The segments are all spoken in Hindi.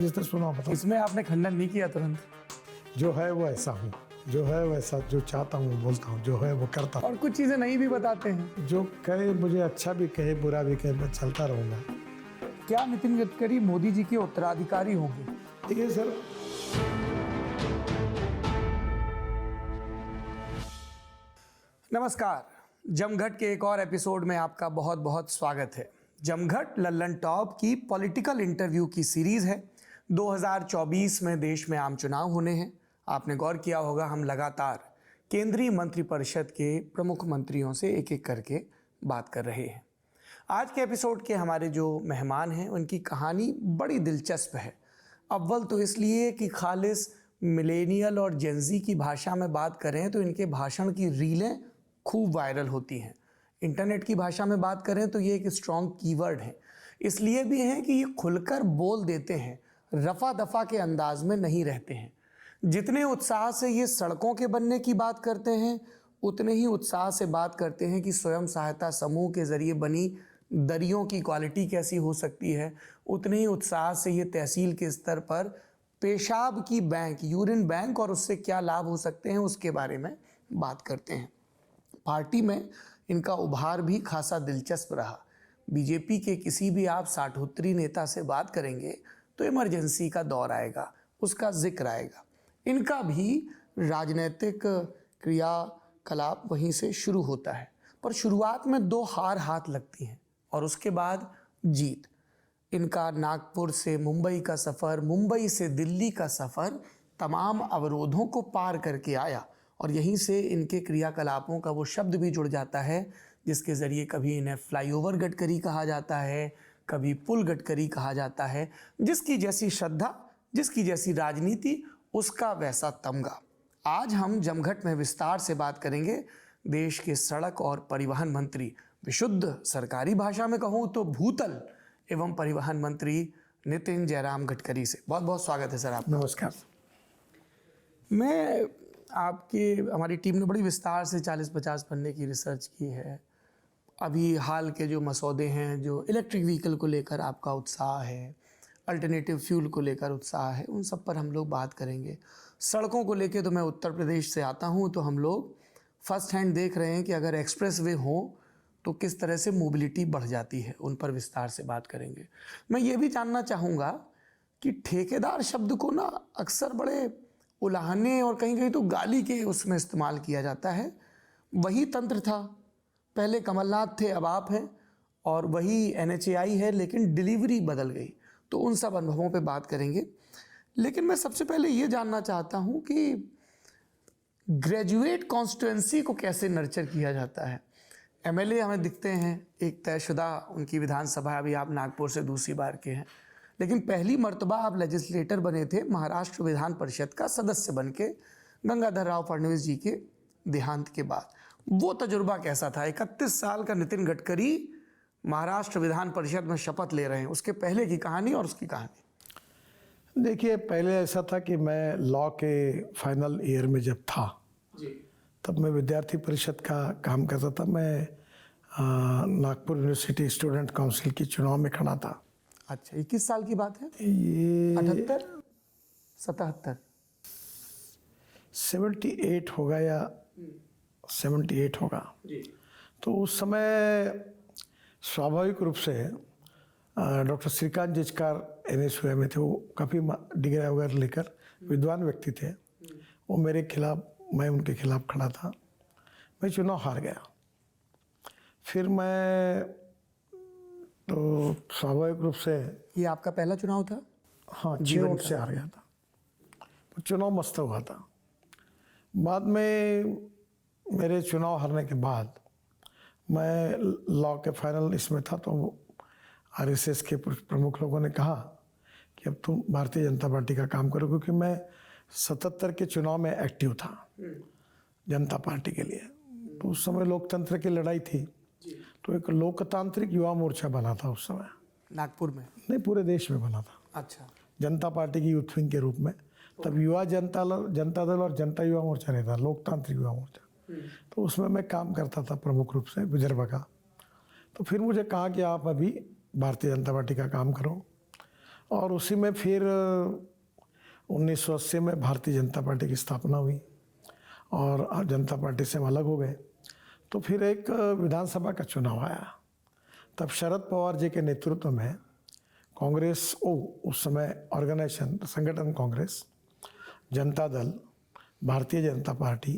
जिसने सुना बताओ। इसमें आपने खंडन नहीं किया तुरंत? जो है वो ऐसा हूँ, जो है वैसा, जो चाहता हूँ वो बोलता हूँ, जो है वो करता हूँ। और कुछ चीजें नहीं भी बताते हैं। जो कहे, मुझे अच्छा भी कहे बुरा भी कहे, मैं चलता रहूँगा। क्या नितिन गडकरी मोदी जी के उत्तराधिकारी होंगे? ठीक है सर। नमस्कार, जमघट के एक और एपिसोड में आपका बहुत बहुत स्वागत है। जमघट लल्लन टॉप की पॉलिटिकल इंटरव्यू की सीरीज है। 2024 में देश में आम चुनाव होने हैं। आपने गौर किया होगा, हम लगातार केंद्रीय मंत्रिपरिषद के प्रमुख मंत्रियों से एक एक करके बात कर रहे हैं। आज के एपिसोड के हमारे जो मेहमान हैं उनकी कहानी बड़ी दिलचस्प है। अव्वल तो इसलिए कि खालिस मिलेनियल और जेंजी की भाषा में बात करें तो इनके भाषण की रीलें खूब वायरल होती हैं। इंटरनेट की भाषा में बात करें तो ये एक स्ट्रॉन्ग कीवर्ड है। इसलिए भी है कि ये खुलकर बोल देते हैं, रफा दफा के अंदाज में नहीं रहते हैं। जितने उत्साह से ये सड़कों के बनने की बात करते हैं, उतने ही उत्साह से बात करते हैं कि स्वयं सहायता समूह के जरिए बनी दरियों की क्वालिटी कैसी हो सकती है। उतने ही उत्साह से ये तहसील के स्तर पर पेशाब की बैंक, यूरिन बैंक और उससे क्या लाभ हो सकते हैं उसके बारे में बात करते हैं। पार्टी में इनका उभार भी खासा दिलचस्प रहा। बीजेपी के किसी भी आप साठोत्तरी नेता से बात करेंगे तो इमरजेंसी का दौर आएगा, उसका जिक्र आएगा। इनका भी राजनीतिक क्रियाकलाप वहीं से शुरू होता है, पर शुरुआत में दो हार हाथ लगती हैं और उसके बाद जीत। इनका नागपुर से मुंबई का सफ़र, मुंबई से दिल्ली का सफ़र तमाम अवरोधों को पार करके आया और यहीं से इनके क्रियाकलापों का वो शब्द भी जुड़ जाता है जिसके ज़रिए कभी इन्हें फ्लाईओवर गडकरी कहा जाता है, कभी पुल गडकरी कहा जाता है। जिसकी जैसी श्रद्धा, जिसकी जैसी राजनीति, उसका वैसा तमगा। आज हम जमघट में विस्तार से बात करेंगे देश के सड़क और परिवहन मंत्री, विशुद्ध सरकारी भाषा में कहूँ तो भूतल एवं परिवहन मंत्री नितिन जयराम गडकरी से। बहुत बहुत स्वागत है सर आपका। नमस्कार। मैं हमारी टीम ने बड़ी विस्तार से 40-50 पन्ने की रिसर्च की है। अभी हाल के जो मसौदे हैं, जो इलेक्ट्रिक व्हीकल को लेकर आपका उत्साह है, अल्टरनेटिव फ्यूल को लेकर उत्साह है, उन सब पर हम लोग बात करेंगे। सड़कों को लेकर तो मैं उत्तर प्रदेश से आता हूँ, तो हम लोग फर्स्ट हैंड देख रहे हैं कि अगर एक्सप्रेस वे हो तो किस तरह से मोबिलिटी बढ़ जाती है, उन पर विस्तार से बात करेंगे। मैं ये भी जानना चाहूँगा कि ठेकेदार शब्द को ना अक्सर बड़े उलाहने और कहीं कहीं तो गाली के उसमें इस्तेमाल किया जाता है। वही तंत्र था, पहले कमलनाथ थे, अब आप हैं, और वही NHAI है, लेकिन डिलीवरी बदल गई। तो उन सब अनुभवों पे बात करेंगे। लेकिन मैं सबसे पहले ये जानना चाहता हूँ कि ग्रेजुएट कॉन्स्टिट्यूएंसी को कैसे नर्चर किया जाता है। MLA हमें दिखते हैं, एक तयशुदा उनकी विधानसभा, अभी आप नागपुर से दूसरी बार के हैं, लेकिन पहली मर्तबा आप लेजिस्लेटर बने थे महाराष्ट्र विधान परिषद का सदस्य बन के गंगाधर राव फडणवीस जी के देहांत के बाद। वो तजुर्बा कैसा था? 31 साल का नितिन गडकरी महाराष्ट्र विधान परिषद में शपथ ले रहे हैं, उसके पहले की कहानी और उसकी कहानी। देखिए, पहले ऐसा था कि मैं लॉ के फाइनल ईयर में जब था जी, तब मैं विद्यार्थी परिषद का काम करता था। मैं नागपुर यूनिवर्सिटी स्टूडेंट काउंसिल के चुनाव में खड़ा था। अच्छा, 21 साल की बात है? ये 78, 77, 78 होगा या 78 होगा। जी, तो उस समय स्वाभाविक रूप से डॉक्टर श्रीकांत जिचकार NSUI में थे। वो काफ़ी डिग्री वगैरह लेकर विद्वान व्यक्ति थे। वो मेरे खिलाफ, मैं उनके खिलाफ खड़ा था। मैं चुनाव हार गया। फिर मैं तो स्वाभाविक रूप से, ये आपका पहला चुनाव था? हाँ, 6 जीवन वोट से हार गया था। तो चुनाव मस्त हुआ था। बाद में मेरे चुनाव हारने के बाद मैं लॉ के फाइनल इसमें था, तो RSS के प्रमुख लोगों ने कहा कि अब तुम भारतीय जनता पार्टी का काम करो, क्योंकि मैं 77 के चुनाव में एक्टिव था जनता पार्टी के लिए। तो उस समय लोकतंत्र की लड़ाई थी, तो एक लोकतांत्रिक युवा मोर्चा बना था उस समय। नागपुर में? नहीं, पूरे देश में बना था। अच्छा, जनता पार्टी की यूथ विंग के रूप में। तब युवा जनता दल और जनता युवा मोर्चा नहीं था, लोकतांत्रिक युवा मोर्चा। तो उसमें मैं काम करता था प्रमुख रूप से, विदर्भ का। तो फिर मुझे कहा कि आप अभी भारतीय जनता पार्टी का काम करो। और उसी में फिर 1980 में भारतीय जनता पार्टी की स्थापना हुई और जनता पार्टी से हम अलग हो गए। तो फिर एक विधानसभा का चुनाव आया। तब शरद पवार जी के नेतृत्व में कांग्रेस उस समय ऑर्गेनाइजेशन संगठन कांग्रेस, जनता दल, भारतीय जनता पार्टी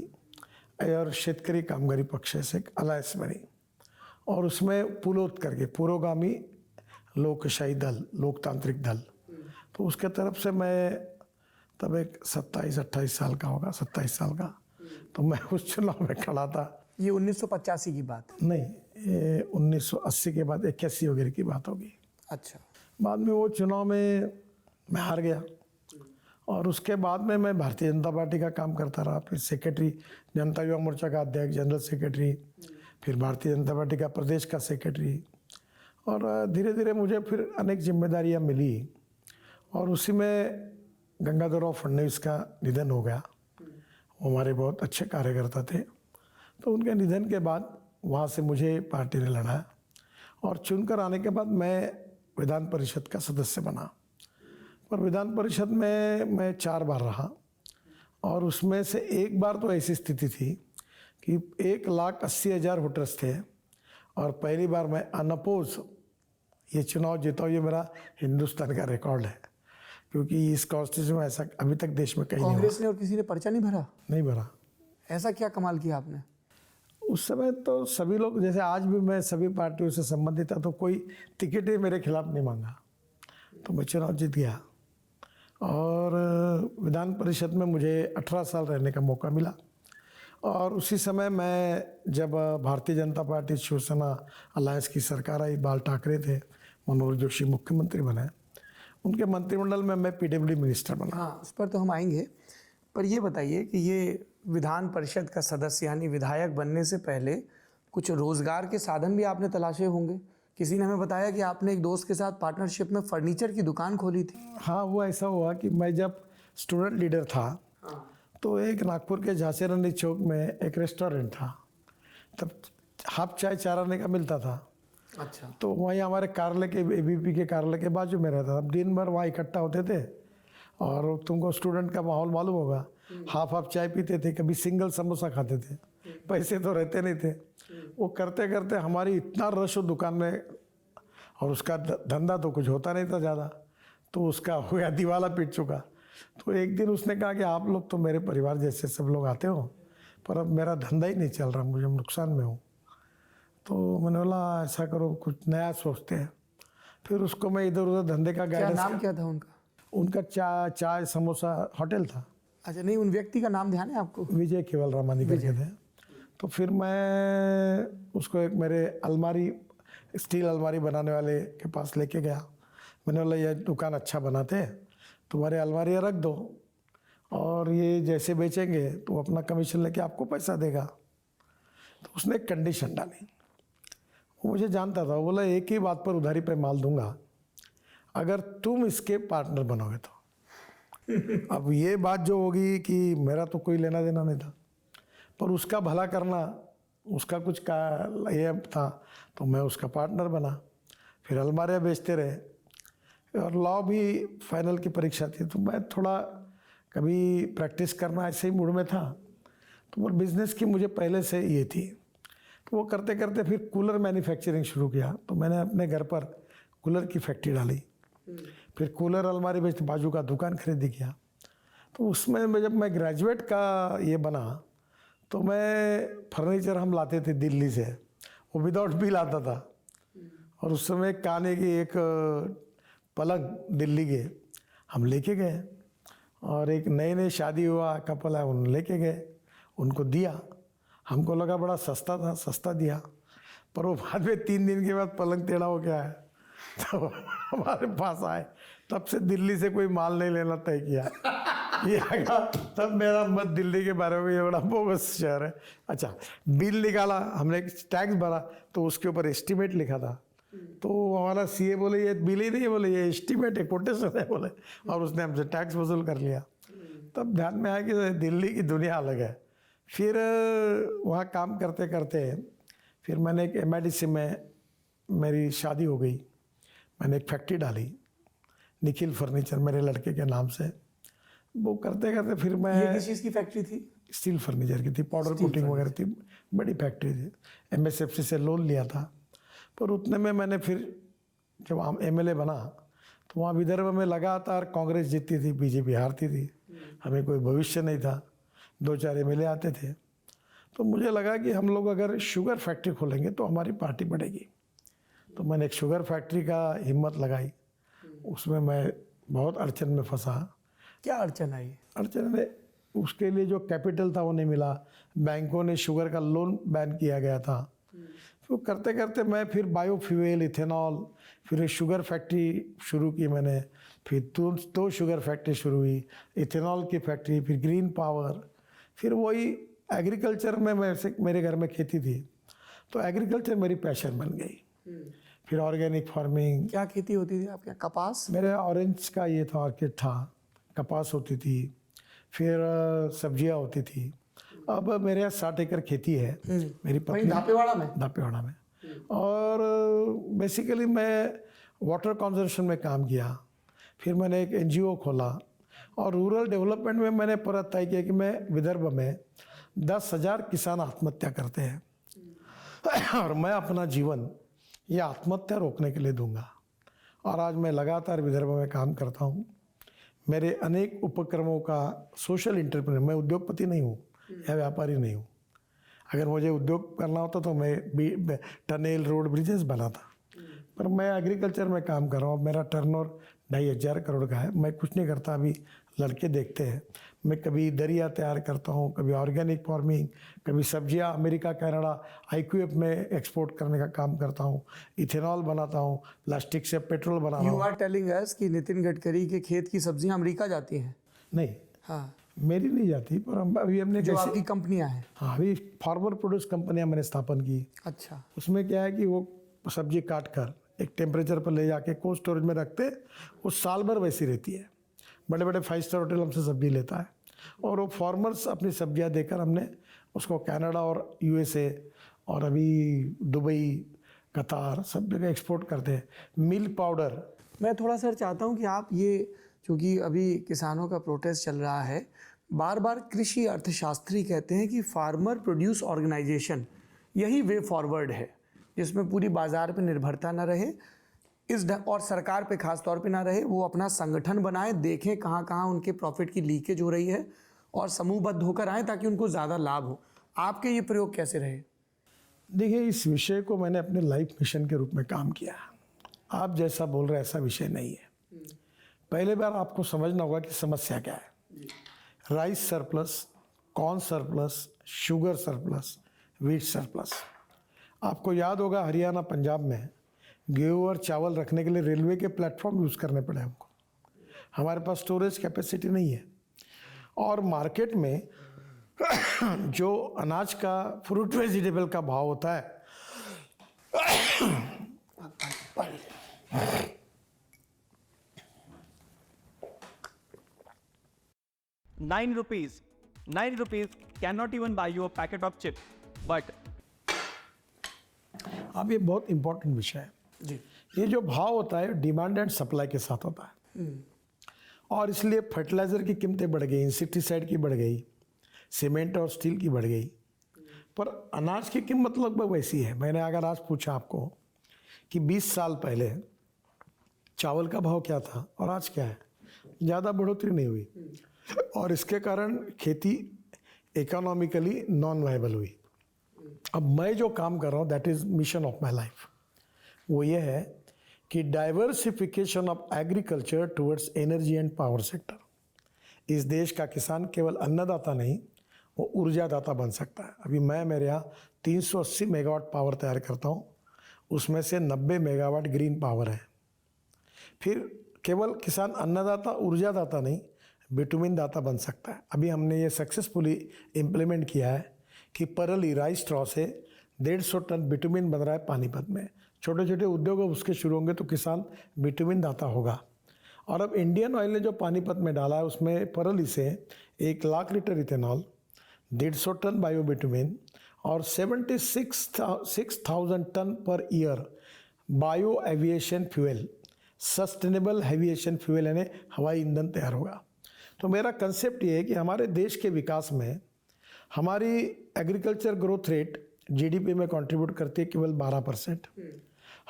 और शेतकरी कामगारी पक्ष से एक अलायंस बनी और उसमें पुलोत करके पुरोगामी लोकशाही दल, लोकतांत्रिक दल, तो उसके तरफ से मैं तब एक 27-28 साल का होगा, 27 साल का, तो मैं उस चुनाव में खड़ा था। ये 1985 की बात है? नहीं, ये 1980 के बाद 81 वगैरह की बात होगी। अच्छा। बाद में वो चुनाव में मैं हार गया और उसके बाद में मैं भारतीय जनता पार्टी का काम करता रहा, फिर सेक्रेटरी, जनता युवा मोर्चा का अध्यक्ष, जनरल सेक्रेटरी, फिर भारतीय जनता पार्टी का प्रदेश का सेक्रेटरी, और धीरे धीरे मुझे फिर अनेक जिम्मेदारियां मिली। और उसी में गंगाधरराव फडणवीस का निधन हो गया। वो हमारे बहुत अच्छे कार्यकर्ता थे। तो उनके निधन के बाद वहाँ से मुझे पार्टी ने लड़ाया और चुनकर आने के बाद मैं विधान परिषद का सदस्य बना। पर विधान परिषद में मैं 4 बार रहा और उसमें से एक बार तो ऐसी स्थिति थी कि 1,80,000 वोटर्स थे और पहली बार मैं अनअपोज ये चुनाव जीता। ये मेरा हिंदुस्तान का रिकॉर्ड है, क्योंकि इस कॉन्स्टिट्यूशन में ऐसा अभी तक देश में कहीं नहीं हुआ। कांग्रेस ने और किसी ने पर्चा नहीं भरा? नहीं भरा। ऐसा क्या कमाल किया आपने? उस समय तो सभी लोग, जैसे आज भी मैं सभी पार्टियों से संबंधित था, तो कोई टिकट ही मेरे खिलाफ नहीं मांगा, तो मैं चुनाव जीत गया। और विधान परिषद में मुझे 18 साल रहने का मौका मिला। और उसी समय मैं, जब भारतीय जनता पार्टी शिवसेना अलायंस की सरकार आई, बाल ठाकरे थे, मनोहर जोशी मुख्यमंत्री बने, उनके मंत्रिमंडल में मैं पीडब्ल्यूडी मिनिस्टर बना। हाँ, उस पर तो हम आएंगे। पर ये बताइए कि ये विधान परिषद का सदस्य यानी विधायक बनने से पहले कुछ रोजगार के साधन भी आपने तलाशे होंगे। किसी ने हमें बताया कि आपने एक दोस्त के साथ पार्टनरशिप में फर्नीचर की दुकान खोली थी। हाँ, वो ऐसा हुआ कि मैं जब स्टूडेंट लीडर था तो एक नागपुर के झांसी रानी चौक में एक रेस्टोरेंट था। तब हाफ चाय 4 आने का मिलता था। अच्छा। तो वहीं हमारे कार्यालय के, एबीपी के कार्यालय के बाजू में रहता था। दिन भर वहाँ इकट्ठा होते थे और तुमको स्टूडेंट का माहौल मालूम होगा, हाफ चाय पीते थे, कभी सिंगल समोसा खाते थे, पैसे तो रहते नहीं थे। वो करते करते हमारी इतना रश हो दुकान में, और उसका धंधा तो कुछ होता नहीं था ज़्यादा, तो उसका हो गया दिवाला पीट चुका। तो एक दिन उसने कहा कि आप लोग तो मेरे परिवार जैसे सब लोग आते हो, पर अब मेरा धंधा ही नहीं चल रहा, मुझे नुकसान में हूँ। तो मैंने बोला ऐसा करो, कुछ नया सोचते हैं। फिर उसको मैं इधर उधर धंधे का क्या गाइडेंस। नाम क्या था उनका? उनका चाय समोसा होटल था। अच्छा, नहीं, उन व्यक्ति का नाम ध्यान है आपको? विजय केवल रामानी करके थे। तो फिर मैं उसको एक मेरे अलमारी, स्टील अलमारी बनाने वाले के पास लेके गया। मैंने बोला ये दुकान अच्छा बनाते हैं, तुम्हारे अलमारियाँ रख दो और ये जैसे बेचेंगे तो अपना कमीशन लेके आपको पैसा देगा। तो उसने एक कंडीशन डाली, वो मुझे जानता था। वो बोला एक ही बात पर उधारी पे माल दूंगा, अगर तुम इसके पार्टनर बनोगे तो। अब ये बात जो होगी कि मेरा तो कोई लेना देना नहीं था, पर उसका भला करना, उसका कुछ का ये था, तो मैं उसका पार्टनर बना। फिर अलमारियाँ बेचते रहे और लॉ भी फाइनल की परीक्षा थी, तो मैं थोड़ा कभी प्रैक्टिस करना ऐसे ही मूड में था। तो वो बिज़नेस की मुझे पहले से ये थी। तो वो करते करते फिर कूलर मैन्युफैक्चरिंग शुरू किया। तो मैंने अपने घर पर कूलर की फैक्ट्री डाली। फिर कूलर अलमारी बेचते, बाजू का दुकान खरीदी किया। तो उसमें जब मैं ग्रेजुएट का ये बना, तो मैं फर्नीचर हम लाते थे दिल्ली से, वो विदाउट बिल आता था। और उस समय काने की एक पलंग दिल्ली के हम लेके गए, और एक नए नए शादी हुआ कपल है, उन लेके गए, उनको दिया। हमको लगा बड़ा सस्ता था, सस्ता दिया, पर वो बाद में 3 दिन के बाद पलंग टेढ़ा हो गया है। तो हमारे पास आए, तब से दिल्ली से कोई माल नहीं लेना तय किया। ये आगा, तब मेरा मत दिल्ली के बारे में, ये बड़ा बोगस शहर है। अच्छा, बिल निकाला हमने, टैक्स भरा, तो उसके ऊपर एस्टीमेट लिखा था। तो हमारा सीए बोले ये बिल ही नहीं है, बोले ये एस्टीमेट है, कोटेशन है बोले, और उसने हमसे टैक्स वसूल कर लिया। तब ध्यान में आया कि दिल्ली की दुनिया अलग है। फिर वहाँ काम करते करते फिर मैंने एक MIDC में मेरी शादी हो गई, मैंने एक फैक्ट्री डाली निखिल फर्नीचर मेरे लड़के के नाम से। वो करते करते फिर ये मैं किस चीज़ की फैक्ट्री थी? स्टील फर्नीचर की थी, पाउडर कोटिंग वगैरह थी, बड़ी फैक्ट्री थी। MSFC से लोन लिया था, पर उतने में मैंने फिर जब हम MLA बना तो वहाँ विदर्भ में लगातार कांग्रेस जीतती थी, बीजेपी हारती थी, हमें कोई भविष्य नहीं था, 2-4 MLA आते थे। तो मुझे लगा कि हम लोग अगर शुगर फैक्ट्री खोलेंगे तो हमारी पार्टी बढ़ेगी। तो मैंने एक शुगर फैक्ट्री का हिम्मत लगाई, उसमें मैं बहुत अड़चन में फंसा। क्या अड़चन आई? अड़चन में उसके लिए जो कैपिटल था वो नहीं मिला, बैंकों ने शुगर का लोन बैन किया गया था। तो करते करते मैं फिर बायोफ्यूल, इथेनॉल, फिर एक शुगर फैक्ट्री शुरू की मैंने, फिर दो शुगर फैक्ट्री शुरू हुई, इथेनॉल की फैक्ट्री, फिर ग्रीन पावर, फिर वही एग्रीकल्चर में मेरे घर में खेती थी तो एग्रीकल्चर मेरी पैशन बन गई। फिर ऑर्गेनिक फार्मिंग। क्या खेती होती थी आपके यहाँ? कपास? मेरे ऑरेंज का ये था, ऑर्किड था, कपास होती थी, फिर सब्जियां होती थी। अब मेरे यहाँ 60 एकड़ खेती है, मेरी वहीं पत्नी धापेवाड़ा में? दापेवाड़ा में। और बेसिकली मैं वाटर कंजर्वेशन में काम किया, फिर मैंने एक NGO खोला और रूरल डेवलपमेंट में मैंने पूरा तय किया कि मैं विदर्भ में 10,000 किसान आत्महत्या करते हैं और मैं अपना जीवन ये आत्महत्या रोकने के लिए दूंगा। और आज मैं लगातार विदर्भ में काम करता हूँ। मेरे अनेक उपक्रमों का सोशल एंटरप्रेन्योर, मैं उद्योगपति नहीं हूँ या व्यापारी नहीं हूँ। अगर मुझे उद्योग करना होता तो मैं टनल, रोड, ब्रिजेस बनाता, पर मैं एग्रीकल्चर में काम कर रहा हूँ। मेरा टर्नओवर 2,500 करोड़ का है। मैं कुछ नहीं करता, अभी लड़के देखते हैं। मैं कभी दरिया तैयार करता हूँ, कभी ऑर्गेनिक फार्मिंग, कभी सब्जियाँ अमेरिका, कनाडा, IQF में एक्सपोर्ट करने का काम करता हूँ, इथेनॉल बनाता हूँ, प्लास्टिक से पेट्रोल बनाता यू हूँ। आर टेलिंग अस कि नितिन गडकरी के खेत की सब्जियां अमेरिका जाती हैं? नहीं, हाँ, मेरी नहीं जाती, पर अभी हमने जो कैसे, आपकी कंपनियां हैं। हाँ, अभी फार्मर प्रोड्यूस कंपनियां मैंने स्थापन की। अच्छा, उसमें क्या है कि वो सब्जी काट कर एक टेम्परेचर पर ले जाके कोल्ड स्टोरेज में रखते, वो साल भर वैसी रहती है। बड़े बड़े 5 स्टार होटल हमसे सब्जी लेता है और वो फार्मर्स अपनी सब्जियां देकर हमने उसको कनाडा और USA और अभी दुबई, कतार, सब जगह एक्सपोर्ट करते हैं। Milk powder. मैं थोड़ा सर चाहता हूं कि आप ये, क्योंकि अभी किसानों का प्रोटेस्ट चल रहा है, बार बार कृषि अर्थशास्त्री कहते हैं कि फार्मर प्रोड्यूस ऑर्गेनाइजेशन यही वे फॉरवर्ड है, जिसमें पूरी बाजार पे निर्भरता ना रहे, और सरकार पे खास तौर पे ना रहे। वो अपना संगठन बनाए, देखें कहाँ कहाँ उनके प्रॉफिट की लीकेज हो रही है और समूहबद्ध होकर आए ताकि उनको ज़्यादा लाभ हो। आपके ये प्रयोग कैसे रहे? देखिए, इस विषय को मैंने अपने लाइफ मिशन के रूप में काम किया। आप जैसा बोल रहे ऐसा विषय नहीं है। पहले बार आपको समझना होगा कि समस्या क्या है। Rice surplus, corn surplus, sugar surplus, wheat surplus. आपको याद होगा हरियाणा, पंजाब में गेहूँ और चावल रखने के लिए रेलवे के प्लेटफॉर्म यूज़ करने पड़े हमको। हमारे पास स्टोरेज कैपेसिटी नहीं है और मार्केट में जो अनाज का, फ्रूट वेजिटेबल का भाव होता है, ₹9 cannot even buy you a packet of chips. But अब ये बहुत इंपॉर्टेंट विषय है जी। ये जो भाव होता है डिमांड एंड सप्लाई के साथ होता है और इसलिए फर्टिलाइज़र की कीमतें बढ़ गई, इंसेक्टिसाइड की बढ़ गई, सीमेंट और स्टील की बढ़ गई, पर अनाज की कीमत लगभग वैसी है। मैंने अगर आज पूछा आपको कि 20 साल पहले चावल का भाव क्या था और आज क्या है, ज़्यादा बढ़ोतरी नहीं हुई और इसके कारण खेती इकोनॉमिकली नॉन वायबल हुई। अब मैं जो काम कर रहा हूँ, that is mission of my life, वो ये है कि diversification of agriculture towards energy and power sector. इस देश का किसान केवल अन्नदाता नहीं, वो ऊर्जादाता बन सकता है। अभी मैं मेरे यहाँ 380 मेगावाट पावर तैयार करता हूँ, उसमें से 90 मेगावाट ग्रीन पावर है। फिर केवल किसान अन्नदाता, ऊर्जादाता नहीं, बिटुमिन दाता बन सकता है। अभी हमने ये सक्सेसफुली इम्प्लीमेंट किया है कि परली राइस स्ट्रॉ से 150 टन बिटुमिन बन रहा है पानीपत में। छोटे छोटे उद्योग उसके शुरू होंगे तो किसान बिटुमिन दाता होगा। और अब इंडियन ऑयल ने जो पानीपत में डाला है उसमें परली से 1 lakh litre ethanol, 150 tonne bio bitumen और 76,000 tonne per year bio aviation fuel sustainable aviation fuel यानी हवाई ईंधन तैयार होगा। तो मेरा कंसेप्ट ये है कि हमारे देश के विकास में हमारी एग्रीकल्चर ग्रोथ रेट जीडीपी में कंट्रीब्यूट करती है केवल 12%।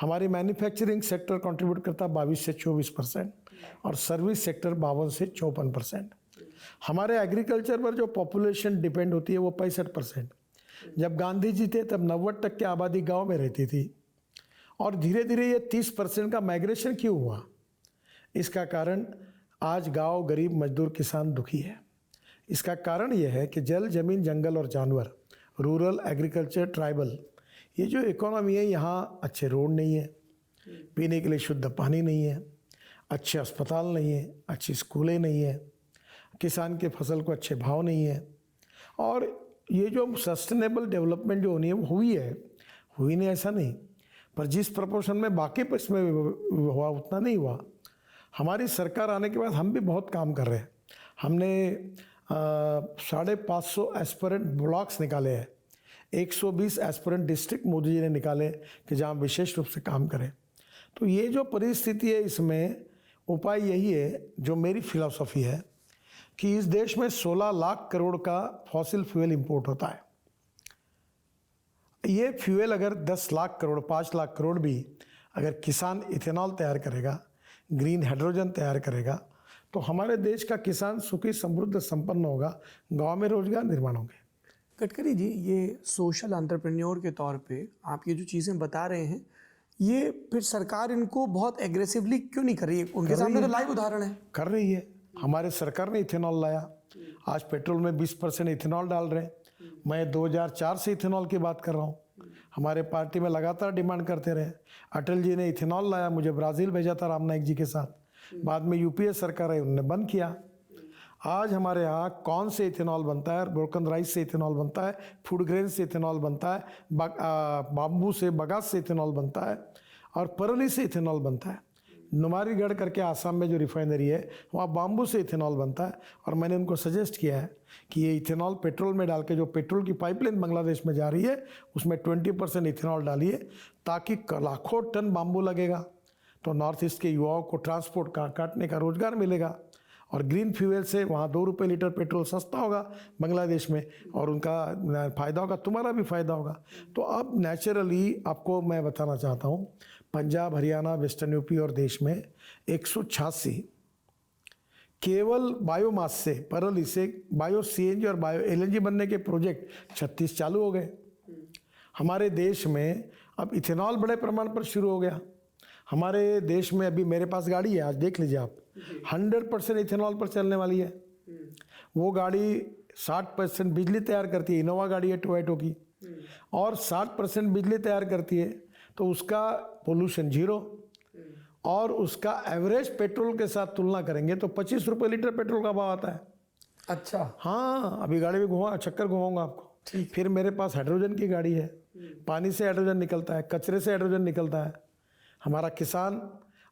हमारी मैन्युफैक्चरिंग सेक्टर कंट्रीब्यूट करता है 22 से 24% और सर्विस सेक्टर 52 से 54%। हमारे एग्रीकल्चर पर जो पॉपुलेशन डिपेंड होती है वो 65%। जब गांधी जी थे तब 90% की आबादी गांव में रहती थी और धीरे धीरे ये 30% का माइग्रेशन क्यों हुआ? इसका कारण आज गांव, गरीब, मजदूर, किसान दुखी है। इसका कारण यह है कि जल, जमीन, जंगल और जानवर, रूरल, एग्रीकल्चर, ट्राइबल, ये जो इकोनॉमी है यहाँ अच्छे रोड नहीं है, पीने के लिए शुद्ध पानी नहीं है, अच्छे अस्पताल नहीं है, अच्छी स्कूलें नहीं है, किसान के फसल को अच्छे भाव नहीं है। और ये जो सस्टेनेबल डेवलपमेंट जो होनी है वो हुई नहीं ऐसा नहीं, पर जिस प्रपोर्शन में बाकी इसमें हुआ उतना नहीं हुआ। हमारी सरकार आने के बाद हम भी बहुत काम कर रहे हैं। हमने 550 एस्पिरेंट ब्लॉक्स निकाले हैं, 120 एस्पिरेंट डिस्ट्रिक्ट मोदी जी ने निकाले कि जहाँ विशेष रूप से काम करें। तो ये जो परिस्थिति है इसमें उपाय यही है, जो मेरी फिलॉसफी है, कि इस देश में 16 लाख करोड़ का फॉसिल फ्यूल इंपोर्ट होता है। ये फ्यूल अगर 10 लाख करोड़, 5 लाख करोड़ भी अगर किसान इथेनॉल तैयार करेगा, ग्रीन हाइड्रोजन तैयार करेगा, तो हमारे देश का किसान सुखी, समृद्ध, संपन्न होगा, गांव में रोजगार निर्माण होंगे। गडकरी जी, ये सोशल एंटरप्रेन्योर के तौर पे आप ये जो चीज़ें बता रहे हैं, ये फिर सरकार इनको बहुत एग्रेसिवली क्यों नहीं कर रही है? उनके सामने तो लाइव उदाहरण है। कर रही है। हमारे सरकार ने इथेनॉल लाया, आज पेट्रोल में 20% इथेनॉल डाल रहे हैं। मैं 2004 से इथेनॉल की बात कर रहा हूँ। हमारे पार्टी में लगातार डिमांड करते रहे। अटल जी ने इथेनॉल लाया, मुझे ब्राज़ील भेजा था राम नाईक जी के साथ। बाद में यूपीए सरकार आई, उन्होंने बंद किया। आज हमारे यहाँ कॉर्न से इथेनॉल बनता है, ब्रोकन राइस से इथेनॉल बनता है, फूड ग्रेन से इथेनॉल बनता है, बाम्बू से, बगास से इथेनॉल बनता है और परली से इथेनॉल बनता है। नुमारीगढ़ करके आसाम में जो रिफाइनरी है वहाँ बाम्बू से इथेनॉल बनता है। और मैंने उनको सजेस्ट किया है कि ये इथेनॉल पेट्रोल में डाल के, जो पेट्रोल की पाइपलाइन बांग्लादेश में जा रही है उसमें 20% इथेनॉल डालिए, ताकि लाखों टन बाम्बू लगेगा तो नॉर्थ ईस्ट के युवाओं को ट्रांसपोर्ट काटने का रोजगार मिलेगा। और ग्रीन फ्यूल से वहाँ 2 रुपये लीटर पेट्रोल सस्ता होगा बांग्लादेश में, और उनका फ़ायदा होगा, तुम्हारा भी फ़ायदा होगा। तो अब नेचुरली आपको मैं बताना चाहता हूँ, पंजाब, हरियाणा, वेस्टर्न यूपी और देश में 186 केवल बायोमास से, परली से बायो सीएनजी और बायो एलएनजी बनने के प्रोजेक्ट 36 चालू हो गए। हमारे देश में अब इथेनॉल बड़े प्रमाण पर शुरू हो गया। हमारे देश में अभी मेरे पास गाड़ी है, आज देख लीजिए आप, 100% इथेनॉल पर चलने वाली है। वो गाड़ी 60% बिजली तैयार करती है, इनोवा गाड़ी है टोयोटा की, और 60% बिजली तैयार करती है, तो उसका पोल्यूशन 0, और उसका एवरेज पेट्रोल के साथ तुलना करेंगे तो 25 रुपये लीटर पेट्रोल का भाव आता है। अच्छा, हाँ, अभी गाड़ी में चक्कर घुमाऊंगा आपको। फिर मेरे पास हाइड्रोजन की गाड़ी है, पानी से हाइड्रोजन निकलता है, कचरे से हाइड्रोजन निकलता है। हमारा किसान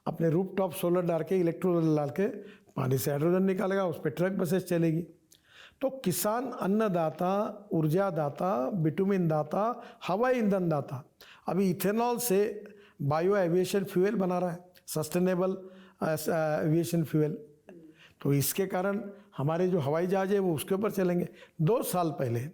अपने रूफटॉप सोलर डाल के, इलेक्ट्रोल डाल के पानी से हाइड्रोजन निकालेगा, उस पर ट्रक बसेस चलेगी। तो किसान अन्नदाता, ऊर्जादाता, बिटुमिन दाता, हवाई ईंधन दाता, अभी इथेनॉल से बायो एविएशन फ्यूल बना रहा है, सस्टेनेबल एविएशन फ्यूल। तो इसके कारण हमारे जो हवाई जहाज है वो उसके ऊपर चलेंगे। 2 साल पहले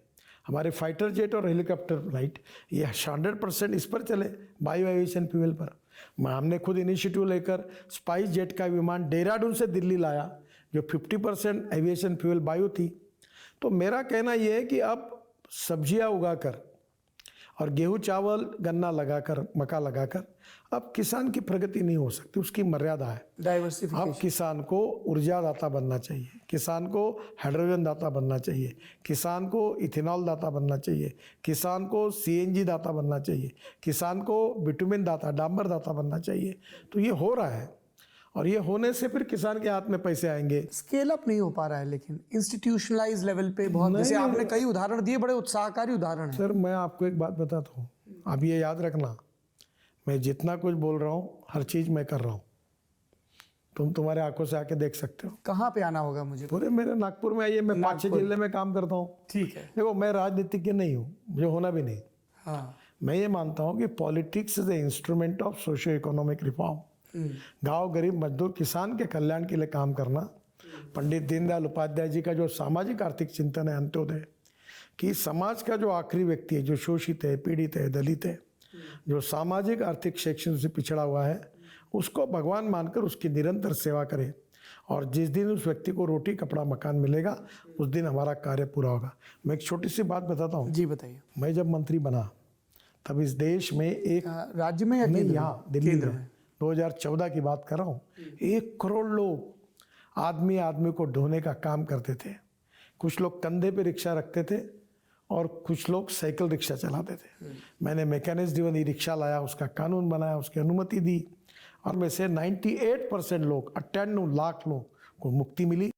हमारे फाइटर जेट और हेलीकॉप्टर फ्लाइट ये 100% इस पर चले, बायो एविएशन फ्यूल पर। हमने खुद इनिशिएटिव लेकर स्पाइस जेट का विमान देहरादून से दिल्ली लाया, जो 50% एविएशन फ्यूल बायो थी। तो मेरा कहना यह है कि अब सब्जियां उगाकर और गेहूं, चावल, गन्ना लगाकर, मक्का लगाकर अब किसान की प्रगति नहीं हो सकती, उसकी मर्यादा है। डाइवर्सिफिकेशन। अब किसान को ऊर्जा दाता बनना चाहिए, किसान को हाइड्रोजन दाता बनना चाहिए, किसान को इथेनॉल दाता बनना चाहिए, किसान को सीएनजी दाता बनना चाहिए, किसान को बिटुमिन दाता, डांबर दाता बनना चाहिए। तो ये हो रहा है, और ये होने से फिर किसान के हाथ में पैसे आएंगे। स्केल अप नहीं हो पा रहा है, लेकिन इंस्टीट्यूशनलाइज लेवल पे बहुत, जैसे आपने कई उदाहरण दिए, बड़े उत्साहकारी उदाहरण है। सर, मैं आपको एक बात बताता हूँ, आप ये याद रखना, मैं जितना कुछ बोल रहा हूँ हर चीज़ मैं कर रहा हूँ। तुम्हारे आंखों से आके देख सकते हो। कहाँ पे आना होगा मुझे? पूरे मेरे नागपुर में आइए, मैं 5-6 जिले में काम करता हूँ। ठीक है। देखो, मैं राजनीतिज्ञ नहीं हूँ, मुझे होना भी नहीं। हाँ, मैं ये मानता हूँ कि politics is the instrument of socio economic reform. गांव गरीब मजदूर किसान के कल्याण के लिए काम करना। पंडित दीनदयाल उपाध्याय जी का जो सामाजिक आर्थिक चिंतन है अंत्योदय, कि समाज का जो आखिरी व्यक्ति है, जो शोषित है, पीड़ित है, दलित है, जो सामाजिक आर्थिक शैक्षणिक से पिछड़ा हुआ है, उसको भगवान मानकर उसकी निरंतर सेवा करे, और जिस दिन उस व्यक्ति को रोटी कपड़ा मकान मिलेगा उस दिन हमारा कार्य पूरा होगा। मैं एक छोटी सी बात बताता हूँ। जी बताइए। मैं जब मंत्री बना तब इस देश में एक राज्य में या नहीं, केंद्र यहाँ में? दिल्ली केंद्र में 2014 की बात कर रहा हूँ। 1 करोड़ लोग आदमी आदमी को ढोने का काम करते थे। कुछ लोग कंधे पे रिक्शा रखते थे और कुछ लोग साइकिल रिक्शा चलाते थे। मैंने मैकेनिज्म ड्रिवन ई रिक्शा लाया, उसका कानून बनाया, उसकी अनुमति दी, और में से 98% लोग, 98 लाख लोग को मुक्ति मिली।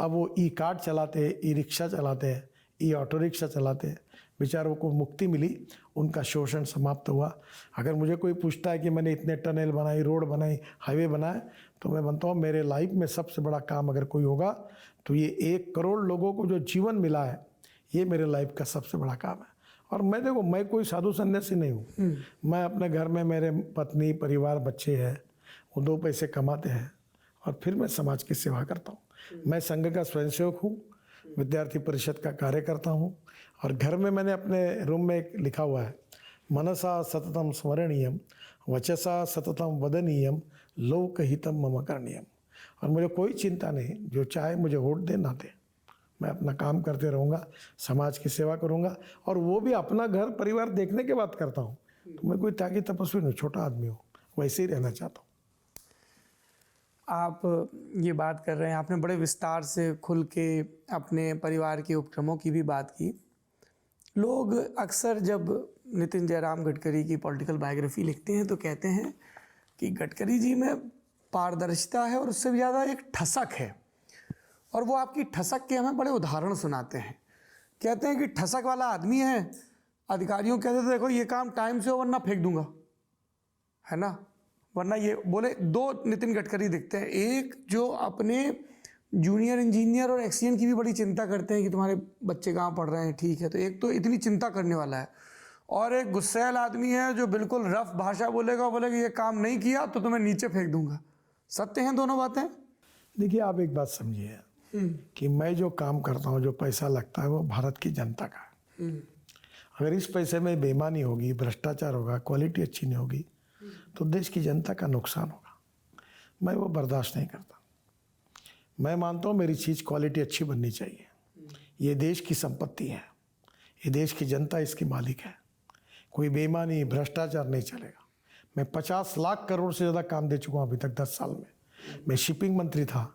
अब वो ई कार्ड चलाते हैं, ई रिक्शा चलाते हैं, ई ऑटो रिक्शा चलाते हैं। बेचारों को मुक्ति मिली, उनका शोषण समाप्त हुआ। अगर मुझे कोई पूछता है कि मैंने इतने टनल बनाई, रोड बनाई, हाईवे बनाए, तो मैं बनता हूँ मेरे लाइफ में सबसे बड़ा काम अगर कोई होगा तो ये 1 करोड़ लोगों को जो जीवन मिला है, ये मेरे लाइफ का सबसे बड़ा काम है। और मैं देखो, मैं कोई साधु सन्यासी नहीं हूँ। मैं अपने घर में, मेरे पत्नी, परिवार, बच्चे हैं, वो 2 पैसे कमाते हैं और फिर मैं समाज की सेवा करता हूँ। मैं संघ का स्वयंसेवक हूँ, विद्यार्थी परिषद का कार्य करता हूँ, और घर में मैंने अपने रूम में एक लिखा हुआ है, मनसा सततम स्मरणीयम, वचसा सततम वदनीयम, लोकहितम मम करणीयम। और मुझे कोई चिंता नहीं, जो चाहे मुझे वोट दे ना दे, मैं अपना काम करते रहूँगा, समाज की सेवा करूँगा, और वो भी अपना घर परिवार देखने के बाद करता हूँ। तो मैं कोई त्यागी तपस्वी नहीं, छोटा आदमी हूँ, वैसे ही रहना चाहता हूँ। आप ये बात कर रहे हैं, आपने बड़े विस्तार से खुल के अपने परिवार के उपक्रमों की भी बात की। लोग अक्सर जब नितिन जयराम गडकरी की पॉलिटिकल बायोग्राफी लिखते हैं तो कहते हैं कि गडकरी जी में पारदर्शिता है और उससे भी ज़्यादा एक ठसक है, और वो आपकी ठसक के हमें बड़े उदाहरण सुनाते हैं। कहते हैं कि ठसक वाला आदमी है, अधिकारियों कहते थे देखो ये काम टाइम से हो वरना फेंक दूंगा, है ना, वरना ये बोले। 2 नितिन गडकरी दिखते हैं, एक जो अपने जूनियर इंजीनियर और एक्सीएन की भी बड़ी चिंता करते हैं कि तुम्हारे बच्चे कहाँ पढ़ रहे हैं, ठीक है, तो एक तो इतनी चिंता करने वाला है, और एक गुस्सैल आदमी है जो बिल्कुल रफ भाषा बोलेगा ये काम नहीं किया तो तुम्हें नीचे फेंक दूंगा। सत्य हैं दोनों बातें? देखिए, आप एक बात समझिए कि मैं जो काम करता हूँ, जो पैसा लगता है, वो भारत की जनता का है। अगर इस पैसे में बेईमानी होगी, भ्रष्टाचार होगा, क्वालिटी अच्छी नहीं होगी, तो देश की जनता का नुकसान होगा। मैं वो बर्दाश्त नहीं करता। मैं मानता हूँ मेरी चीज़ क्वालिटी अच्छी बननी चाहिए। ये देश की संपत्ति है, ये देश की जनता इसकी मालिक है। कोई बेईमानी, भ्रष्टाचार नहीं चलेगा। मैं 50 लाख करोड़ से ज़्यादा काम दे चुका हूँ अभी तक 10 साल में। मैं शिपिंग मंत्री था,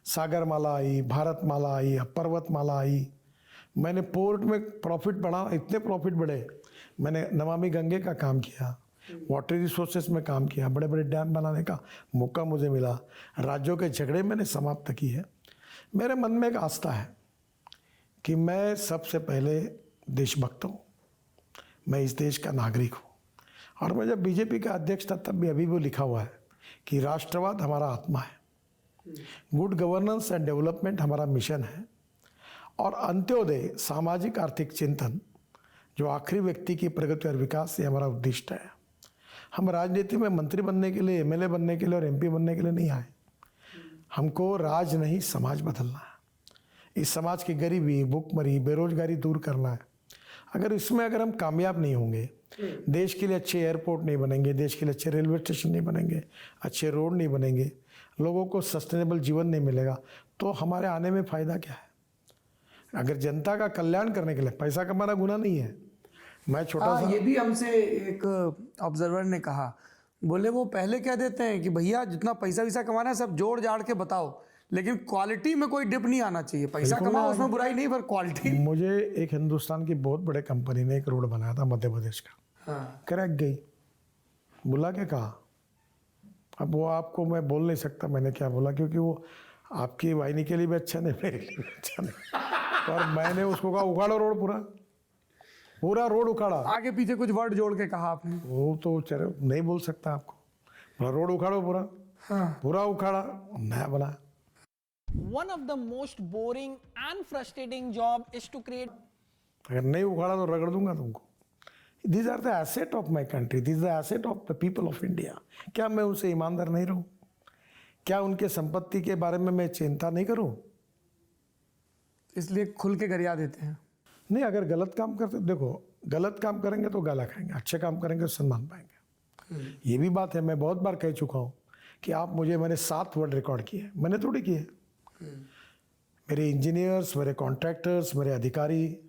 सागरमाला आई, भारतमाला आई, अब पर्वतमाला आई। मैंने पोर्ट में प्रॉफिट बढ़ा, इतने प्रॉफिट बढ़े। मैंने नमामि गंगे का काम किया, वाटर रिसोर्सेस में काम किया, बड़े बड़े डैम बनाने का मौका मुझे मिला, राज्यों के झगड़े मैंने समाप्त की है। मेरे मन में एक आस्था है कि मैं सबसे पहले देशभक्त हूँ, मैं इस देश का नागरिक हूँ। और मैं जब बीजेपी का अध्यक्ष था तब भी अभी वो लिखा हुआ है कि राष्ट्रवाद हमारा आत्मा है, गुड गवर्नेंस एंड डेवलपमेंट हमारा मिशन है, और अंत्योदय सामाजिक आर्थिक चिंतन जो आखिरी व्यक्ति की प्रगति और विकास से हमारा उद्दिष्ट है। हम राजनीति में मंत्री बनने के लिए, एमएलए बनने के लिए और एमपी बनने के लिए नहीं आए। हमको राज नहीं, समाज बदलना है। इस समाज की गरीबी, भूखमरी, बेरोजगारी दूर करना है। अगर हम कामयाब नहीं होंगे, देश के लिए अच्छे एयरपोर्ट नहीं बनेंगे, देश के लिए अच्छे रेलवे स्टेशन नहीं बनेंगे, अच्छे रोड नहीं बनेंगे, लोगों को सस्टेनेबल जीवन नहीं मिलेगा, तो हमारे आने में फ़ायदा क्या है? अगर जनता का कल्याण करने के लिए पैसा कमाना गुनाह नहीं है। मैं छोटा सा, ये भी हमसे एक ऑब्जर्वर ने कहा, बोले वो पहले कह देते हैं कि भैया जितना पैसा वैसा कमाना है सब जोड़ जाड़ के बताओ, लेकिन क्वालिटी में कोई डिप नहीं आना चाहिए। पैसा बिल्कुल कमाओ नहीं उसमें बुराई नहीं, पर क्वालिटी। मुझे एक हिंदुस्तान की बहुत बड़े कंपनी ने एक रोड बनाया था मध्य प्रदेश का, हाँ, क्रैक गई, बुला के कहा। अब वो आपको मैं बोल नहीं सकता मैंने क्या बोला, क्योंकि वो आपकी वाहिनी के लिए भी अच्छा नहीं, मेरे लिए भी अच्छा नहीं। पर मैंने उसको कहा उखाड़ो रोड, पूरा रोड उखाड़ा। आगे पीछे कुछ वर्ड जोड़ के कहा आपने? वो तो चलो नहीं बोल सकता आपको, बोला रोड उखाड़ो पूरा उखाड़ा, नया बना। One of the most boring and frustrating job is to create अगर नहीं उखाड़ा तो रगड़ दूंगा तुमको। These are the asset of my country, these the asset of the people of India. क्या मैं उनसे ईमानदार नहीं रहूं? क्या उनके संपत्ति के बारे में मैं चिंता नहीं करूं? इसलिए खुल के गरिया देते हैं। नहीं, अगर गलत काम करते, देखो गलत काम करेंगे तो गाला खाएंगे, अच्छे काम करेंगे तो सम्मान पाएंगे। ये भी बात है, मैं बहुत बार कह चुका हूँ कि आप मैंने 7 वर्ड रिकॉर्ड किए, मैंने थोड़ी किए। मेरे इंजीनियर्स, मेरे कॉन्ट्रैक्टर्स, मेरे अधिकारी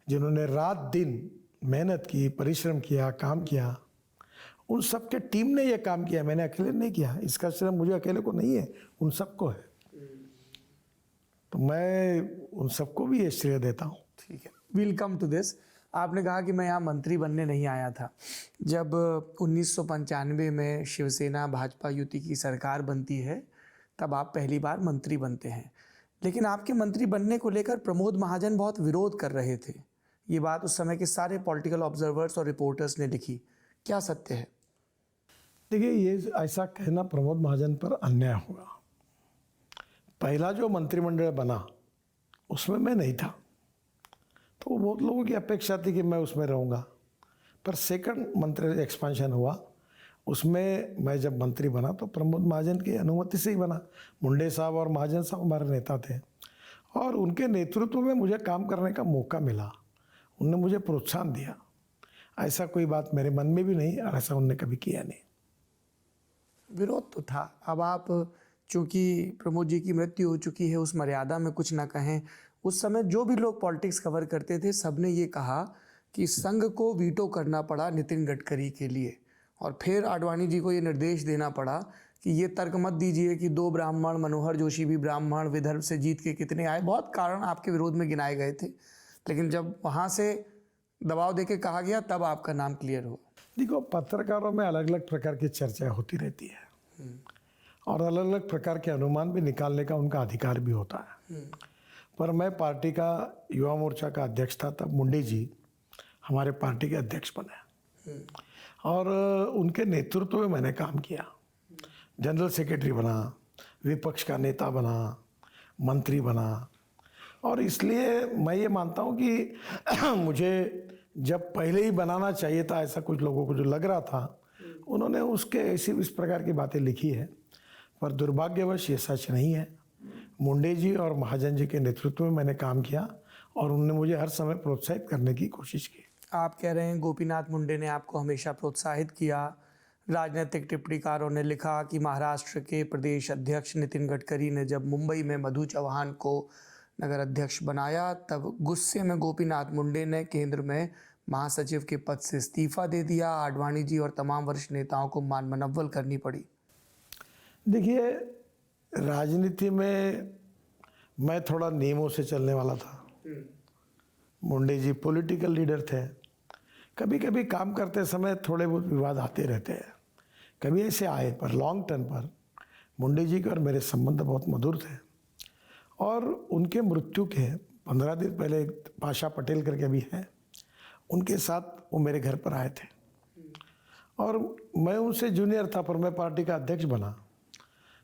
जिन्होंने रात दिन मेहनत की, परिश्रम किया, काम किया, उन सब के टीम ने ये काम किया, मैंने अकेले नहीं किया। इसका श्रेय मुझे अकेले को नहीं है, उन सबको है। तो मैं उन सबको भी ये श्रेय देता हूँ। ठीक है, विल कम टू दिस। आपने कहा कि मैं यहाँ मंत्री बनने नहीं आया था। जब 1995 में शिवसेना भाजपा युति की सरकार बनती है, तब आप पहली बार मंत्री बनते हैं। लेकिन आपके मंत्री बनने को लेकर प्रमोद महाजन बहुत विरोध कर रहे थे। ये बात उस समय के सारे पॉलिटिकल ऑब्जर्वर्स और रिपोर्टर्स ने लिखी। क्या सत्य है? देखिए, ये ऐसा कहना प्रमोद महाजन पर अन्याय होगा। पहला जो मंत्रिमंडल बना उसमें मैं नहीं था, तो बहुत लोगों की अपेक्षा थी कि मैं उसमें रहूँगा। पर सेकंड मंत्री एक्सपेंशन हुआ, उसमें मैं जब मंत्री बना तो प्रमोद महाजन की अनुमति से ही बना। मुंडे साहब और महाजन साहब हमारे नेता थे और उनके नेतृत्व में मुझे काम करने का मौका मिला। उनने मुझे प्रोत्साहन दिया। ऐसा कोई बात मेरे मन में भी नहीं और ऐसा उनने कभी किया नहीं। विरोध तो था। अब आप, चूंकि प्रमोद जी की मृत्यु हो चुकी है, उस मर्यादा में कुछ ना कहें। उस समय जो भी लोग पॉलिटिक्स कवर करते थे, सबने ये कहा कि संघ को वीटो करना पड़ा नितिन गडकरी के लिए, और फिर आडवाणी जी को ये निर्देश देना पड़ा कि ये तर्क मत दीजिए कि 2 ब्राह्मण, मनोहर जोशी भी ब्राह्मण, विदर्भ से जीत के कितने आए। बहुत कारण आपके विरोध में गिनाए गए थे, लेकिन जब वहाँ से दबाव देके कहा गया तब आपका नाम क्लियर हुआ। देखो, पत्रकारों में अलग अलग प्रकार की चर्चा होती रहती है और अलग अलग प्रकार के अनुमान भी निकालने का उनका अधिकार भी होता है। पर मैं पार्टी का युवा मोर्चा का अध्यक्ष था, तब मुंडे जी हमारे पार्टी के अध्यक्ष बने और उनके नेतृत्व में मैंने काम किया। जनरल सेक्रेटरी बना, विपक्ष का नेता बना, मंत्री बना। और इसलिए मैं ये मानता हूँ कि मुझे जब पहले ही बनाना चाहिए था, ऐसा कुछ लोगों को जो लग रहा था, उन्होंने उसके ऐसी इस प्रकार की बातें लिखी है। पर दुर्भाग्यवश ये सच नहीं है। मुंडे जी और महाजन जी के नेतृत्व में मैंने काम किया और उन्होंने मुझे हर समय प्रोत्साहित करने की कोशिश की। आप कह रहे हैं गोपीनाथ मुंडे ने आपको हमेशा प्रोत्साहित किया। राजनीतिक टिप्पणीकारों ने लिखा कि महाराष्ट्र के प्रदेश अध्यक्ष नितिन गडकरी ने जब मुंबई में मधु चौहान को नगर अध्यक्ष बनाया, तब गुस्से में गोपीनाथ मुंडे ने केंद्र में महासचिव के पद से इस्तीफा दे दिया। आडवाणी जी और तमाम वरिष्ठ नेताओं को मान मनव्वल करनी पड़ी। देखिए, राजनीति में मैं थोड़ा नियमों से चलने वाला था। मुंडे जी पॉलिटिकल लीडर थे। कभी कभी काम करते समय थोड़े बहुत विवाद आते रहते हैं, कभी ऐसे आए, पर लॉन्ग टर्म पर मुंडे जी के और मेरे संबंध बहुत मधुर थे। और उनके मृत्यु के 15 दिन पहले एक पाशा पटेल करके भी हैं, उनके साथ वो मेरे घर पर आए थे और मैं उनसे जूनियर था, पर मैं पार्टी का अध्यक्ष बना।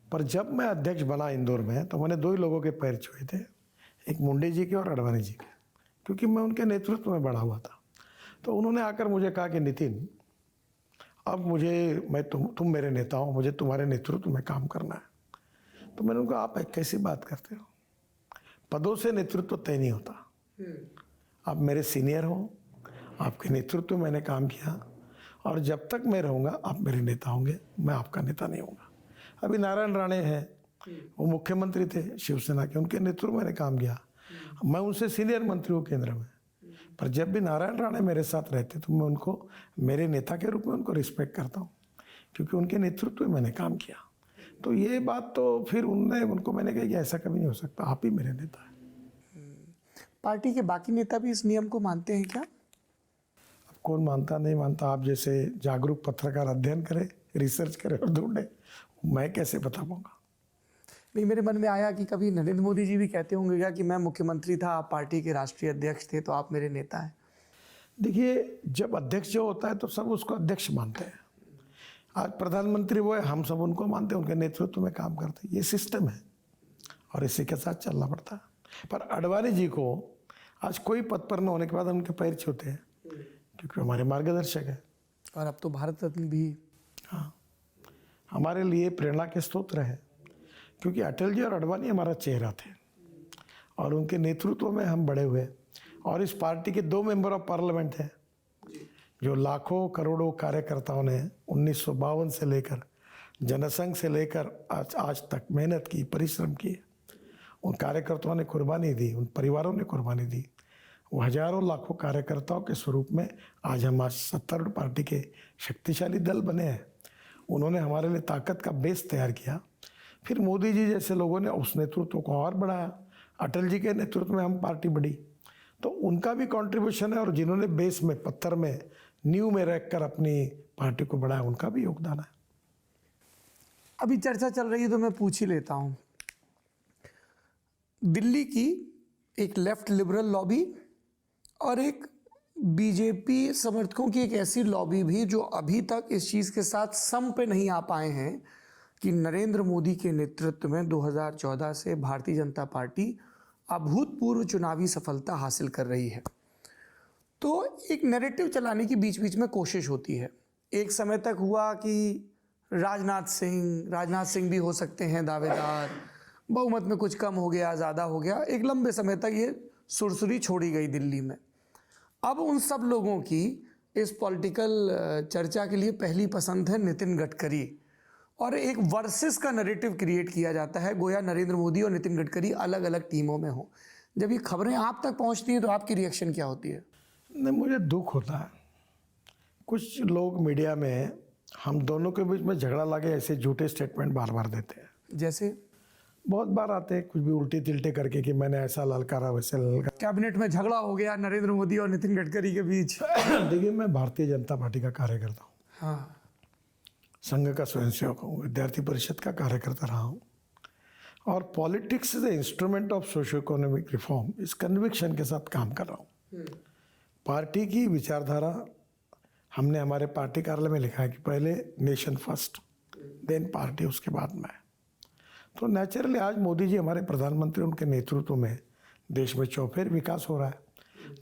पर जब मैं अध्यक्ष बना इंदौर में, तो मैंने 2 ही लोगों के पैर छुए थे, एक मुंडे जी के और आडवाणी जी के, क्योंकि मैं उनके नेतृत्व में बढ़ा हुआ था। तो उन्होंने आकर मुझे कहा कि नितिन, अब तुम मेरे नेता हो, मुझे तुम्हारे नेतृत्व में काम करना है। तो मैंने उनको, आप कैसी बात करते हो? पदों से नेतृत्व तय नहीं होता। आप मेरे सीनियर हो, आपके नेतृत्व में मैंने काम किया और जब तक मैं रहूँगा आप मेरे नेता होंगे, मैं आपका नेता नहीं होऊंगा। अभी नारायण राणे हैं, वो मुख्यमंत्री थे शिवसेना के, उनके नेतृत्व में मैंने काम किया। मैं उनसे सीनियर मंत्री हूँ केंद्र में, पर जब भी नारायण राणे मेरे साथ रहते तो मैं उनको मेरे नेता के रूप में उनको रिस्पेक्ट करता हूँ, क्योंकि उनके नेतृत्व में मैंने काम किया। तो ये बात तो फिर उनको मैंने कहा कि ऐसा कभी नहीं हो सकता, आप ही मेरे नेता हैं। पार्टी के बाकी नेता भी इस नियम को मानते हैं क्या? अब कौन मानता नहीं मानता, आप जैसे जागरूक पत्रकार अध्ययन करे, रिसर्च करे और ढूंढे, मैं कैसे बता पाऊंगा। नहीं, मेरे मन में आया कि कभी नरेंद्र मोदी जी भी कहते होंगे क्या कि मैं मुख्यमंत्री था, आप पार्टी के राष्ट्रीय अध्यक्ष थे, तो आप मेरे नेता हैं। देखिए, जब अध्यक्ष जो होता है तो सब उसको अध्यक्ष मानते हैं। आज प्रधानमंत्री वो है, हम सब उनको मानते हैं, उनके नेतृत्व में काम करते हैं। ये सिस्टम है और इसी के साथ चलना पड़ता है। पर अडवाणी जी को आज कोई पद पर न होने के बाद उनके पैर छूते हैं, क्योंकि हमारे मार्गदर्शक है और अब तो भारत रत्न भी। हाँ, हमारे लिए प्रेरणा के स्रोत है, क्योंकि अटल जी और अडवाणी हमारा चेहरा थे और उनके नेतृत्व में हम बड़े हुए। और इस पार्टी के 2 मेंबर ऑफ पार्लियामेंट हैं जो लाखों करोड़ों कार्यकर्ताओं ने 1952 से लेकर जनसंघ से लेकर आज तक मेहनत की, परिश्रम किए। उन कार्यकर्ताओं ने कुर्बानी दी, उन परिवारों ने कुर्बानी दी। वो हजारों लाखों कार्यकर्ताओं के स्वरूप में आज हम सत्तारूढ़ पार्टी के शक्तिशाली दल बने हैं। उन्होंने हमारे लिए ताकत का बेस तैयार किया। फिर मोदी जी जैसे लोगों ने उस नेतृत्व को और बढ़ाया। अटल जी के नेतृत्व में हम पार्टी बढ़ी, तो उनका भी कंट्रीब्यूशन है। और जिन्होंने बेस में, पत्थर में, नींव में रखकर अपनी पार्टी को बढ़ाया, उनका भी योगदान है। अभी चर्चा चल रही है तो मैं पूछ ही लेता हूँ। दिल्ली की एक लेफ्ट लिबरल लॉबी और एक बीजेपी समर्थकों की एक ऐसी लॉबी भी जो अभी तक इस चीज़ के साथ सम पे नहीं आ पाए हैं कि नरेंद्र मोदी के नेतृत्व में 2014 से भारतीय जनता पार्टी अभूतपूर्व चुनावी सफलता हासिल कर रही है। तो एक नैरेटिव चलाने की बीच बीच में कोशिश होती है। एक समय तक हुआ कि राजनाथ सिंह भी हो सकते हैं दावेदार, बहुमत में कुछ कम हो गया, ज़्यादा हो गया, एक लंबे समय तक ये सुरसुरी छोड़ी गई दिल्ली में। अब उन सब लोगों की इस पॉलिटिकल चर्चा के लिए पहली पसंद है नितिन गडकरी, और एक वर्सेस का नैरेटिव क्रिएट किया जाता है, गोया नरेंद्र मोदी और नितिन गडकरी अलग अलग टीमों में हो। जब ये खबरें आप तक पहुंचती हैं तो आपकी रिएक्शन क्या होती है? नहीं, मुझे दुख होता है। कुछ लोग मीडिया में हम दोनों के बीच में झगड़ा लगे ऐसे झूठे स्टेटमेंट बार बार देते हैं। जैसे बहुत बार आते हैं कुछ भी उल्टी तिल्टे करके कि मैंने ऐसा ललकारा, वैसे ललकारा। कैबिनेट में झगड़ा हो गया नरेंद्र मोदी और नितिन गडकरी के बीच। देखिए, मैं भारतीय जनता पार्टी का कार्यकर्ता हूँ, हाँ, संघ का स्वयंसेवक हूँ, विद्यार्थी परिषद का कार्यकर्ता रहा हूँ। और politics is the instrument of socio economic reform, इस कन्विक्शन के साथ काम कर रहा हूँ। पार्टी की विचारधारा हमने हमारे पार्टी कार्यालय में लिखा है कि पहले नेशन फर्स्ट, देन पार्टी, उसके बाद मैं। तो नेचुरली आज मोदी जी हमारे प्रधानमंत्री, उनके नेतृत्व में देश में चौफेर विकास हो रहा है।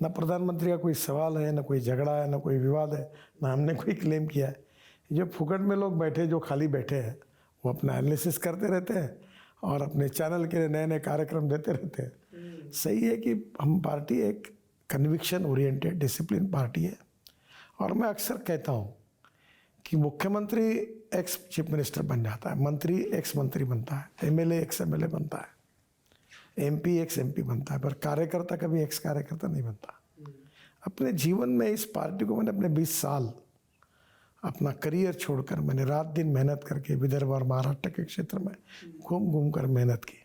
न प्रधानमंत्री का कोई सवाल है, न कोई झगड़ा है, न कोई विवाद है, न हमने कोई क्लेम किया है। जो फुकट में लोग बैठे, जो खाली बैठे हैं, वो अपना एनालिसिस करते रहते हैं और अपने चैनल के लिए नए नए कार्यक्रम देते रहते हैं। सही है कि हम पार्टी एक कन्विक्शन ओरिएंटेड डिसिप्लिन पार्टी है। और मैं अक्सर कहता हूँ कि मुख्यमंत्री एक्स चीफ मिनिस्टर बन जाता है, मंत्री एक्स मंत्री बनता है, एमएलए एक्स एमएलए बनता है, एमपी एक्स एमपी बनता है, पर कार्यकर्ता कभी एक्स कार्यकर्ता नहीं बनता। अपने जीवन में इस पार्टी को मैंने अपने 20 साल अपना करियर छोड़कर मैंने रात दिन मेहनत करके विदर्भ और महाराष्ट्र के क्षेत्र में घूम घूम कर मेहनत की।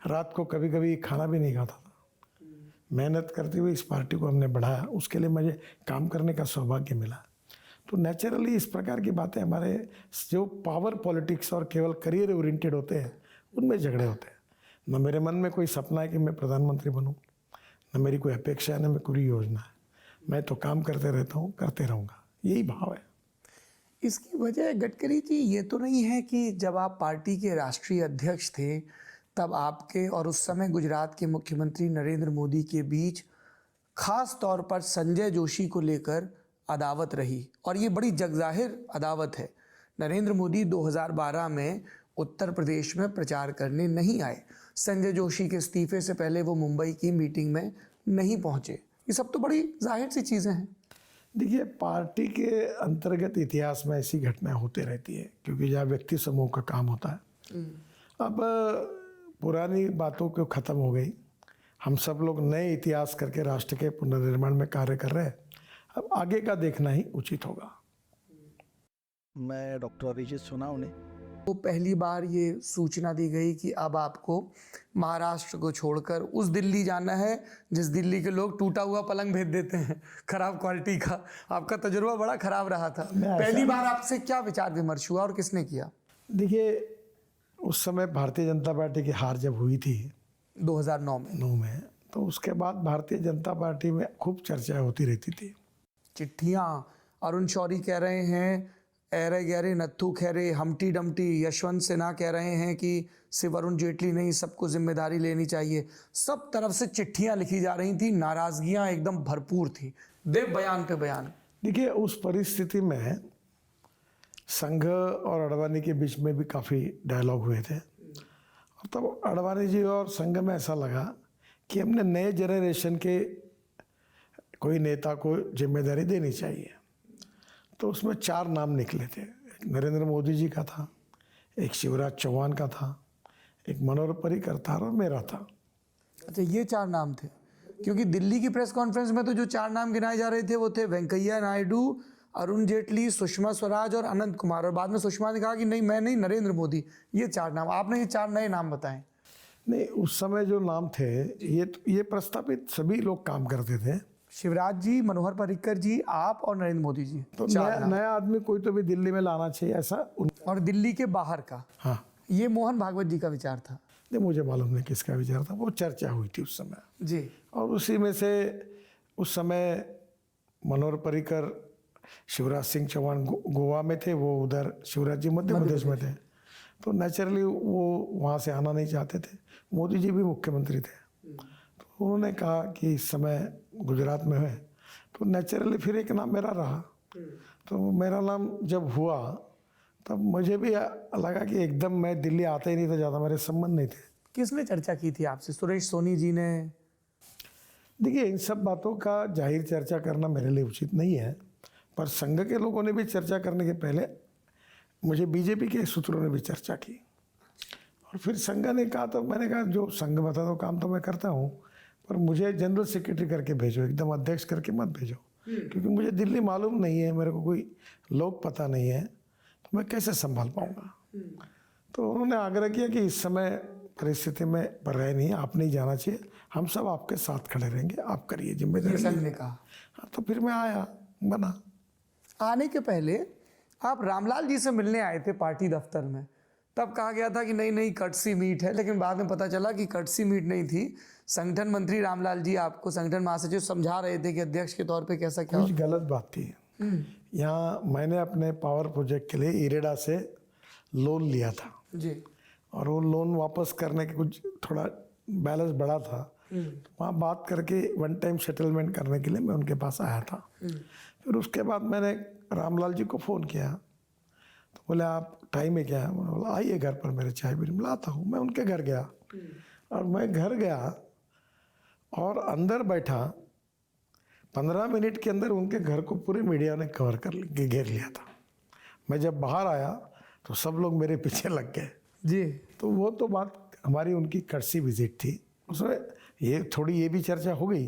रात को कभी कभी खाना भी नहीं खाता था। मेहनत करते हुए इस पार्टी को हमने बढ़ाया, उसके लिए मुझे काम करने का सौभाग्य मिला। तो नेचुरली इस प्रकार की बातें, हमारे जो पावर पॉलिटिक्स और केवल करियर ओरिएंटेड होते हैं, उनमें झगड़े होते हैं। न मेरे मन में कोई सपना है कि मैं प्रधानमंत्री बनूं, न मेरी कोई अपेक्षा है, न मेरी कोई योजना है। मैं तो काम करते रहता हूँ, करते रहूँगा, यही भाव है। इसकी वजह गडकरी जी ये तो नहीं है कि जब आप पार्टी के राष्ट्रीय अध्यक्ष थे तब आपके और उस समय गुजरात के मुख्यमंत्री नरेंद्र मोदी के बीच खास तौर पर संजय जोशी को लेकर अदावत रही, और ये बड़ी जगजाहिर अदावत है। नरेंद्र मोदी 2012 में उत्तर प्रदेश में प्रचार करने नहीं आए। संजय जोशी के इस्तीफे से पहले वो मुंबई की मीटिंग में नहीं पहुंचे। ये सब तो बड़ी जाहिर सी चीज़ें हैं। देखिए, पार्टी के अंतर्गत इतिहास में ऐसी घटनाएं होती रहती है, क्योंकि जहाँ व्यक्ति समूह का काम होता है। अब पुरानी बातों को ख़त्म हो गई, हम सब लोग नए इतिहास करके राष्ट्र के पुनर्निर्माण में कार्य कर रहे हैं। अब आगे का देखना ही उचित होगा। मैं डॉक्टर अभिजीत सोनावणे, वो पहली बार ये सूचना दी गई कि अब आपको महाराष्ट्र को छोड़कर उस दिल्ली जाना है जिस दिल्ली के लोग टूटा हुआ पलंग भेज देते हैं, खराब क्वालिटी का। आपका तजुर्बा बड़ा खराब रहा था। पहली बार आपसे क्या विचार विमर्श हुआ और किसने किया? देखिए, उस समय भारतीय जनता पार्टी की हार जब हुई थी 2009 में 9 में, तो उसके बाद भारतीय जनता पार्टी में खूब चर्चा होती रहती थी। चिट्ठियाँ, अरुण शौरी कह रहे हैं ऐरे गहरे नत्थू खैरे, हमटी डमटी, यशवंत सिन्हा कह रहे हैं कि सिर्फ अरुण जेटली नहीं, सबको जिम्मेदारी लेनी चाहिए। सब तरफ से चिट्ठियां लिखी जा रही थी, नाराजगियां एकदम भरपूर थी, दे बयान पे बयान। देखिए, उस परिस्थिति में संघ और अडवाणी के बीच में भी काफ़ी डायलॉग हुए थे, और तब अडवाणी जी और संघ में ऐसा लगा कि हमने नए जनरेशन के कोई नेता को जिम्मेदारी देनी चाहिए। तो उसमें 4 नाम निकले थे। एक नरेंद्र मोदी जी का था, एक शिवराज चौहान का था, एक मनोहर पर्रिकर था और मेरा था। अच्छा, ये 4 नाम थे, क्योंकि दिल्ली की प्रेस कॉन्फ्रेंस में तो जो 4 नाम गिनाए जा रहे थे वो थे वेंकैया नायडू, अरुण जेटली, सुषमा स्वराज और अनंत कुमार। और बाद में सुषमा ने कहा कि नहीं, मैं नहीं, नरेंद्र मोदी। ये 4 नाम, आपने ये 4 नए नाम बताएं। नहीं, उस समय जो नाम थे ये प्रस्तावित सभी लोग काम करते थे। शिवराज जी, मनोहर पर्रिकर जी, आप और नरेंद्र मोदी जी। तो नया आदमी कोई तो भी दिल्ली में लाना चाहिए, ऐसा और दिल्ली के बाहर का, हाँ, ये मोहन भागवत जी का विचार था। नहीं, मुझे मालूम नहीं किसका विचार था, वो चर्चा हुई थी उस समय। जी। और उसी में से उस समय मनोहर पर्रिकर, शिवराज सिंह चौहान गोवा में थे, वो उधर शिवराज जी मध्य प्रदेश में थे, तो नेचुरली वो वहाँ से आना नहीं चाहते थे। मोदी जी भी मुख्यमंत्री थे, तो उन्होंने कहा कि इस समय गुजरात में है, तो नेचुरली फिर एक नाम मेरा रहा। तो मेरा नाम जब हुआ तब मुझे भी लगा कि एकदम मैं दिल्ली आता ही नहीं था, ज़्यादा मेरे संबंध नहीं थे। किसने चर्चा की थी आपसे? सुरेश सोनी जी ने? देखिए, इन सब बातों का जाहिर चर्चा करना मेरे लिए उचित नहीं है, पर संघ के लोगों ने भी चर्चा करने के पहले मुझे बीजेपी के सूत्रों ने भी चर्चा की, और फिर संघ ने कहा, तो मैंने कहा जो संघ बता दो काम तो मैं करता हूँ, पर मुझे जनरल सेक्रेटरी करके भेजो, एकदम अध्यक्ष करके मत भेजो, क्योंकि मुझे दिल्ली मालूम नहीं है, मेरे को कोई लोग पता नहीं है, तो मैं कैसे संभाल पाऊँगा। तो उन्होंने आग्रह किया कि इस समय परिस्थिति में पर रहे नहीं, आप नहीं जाना चाहिए, हम सब आपके साथ खड़े रहेंगे, आप करिए जिम्मेदारी। संघ ने कहा। हाँ, तो फिर मैं आया, बना। आने के पहले आप रामलाल जी से मिलने आए थे पार्टी दफ्तर में, तब कहा गया था कि नहीं नहीं कटसी मीट है, लेकिन बाद में पता चला कि कटसी मीट नहीं थी। संगठन मंत्री रामलाल जी आपको संगठन महासचिव समझा रहे थे कि अध्यक्ष के तौर पे कैसा क्या। कुछ गलत बात थी यहाँ। मैंने अपने पावर प्रोजेक्ट के लिए इरेडा से लोन लिया था जी, और वो लोन वापस करने के कुछ थोड़ा बैलेंस बढ़ा था, वहाँ बात करके वन टाइम सेटलमेंट करने के लिए मैं उनके पास आया था। फिर उसके बाद मैंने रामलाल जी को फ़ोन किया, तो बोले आप टाइम है क्या? मैंने बोला आइए घर पर, मेरे चाय भी लाता हूँ। मैं उनके घर गया, और मैं घर गया और अंदर बैठा, 15 मिनट के अंदर उनके घर को पूरे मीडिया ने कवर कर घेर लिया था। मैं जब बाहर आया तो सब लोग मेरे पीछे लग गए जी। तो वो तो बात हमारी उनकी कड़सी विजिट थी, उसमें ये थोड़ी ये भी चर्चा हो गई,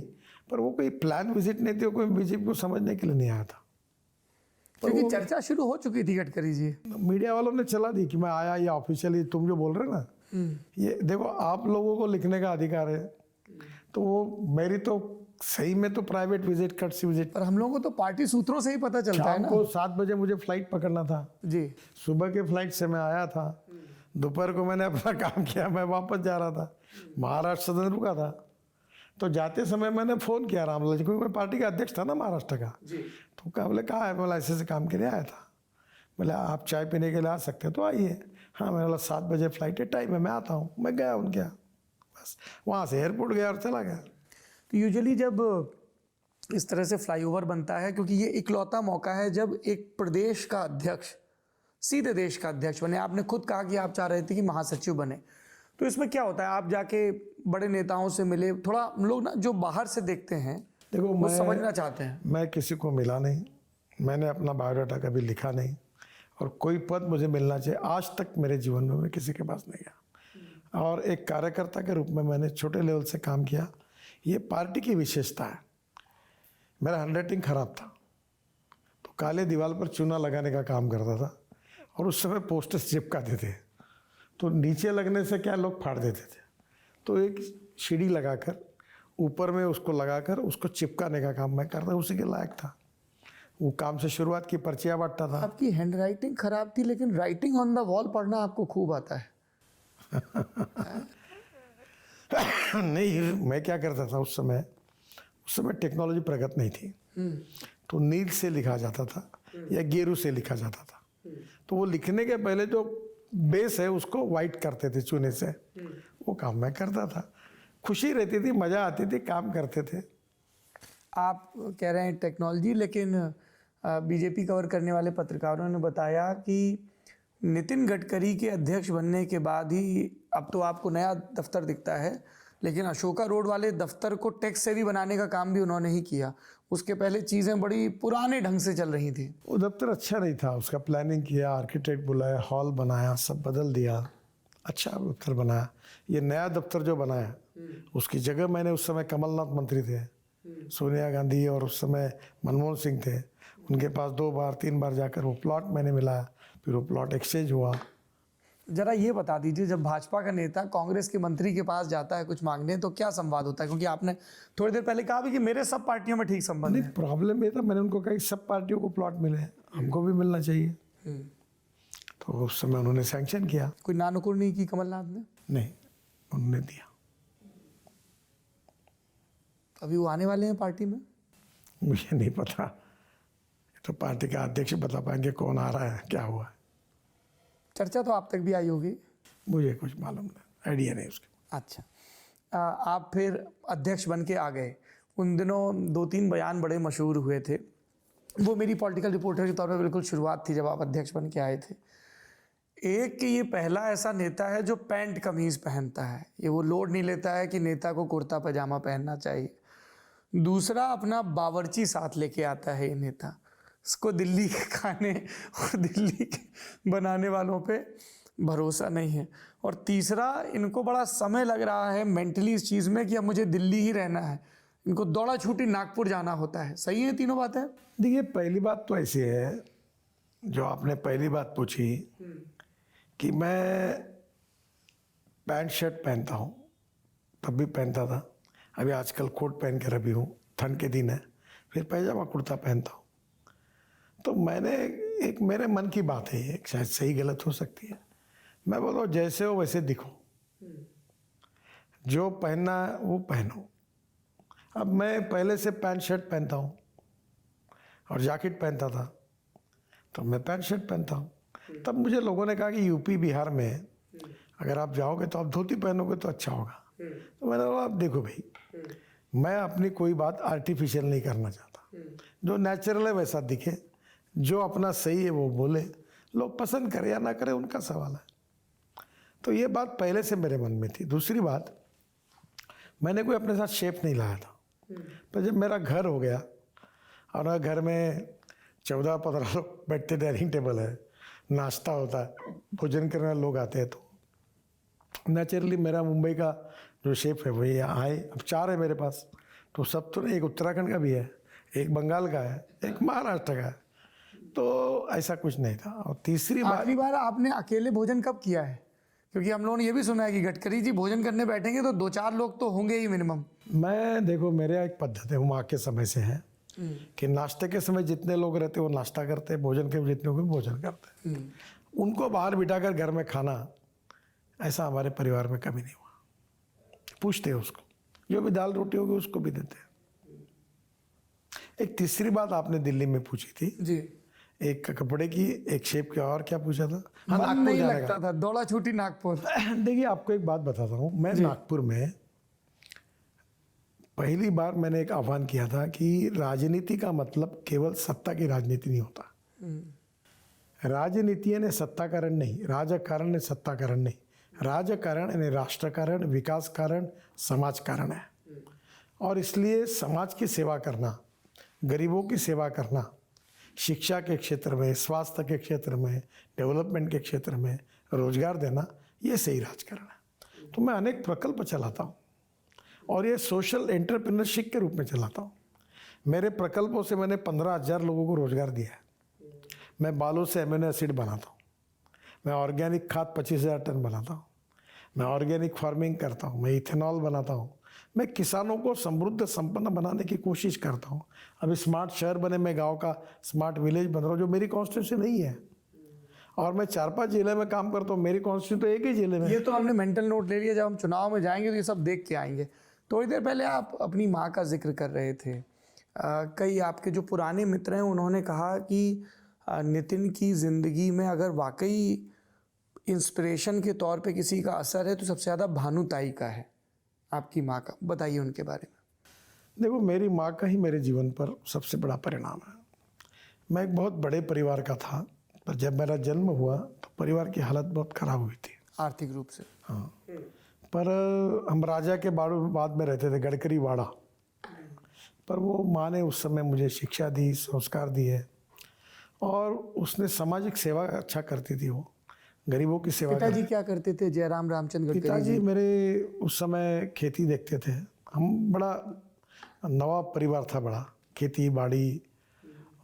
पर वो कोई प्लान विजिट नहीं थी, वो कोई बीजेपी को समझने के लिए नहीं आया था। क्योंकि चर्चा शुरू हो चुकी थी गडकरी जी। मीडिया वालों ने चला दी कि मैं आया, ये ऑफिशियली तुम जो बोल रहे हो ना, ये देखो आप लोगों को लिखने का अधिकार है, तो वो मेरी तो सही में तो प्राइवेट विजिट, कटसी विजिट। पर हम लोगों को तो पार्टी सूत्रों से ही पता चलता है शाम ना। को 7 बजे मुझे फ्लाइट पकड़ना था जी। सुबह के फ्लाइट से मैं आया था, दोपहर को मैंने अपना काम किया, मैं वापस जा रहा था, महाराष्ट्र सदन रुका था। तो जाते समय मैंने फ़ोन किया रामलाल जी, क्योंकि मैं पार्टी का अध्यक्ष था ना महाराष्ट्र का। तो क्या बोले, कहाँ है? बोला ऐसे काम के लिए आया था। बोले आप चाय पीने के लिए आ सकते हैं तो आइए। हाँ, मैंने बोला 7 बजे फ्लाइट है, टाइम है, मैं आता हूँ। मैं गया उनके यहाँ, बस वहाँ से एयरपोर्ट गया और चला गया। तो यूजुअली जब इस तरह से फ्लाईओवर बनता है, क्योंकि ये इकलौता मौका है जब एक प्रदेश का अध्यक्ष सीधे देश का अध्यक्ष बने। आपने खुद कहा कि आप चाह रहे थे कि महासचिव बने, तो इसमें क्या होता है? आप जाके बड़े नेताओं से मिले, थोड़ा हम लोग ना जो बाहर से देखते हैं देखो, वो मैं समझना चाहते हैं। मैं किसी को मिला नहीं, मैंने अपना बायोडाटा कभी लिखा नहीं, और कोई पद मुझे मिलना चाहिए आज तक मेरे जीवन में मैं किसी के पास नहीं गया। और एक कार्यकर्ता के रूप में मैंने छोटे लेवल से काम किया। ये पार्टी की विशेषता है। मेरा हैंडराइटिंग खराब था, तो काले दीवार पर चूना लगाने का काम करता था, और उस समय पोस्टर्स चिपकाते थे, तो नीचे लगने से क्या लोग फाड़ देते थे, तो एक सीढ़ी लगाकर ऊपर में उसको लगाकर उसको चिपकाने का काम मैं करता, उसी के लायक था। वो काम से शुरुआत की, पर्चियाँ बांटता था। आपकी हैंड राइटिंग खराब थी, लेकिन राइटिंग ऑन द वॉल पढ़ना आपको खूब आता है। नहीं, मैं क्या करता था उस समय टेक्नोलॉजी प्रगत नहीं थी, तो नील से लिखा जाता था या गेरू से लिखा जाता था। तो वो लिखने के पहले जो बेस है उसको वाइट करते थे चूने से, वो काम मैं करता था। खुशी रहती थी, मज़ा आती थी, काम करते थे। आप कह रहे हैं टेक्नोलॉजी, लेकिन बीजेपी कवर करने वाले पत्रकारों ने बताया कि नितिन गडकरी के अध्यक्ष बनने के बाद ही अब तो आपको नया दफ्तर दिखता है, लेकिन अशोका रोड वाले दफ्तर को टैक्स सेवी बनाने का काम भी उन्होंने ही किया। उसके पहले चीज़ें बड़ी पुराने ढंग से चल रही थी। वो दफ्तर अच्छा नहीं था, उसका प्लानिंग किया, आर्किटेक्ट बुलाया, हॉल बनाया, सब बदल दिया, अच्छा दफ्तर बनाया। ये नया दफ्तर जो बनाया उसकी जगह मैंने, उस समय कमलनाथ मंत्री थे, सोनिया गांधी और उस समय मनमोहन सिंह थे, उनके पास 2 बार 3 बार जाकर वो प्लॉट मैंने मिलाया, फिर वो प्लॉट एक्सचेंज हुआ। जरा ये बता दीजिए, जब भाजपा का नेता कांग्रेस के मंत्री के पास जाता है कुछ मांगने, तो क्या संवाद होता है? क्योंकि आपने थोड़ी देर पहले कहा भी कि मेरे सब पार्टियों में ठीक संबंध नहीं, है। प्रॉब्लम ये था, मैंने उनको कहा कि सब पार्टियों को प्लॉट मिले, हमको भी मिलना चाहिए। तो उस समय उन्होंने सैंक्शन किया। कोई नानुकुर नहीं की कमलनाथ ने? नहीं, उन्होंने दिया। अभी वो आने वाले हैं पार्टी में? मुझे नहीं पता, तो पार्टी का अध्यक्ष बता पाएंगे कौन आ रहा है, क्या हुआ है। चर्चा तो आप तक भी आई होगी। मुझे कुछ मालूम नहीं, आइडिया नहीं उसके। अच्छा, आप फिर अध्यक्ष बन के आ गए। उन दिनों 2-3 बयान बड़े मशहूर हुए थे। वो मेरी पॉलिटिकल रिपोर्टर के तौर पर बिल्कुल शुरुआत थी जब आप अध्यक्ष बन के आए थे। एक कि ये पहला ऐसा नेता है जो पैंट कमीज पहनता है, ये वो लोड नहीं लेता है कि नेता को कुर्ता पजामा पहनना चाहिए। दूसरा, अपना बावर्ची साथ लेके आता है ये नेता, इसको दिल्ली के खाने और दिल्ली के बनाने वालों पे भरोसा नहीं है। और तीसरा, इनको बड़ा समय लग रहा है मेंटली इस चीज़ में कि अब मुझे दिल्ली ही रहना है, इनको दौड़ा छूटी नागपुर जाना होता है। सही है तीनों बातें? देखिए, पहली बात तो ऐसी है, जो आपने पहली बात पूछी कि मैं पैंट शर्ट पहनता हूँ, तब भी पहनता था, अभी आजकल कोट पहन कर अभी हूँ, ठंड के दिन है, फिर पैजामा कुर्ता पहनता हूँ। तो मैंने, एक मेरे मन की बात है, एक शायद सही गलत हो सकती है, मैं बोला जैसे हो वैसे दिखो, जो पहनना है वो पहनो। अब मैं पहले से पैंट शर्ट पहनता हूँ और जैकेट पहनता था, तो मैं पैंट शर्ट पहनता हूँ। तब मुझे लोगों ने कहा कि यूपी बिहार में अगर आप जाओगे तो आप धोती पहनोगे तो अच्छा होगा। तो मैंने बोला, आप देखो भाई, मैं अपनी कोई बात आर्टिफिशियल नहीं करना चाहता, जो नेचुरल है वैसा दिखे, जो अपना सही है वो बोले, लोग पसंद करें या ना करें उनका सवाल है। तो ये बात पहले से मेरे मन में थी। दूसरी बात, मैंने कोई अपने साथ शेफ नहीं लाया था, पर जब मेरा घर हो गया और घर में 14-15 लोग बैठते, डाइनिंग टेबल है, नाश्ता होता है, भोजन करने लोग आते हैं, तो नेचुरली मेरा मुंबई का जो शेफ है वही आए। अब 4 है मेरे पास, तो सब तो एक उत्तराखंड का भी है, एक बंगाल का है, एक महाराष्ट्र का है, तो ऐसा कुछ नहीं था। और तीसरी बात, आखिरी बार आपने अकेले भोजन कब किया है? क्योंकि हम लोगों ने ये भी सुना है कि गडकरी जी भोजन करने बैठेंगे तो 2-4 लोग तो होंगे ही मिनिमम। मैं देखो, मेरे एक पद्धति है, माँ के समय से है कि नाश्ते के समय जितने लोग रहते वो नाश्ता करते, भोजन के जितने लोग भोजन करते, उनको बाहर बिठाकर घर में खाना, ऐसा हमारे परिवार में कभी नहीं हुआ। पूछते हैं उसको, जो भी दाल रोटी होगी उसको भी देते हैं। एक तीसरी बात आपने दिल्ली में पूछी थी जी, एक कपड़े की, एक शेप की, और क्या पूछा था? हाँ, मन नागपुर नहीं जाने लगता था, दौड़ा छूटी नागपुर। देखिए, आपको एक बात बताता हूँ, मैं नागपुर में पहली बार मैंने एक आह्वान किया था कि राजनीति का मतलब केवल सत्ता की राजनीति नहीं होता। राजनीति ने सत्ताकरण नहीं, राजकारण ने सत्ताकरण नहीं, राजकारण यानी राष्ट्रकारण, विकास कारण, समाज कारण है। और इसलिए समाज की सेवा करना, गरीबों की सेवा करना, शिक्षा के क्षेत्र में, स्वास्थ्य के क्षेत्र में, डेवलपमेंट के क्षेत्र में रोजगार देना, ये सही राजकारण है। तो मैं अनेक प्रकल्प चलाता हूँ और ये सोशल एंटरप्रेन्योरशिप के रूप में चलाता हूँ। मेरे प्रकल्पों से मैंने 15,000 लोगों को रोजगार दिया है। मैं बालों से एमिनो एसिड बनाता हूँ, मैं ऑर्गेनिक खाद 25,000 टन बनाता हूँ, मैं ऑर्गेनिक फार्मिंग करता हूँ, मैं इथेनॉल बनाता हूँ, मैं किसानों को समृद्ध संपन्न बनाने की कोशिश करता हूँ। अभी स्मार्ट शहर बने, मैं गांव का स्मार्ट विलेज बन रहा हूँ जो मेरी कॉन्स्टिट्यूंसी नहीं है, और मैं 4-5 जिले में काम करता हूँ, मेरी कॉन्स्टिट्यूंसी तो एक ही जिले में है। ये तो हमने मेंटल नोट ले लिया, जब हम चुनाव में जाएंगे तो ये सब देख के आएंगे। थोड़ी देर पहले आप अपनी माँ का जिक्र कर रहे थे। कई आपके जो पुराने मित्र हैं उन्होंने कहा कि नितिन की ज़िंदगी में अगर वाकई इंस्पिरेशन के तौर पे किसी का असर है तो सबसे ज़्यादा भानुताई का है, आपकी माँ का। बताइए उनके बारे में। देखो, मेरी माँ का ही मेरे जीवन पर सबसे बड़ा परिणाम है। मैं एक बहुत बड़े परिवार का था, पर जब मेरा जन्म हुआ तो परिवार की हालत बहुत ख़राब हुई थी, आर्थिक रूप से। हाँ। पर हम राजा के बाद में रहते थे, गडकरी वाड़ा। पर वो माँ ने उस समय मुझे शिक्षा दी, संस्कार दिए, और उसने सामाजिक सेवा अच्छा करती थी, वो गरीबों की सेवा पिताजी क्या करते थे? जयराम रामचंद्र गडकरी पिताजी जी। मेरे उस समय खेती देखते थे। हम बड़ा नवाब परिवार था, बड़ा खेती बाड़ी,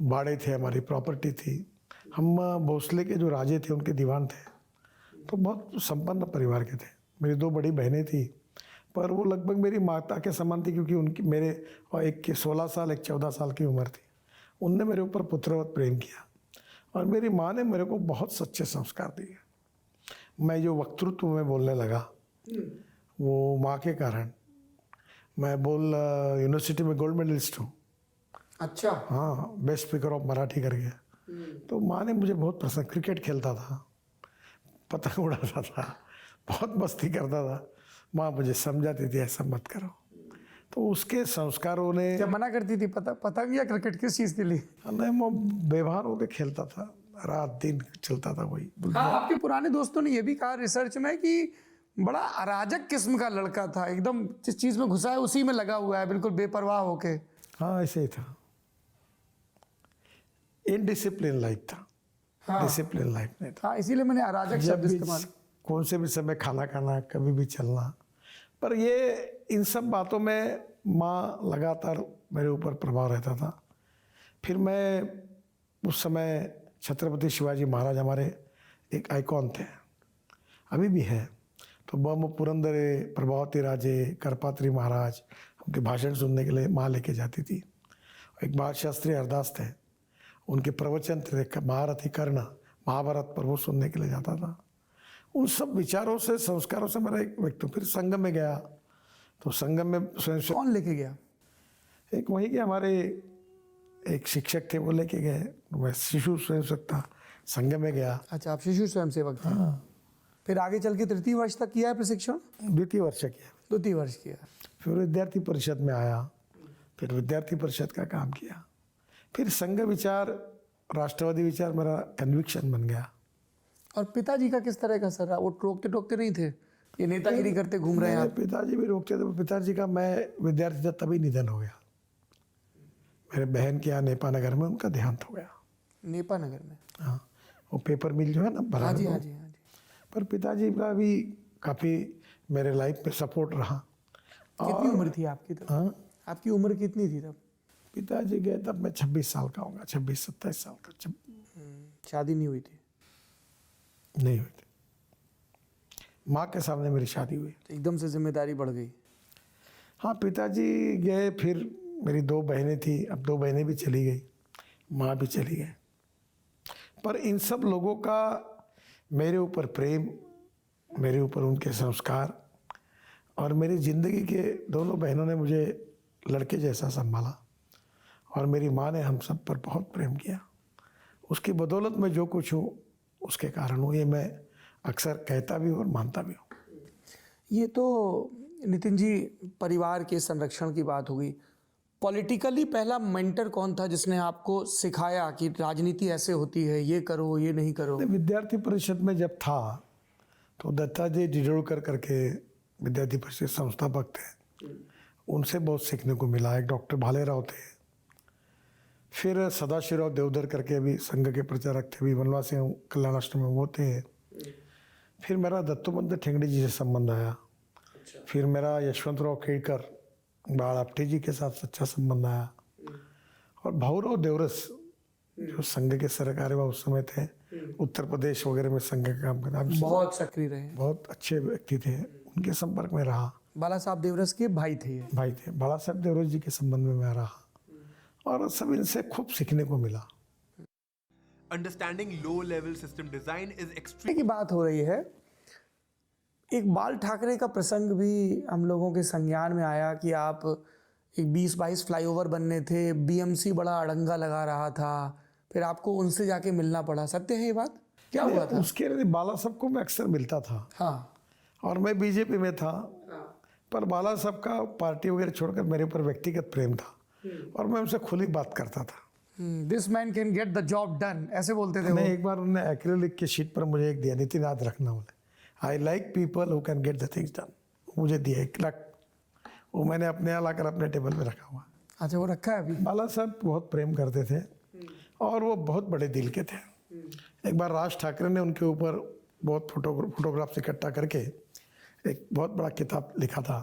बाड़े थे, हमारी प्रॉपर्टी थी। हम भोसले के जो राजे थे उनके दीवान थे, तो बहुत संपन्न परिवार के थे। मेरी 2 बड़ी बहनें थी, पर वो लगभग मेरी माता के समान थी, क्योंकि उनकी मेरे और एक की 16 साल, एक 14 साल की उम्र थी। उनने मेरे ऊपर पुत्रवत प्रेम किया, और मेरी माँ ने मेरे को बहुत सच्चे संस्कार दिए। मैं जो वक्तृत्व में बोलने लगा, वो माँ के कारण। मैं यूनिवर्सिटी में गोल्ड मेडलिस्ट हूँ। अच्छा। हाँ, बेस्ट स्पीकर ऑफ मराठी करके। तो माँ ने मुझे बहुत पसंद, क्रिकेट खेलता था, पतंग उड़ाता था, बहुत मस्ती करता था। माँ मुझे समझाती थी ऐसा मत करो। तो उसके संस्कारों ने, जब मना करती थी पतंग या क्रिकेट, किस चीज़ के लिए? नहीं, वो बेभान होकर खेलता था, रात दिन चलता था वही। हाँ, आपके पुराने दोस्तों ने ये भी कहा रिसर्च में कि बड़ा अराजक किस्म का लड़का था, एकदम जिस चीज़ में घुसा है उसी में लगा हुआ है, बिल्कुल बेपरवाह होके। हाँ, ऐसे ही था। इनडिसिप्लिन लाइफ था, डिसिप्लिन लाइफ नहीं था। हाँ, इसीलिए मैंने अराजक जब शब्द भी इस्तेमाल। कौन से भी समय खाना खाना, कभी भी चलना। पर ये इन सब बातों में माँ लगातार मेरे ऊपर प्रभाव रहता था। फिर मैं उस समय छत्रपति शिवाजी महाराज हमारे एक आइकॉन थे, अभी भी है। तो बम पुरंदरे, प्रभावती राजे, करपात्री महाराज, उनके भाषण सुनने के लिए माँ लेके जाती थी। एक बाल शास्त्री हरदास थे, उनके प्रवचन थे, महारथी कर्ण, महाभारत पर, वो सुनने के लिए जाता था। उन सब विचारों से, संस्कारों से मेरा एक व्यक्ति। फिर संगम में गया, तो संगम में स्वयं कौन लेके गया? एक वहीं के हमारे एक शिक्षक थे, वो लेके गए। मैं शिशु स्वयंसेवक था, संगम में गया। अच्छा, आप शिशु स्वयंसेवक थे। फिर आगे चल के तृतीय वर्ष तक किया है प्रशिक्षण? द्वितीय वर्ष किया, द्वितीय वर्ष किया। फिर विद्यार्थी परिषद में आया, फिर विद्यार्थी परिषद का काम किया। फिर संघ विचार, राष्ट्रवादी विचार मेरा कन्विक्शन बन गया। और पिताजी का किस तरह का असर रहा? वो रोकते टोकते नहीं थे, ये नेतागिरी करते घूम रहे हैं मेरे आप? पिताजी भी रोकते थे। पिताजी का, मैं विद्यार्थी था तभी निधन हो गया। मेरे बहन के यहाँ नेपा नगर में उनका देहांत हो गया। नेपा नगर में? हाँ, वो पेपर मिल जो है ना, हाँ बराबर। जी, हाँ जी, हाँ जी। पर पिताजी का भी काफ़ी मेरे लाइफ में सपोर्ट रहा। कितनी उम्र थी आपकी तब? हाँ, आपकी उम्र कितनी थी तब? पिताजी गए तब मैं 26 साल का होगा, 26-27 साल का। शादी नहीं हुई थी? नहीं हुई थी। माँ के सामने मेरी शादी हुई। तो एकदम से जिम्मेदारी बढ़ गई। हाँ, पिताजी गए, फिर मेरी 2 बहनें थी, अब 2 बहनें भी चली गई, माँ भी चली गई। पर इन सब लोगों का मेरे ऊपर प्रेम, मेरे ऊपर उनके संस्कार, और मेरी ज़िंदगी के दोनों बहनों ने मुझे लड़के जैसा संभाला, और मेरी माँ ने हम सब पर बहुत प्रेम किया। उसकी बदौलत मैं जो कुछ हूँ उसके कारण हूँ, ये मैं अक्सर कहता भी हूँ और मानता भी हूँ। ये तो नितिन जी परिवार के संरक्षण की बात हो गई। पॉलिटिकली पहला मेंटर कौन था जिसने आपको सिखाया कि राजनीति ऐसे होती है, ये करो, ये नहीं करो? विद्यार्थी परिषद में जब था तो दत्ताजी डिडोलकर करके विद्यार्थी परिषद संस्थापक थे, उनसे बहुत सीखने को मिला। एक डॉक्टर भालेराव थे, फिर सदाशिवराव देवधर करके भी संघ के प्रचारक थे, भी वनवास सिंह कल्याणाष्टमी में वो थे। फिर मेरा दत्तोपंत ठेंगड़ी जी से संबंध आया। फिर मेरा यशवंतराव खेड़कर, बाल आपटे जी के साथ अच्छा संबंध आया। और भाऊराव देवरस जो संघ के सरकारी उस समय थे, उत्तर प्रदेश वगैरह में संघ का काम करता, बहुत सक्रिय रहे। बहुत अच्छे व्यक्ति थे, उनके संपर्क में रहा। बाला साहब देवरस के भाई थे ये। भाई थे, बाला साहब देवरस जी के संबंध में मैं रहा और सब इनसे खूब सीखने को मिला। Understanding low-level system design is extremely की बात हो रही है, एक बाल ठाकरे का प्रसंग भी हम लोगों के संज्ञान में आया कि आप एक 20-22 फ्लाईओवर बनने थे, बीएमसी बड़ा अड़ंगा लगा रहा था, फिर आपको उनसे जाके मिलना पड़ा। सत्य है ये बात? क्या हुआ था? उसके लिए बाला साहब को मैं अक्सर मिलता था। हाँ, और मैं बीजेपी में था, पर बाला साहब का पार्टी वगैरह छोड़कर मेरे ऊपर व्यक्तिगत प्रेम था और मैं उनसे खुली बात करता था। This man can get the job done, ऐसे बोलते थे वो। नहीं, एक बार उन्होंने एक्रिलिक की शीट पर मुझे एक दिया, नितिन याद रखना, बोले I like people who can get the things done. मुझे दिया 1 लाख, वो मैंने अपने यहाँ लाकर अपने टेबल पे रखा हुआ। अच्छा, वो रखा है अभी? बाला साहब बहुत प्रेम करते थे और वो बहुत बड़े दिल के थे। एक बार राज ठाकरे ने उनके ऊपर बहुत फोटोग्राफ्स इकट्ठा करके एक बहुत बड़ा किताब लिखा था।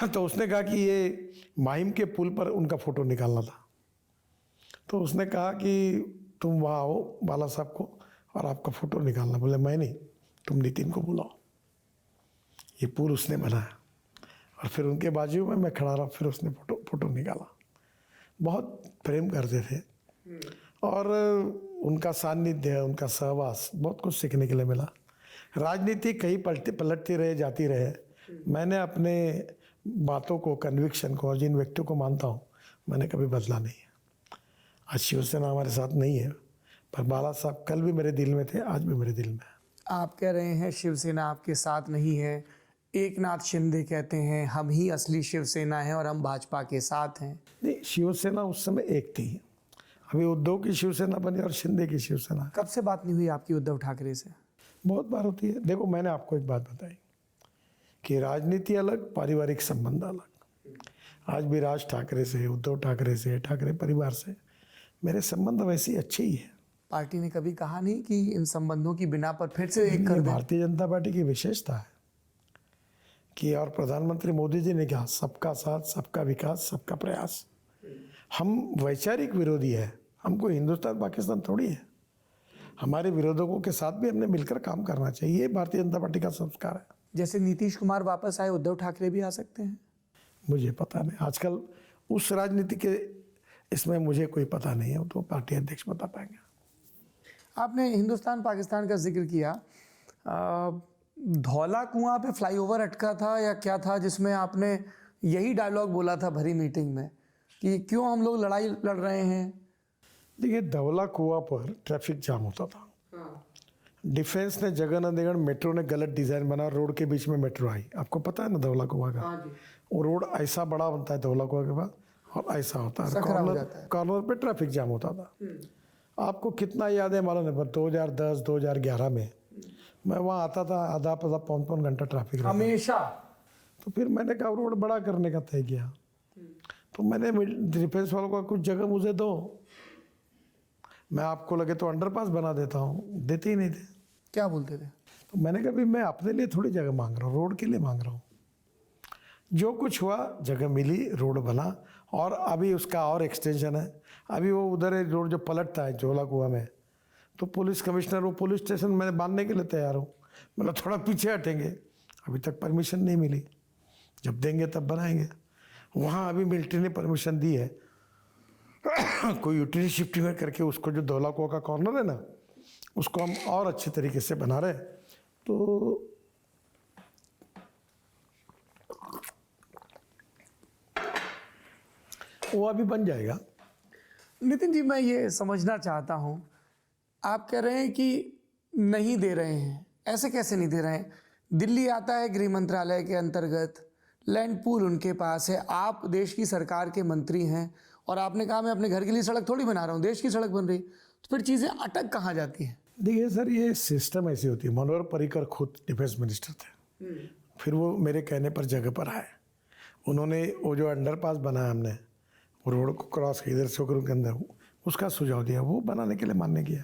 तो उसने कहा कि ये माहिम के पुल पर उनका फ़ोटो निकालना था। तो उसने कहा कि तुम वहाँ आओ बाला साहब को और आपका फ़ोटो निकालना। बोले मैं नहीं, तुम नितिन को बुलाओ। ये पुल उसने बनाया और फिर उनके बाजू में मैं खड़ा रहा, फिर उसने फ़ोटो निकाला। बहुत प्रेम करते थे और उनका सानिध्य, उनका सहवास, बहुत कुछ सीखने के लिए मिला। राजनीति कहीं पलटती रहे, जाती रहे, मैंने अपने बातों को, कन्विक्शन को और जिन व्यक्तियों को मानता हूँ, मैंने कभी बदला नहीं है। आज शिवसेना हमारे साथ नहीं है, पर बाला साहब कल भी मेरे दिल में थे, आज भी मेरे दिल में है। आप कह रहे हैं शिवसेना आपके साथ नहीं है, एकनाथ शिंदे कहते हैं हम ही असली शिवसेना है और हम भाजपा के साथ हैं। नहीं, शिवसेना उस समय एक थी, अभी उद्धव की शिवसेना बनी और शिंदे की शिवसेना। कब से बात नहीं हुई आपकी उद्धव ठाकरे से? बहुत बार होती है। देखो, मैंने आपको एक बात बताई कि राजनीति अलग, पारिवारिक संबंध अलग। आज भी राज ठाकरे से, उद्धव ठाकरे से, ठाकरे परिवार से मेरे संबंध वैसे ही अच्छे ही है। पार्टी ने कभी कहा नहीं कि इन संबंधों की बिना पर फिर से एक कर ये दें? भारतीय जनता पार्टी की विशेषता है कि, और प्रधानमंत्री मोदी जी ने कहा, सबका साथ, सबका विकास, सबका प्रयास। हम वैचारिक विरोधी है, हमको हिंदुस्तान पाकिस्तान थोड़ी है। हमारे विरोधकों के साथ भी हमने मिलकर काम करना चाहिए, ये भारतीय जनता पार्टी का संस्कार है। जैसे नीतीश कुमार वापस आए, उद्धव ठाकरे भी आ सकते हैं? मुझे पता नहीं, आजकल उस राजनीति के इसमें मुझे कोई पता नहीं है, वो तो पार्टी अध्यक्ष बता पाएंगे। आपने हिंदुस्तान पाकिस्तान का जिक्र किया, धौला कुआं पे फ्लाईओवर अटका था या क्या था, जिसमें आपने यही डायलॉग बोला था भरी मीटिंग में कि क्यों हम लोग लड़ाई लड़ रहे हैं? देखिए, धौला कुआं पर ट्रैफिक जाम होता था। डिफेंस ने जगह न देकर मेट्रो ने गलत डिज़ाइन बना, रोड के बीच में मेट्रो आई। आपको पता है ना धौला कुआं का? वो रोड ऐसा बड़ा बनता है धौला कुआं के बाद और ऐसा होता है, कॉर्नर पे ट्रैफिक जाम होता था। आपको कितना याद है मालूम है, पर 2010 2011 में मैं वहाँ आता था, आधा पौन घंटा ट्रैफिक रहता। हमेशा। तो फिर मैंने कहा रोड बड़ा करने का तय किया, तो मैंने डिफेंस वालों को कुछ जगह मुझे दो, मैं आपको लगे तो अंडरपास बना देता हूँ। देते ही नहीं थे। क्या बोलते थे? तो मैंने कहा भी मैं अपने लिए थोड़ी जगह मांग रहा हूँ, रोड के लिए मांग रहा हूँ। जो कुछ हुआ, जगह मिली, रोड बना और अभी उसका और एक्सटेंशन है। अभी वो उधर है रोड जो पलटता है धौला कुआं में, तो पुलिस कमिश्नर वो पुलिस स्टेशन मैंने बांधने के लिए तैयार हूँ, मतलब थोड़ा पीछे हटेंगे। अभी तक परमिशन नहीं मिली, जब देंगे तब बनाएंगे। वहाँ अभी मिलिट्री ने परमिशन दी है, कोई यूटिलिटी शिफ्टिंग करके उसको जो धौला कुआं का कॉर्नर है ना, उसको हम और अच्छे तरीके से बना रहे हैं। तो वो अभी बन जाएगा। नितिन जी, मैं ये समझना चाहता हूँ, आप कह रहे हैं कि नहीं दे रहे हैं, ऐसे कैसे नहीं दे रहे हैं? दिल्ली आता है गृह मंत्रालय के अंतर्गत, लैंड पूल उनके पास है, आप देश की सरकार के मंत्री हैं और आपने कहा मैं अपने घर के लिए सड़क थोड़ी बना रहा हूँ, देश की सड़क बन रही, तो फिर चीज़ें अटक कहाँ जाती हैं? देखिए सर, ये सिस्टम ऐसी होती है। मनोहर पर्रिकर खुद डिफेंस मिनिस्टर थे, फिर वो मेरे कहने पर जगह पर आए, उन्होंने वो जो अंडरपास बनाया हमने, वो रोड को क्रॉस किया इधर से होकर उनके अंदर, उसका सुझाव दिया, वो बनाने के लिए मान्य किया।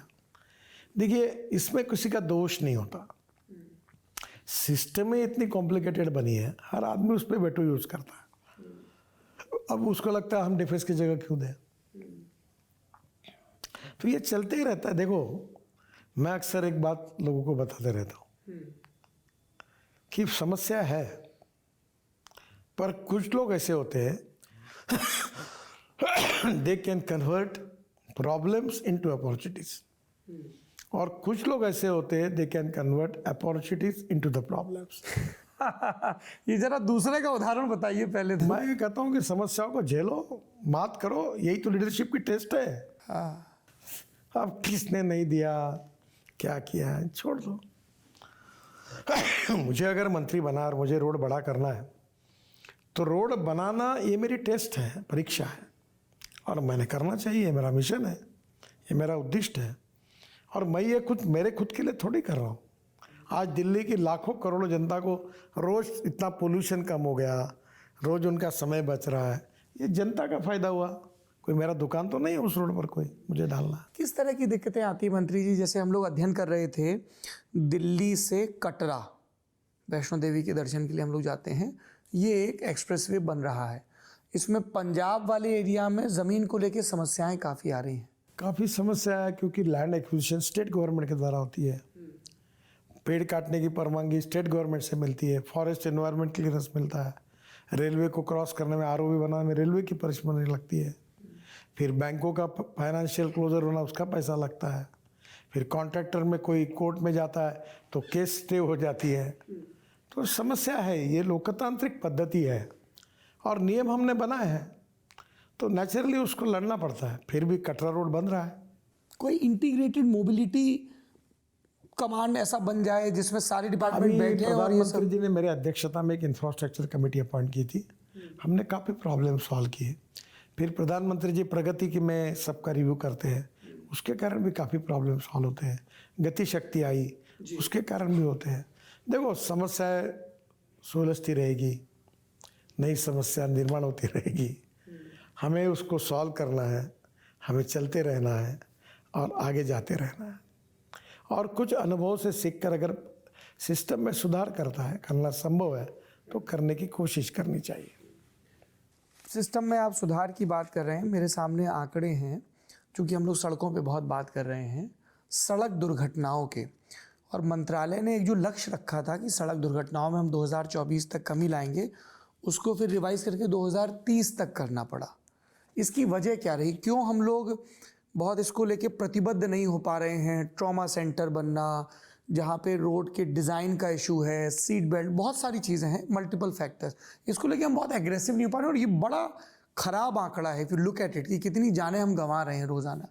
देखिए, इसमें किसी का दोष नहीं होता, सिस्टम में इतनी कॉम्प्लिकेटेड बनी है, हर आदमी उस पर वेटो यूज करता है। अब उसको लगता है हम डिफेंस की जगह क्यों दें, तो ये चलते ही रहता है। देखो, मैं अक्सर एक बात लोगों को बताते रहता हूँ कि समस्या है, पर कुछ लोग ऐसे होते हैं they can convert problems into opportunities, और कुछ लोग ऐसे होते हैं they can convert opportunities into the problems. ये जरा दूसरे का उदाहरण बताइए पहले तो। मैं ये कहता हूँ कि समस्याओं को झेलो, मात करो, यही तो लीडरशिप की टेस्ट है। अब किसने नहीं दिया, क्या किया, छोड़ दो। मुझे अगर मंत्री बना और मुझे रोड बड़ा करना है तो रोड बनाना ये मेरी टेस्ट है, परीक्षा है, और मैंने करना चाहिए, मेरा मिशन है, ये मेरा उद्दिष्ट है। और मैं ये मेरे खुद के लिए थोड़ी कर रहा हूँ। आज दिल्ली की लाखों करोड़ों जनता को रोज़ इतना पोल्यूशन कम हो गया, रोज़ उनका समय बच रहा है, ये जनता का फ़ायदा हुआ। कोई मेरा दुकान तो नहीं है उस रोड पर कोई मुझे डालना। किस तरह की दिक्कतें आती हैं मंत्री जी? जैसे हम लोग अध्ययन कर रहे थे, दिल्ली से कटरा वैष्णो देवी के दर्शन के लिए हम लोग जाते हैं, ये एक एक्सप्रेसवे बन रहा है। इसमें पंजाब वाले एरिया में ज़मीन को लेके समस्याएं काफ़ी आ रही हैं। काफ़ी समस्या है, क्योंकि लैंड एक्विजिशन स्टेट गवर्नमेंट के द्वारा होती है। पेड़ काटने की परवानगी स्टेट गवर्नमेंट से मिलती है, फॉरेस्ट एनवायरनमेंट क्लियरेंस मिलता है, रेलवे को क्रॉस करने में, आरओबी बनाने में रेलवे की परमिशन लगती है, फिर बैंकों का फाइनेंशियल क्लोजर होना उसका पैसा लगता है, फिर कॉन्ट्रैक्टर में कोई कोर्ट में जाता है तो केस स्टे हो जाती है। तो समस्या है, ये लोकतांत्रिक पद्धति है और नियम हमने बनाए हैं, तो नेचुरली उसको लड़ना पड़ता है। फिर भी कटरा रोड बन रहा है। कोई इंटीग्रेटेड मोबिलिटी कमांड ऐसा बन जाए जिसमें सारे डिपार्टमेंट बैठे और ये सब। प्रधानमंत्री जी ने मेरे अध्यक्षता में एक इंफ्रास्ट्रक्चर कमेटी अपॉइंट की थी, हमने काफ़ी प्रॉब्लम सॉल्व किए। फिर प्रधानमंत्री जी प्रगति की में सबका रिव्यू करते हैं, उसके कारण भी काफ़ी प्रॉब्लम सॉल्व होते हैं। गति शक्ति आई, उसके कारण भी होते हैं। देखो, समस्याएं सुलझती रहेगी, नई समस्या निर्माण होती रहेगी, हमें उसको सॉल्व करना है, हमें चलते रहना है और आगे जाते रहना है। और कुछ अनुभव से सीखकर अगर सिस्टम में सुधार करना संभव है तो करने की कोशिश करनी चाहिए। सिस्टम में आप सुधार की बात कर रहे हैं, मेरे सामने आंकड़े हैं, क्योंकि हम लोग सड़कों पे बहुत बात कर रहे हैं, सड़क दुर्घटनाओं के। और मंत्रालय ने एक जो लक्ष्य रखा था कि सड़क दुर्घटनाओं में हम 2024 तक कमी लाएंगे, उसको फिर रिवाइज करके 2030 तक करना पड़ा। इसकी वजह क्या रही? क्यों हम लोग बहुत इसको लेके प्रतिबद्ध नहीं हो पा रहे हैं? ट्रॉमा सेंटर बनना, जहाँ पे रोड के डिज़ाइन का इशू है, सीट बेल्ट, बहुत सारी चीज़ें हैं, मल्टीपल फैक्टर्स। इसको लेके हम बहुत एग्रेसिव नहीं हो पा रहे, और ये बड़ा ख़राब आंकड़ा है। फिर लुक एट इट कि कितनी जानें हम गंवा रहे हैं रोज़ाना।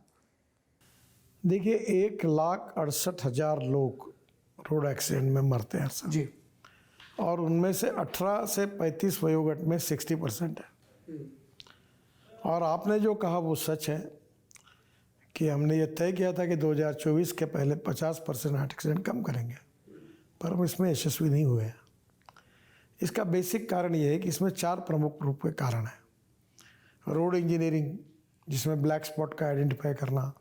देखिए, 1,68,000 लोग रोड एक्सीडेंट में मरते हैं सर जी। और उनमें से 18 से 35 वयोगट में 60% है। और आपने जो कहा वो सच है कि हमने ये तय किया था कि 2024 के पहले 50% हार्ट एक्सीडेंट कम करेंगे, पर हम इसमें यशस्वी नहीं हुए हैं। इसका बेसिक कारण ये है कि इसमें 4 प्रमुख रूप के कारण हैं। रोड इंजीनियरिंग, जिसमें ब्लैक स्पॉट का आइडेंटिफाई करना,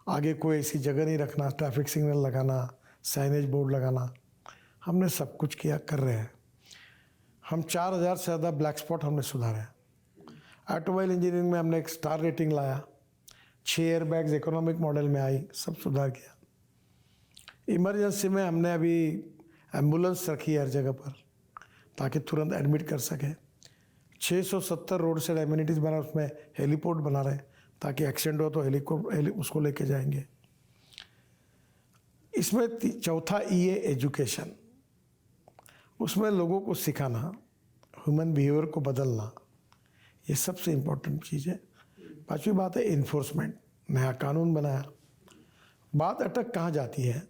आगे कोई ऐसी जगह नहीं रखना, ट्रैफिक सिग्नल लगाना, साइनेज बोर्ड लगाना, हमने सब कुछ किया, कर रहे हैं। हम 4,000 से ज़्यादा ब्लैक स्पॉट हमने सुधारे हैं। ऑटोमोबाइल इंजीनियरिंग में हमने एक स्टार रेटिंग लाया, 6 एयरबैग्स इकोनॉमिक मॉडल में आई, सब सुधार किया। इमरजेंसी में हमने अभी एम्बुलेंस रखी है हर जगह पर ताकि तुरंत एडमिट कर सके। 670 रोड साइड एम्यूनिटीज़ बना, उसमें हेलीपोर्ट बना रहे हैं ताकि एक्सीडेंट हो तो उसको लेके जाएंगे। इसमें चौथा ई है एजुकेशन, उसमें लोगों को सिखाना, ह्यूमन बिहेवियर को बदलना, ये सबसे इम्पोर्टेंट चीज़ है। 5वीं बात है इन्फोर्समेंट, नया कानून बनाया। बात अटक कहाँ जाती है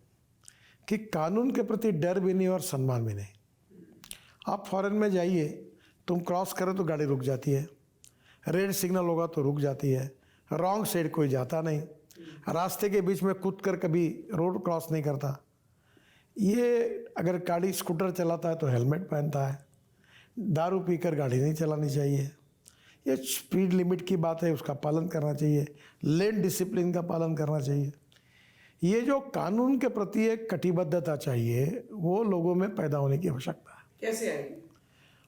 कि कानून के प्रति डर भी नहीं और सम्मान भी नहीं। आप फॉरेन में जाइए, तुम क्रॉस करो तो गाड़ी रुक जाती है, रेड सिग्नल होगा तो रुक जाती है, रॉन्ग साइड कोई जाता नहीं, रास्ते के बीच में कूद कर कभी रोड क्रॉस नहीं करता। ये अगर गाड़ी स्कूटर चलाता है तो हेलमेट पहनता है, दारू पीकर गाड़ी नहीं चलानी चाहिए, ये स्पीड लिमिट की बात है उसका पालन करना चाहिए, लेन डिसिप्लिन का पालन करना चाहिए। ये जो कानून के प्रति एक कटिबद्धता चाहिए वो लोगों में पैदा होने की आवश्यकता है। कैसे आएगी?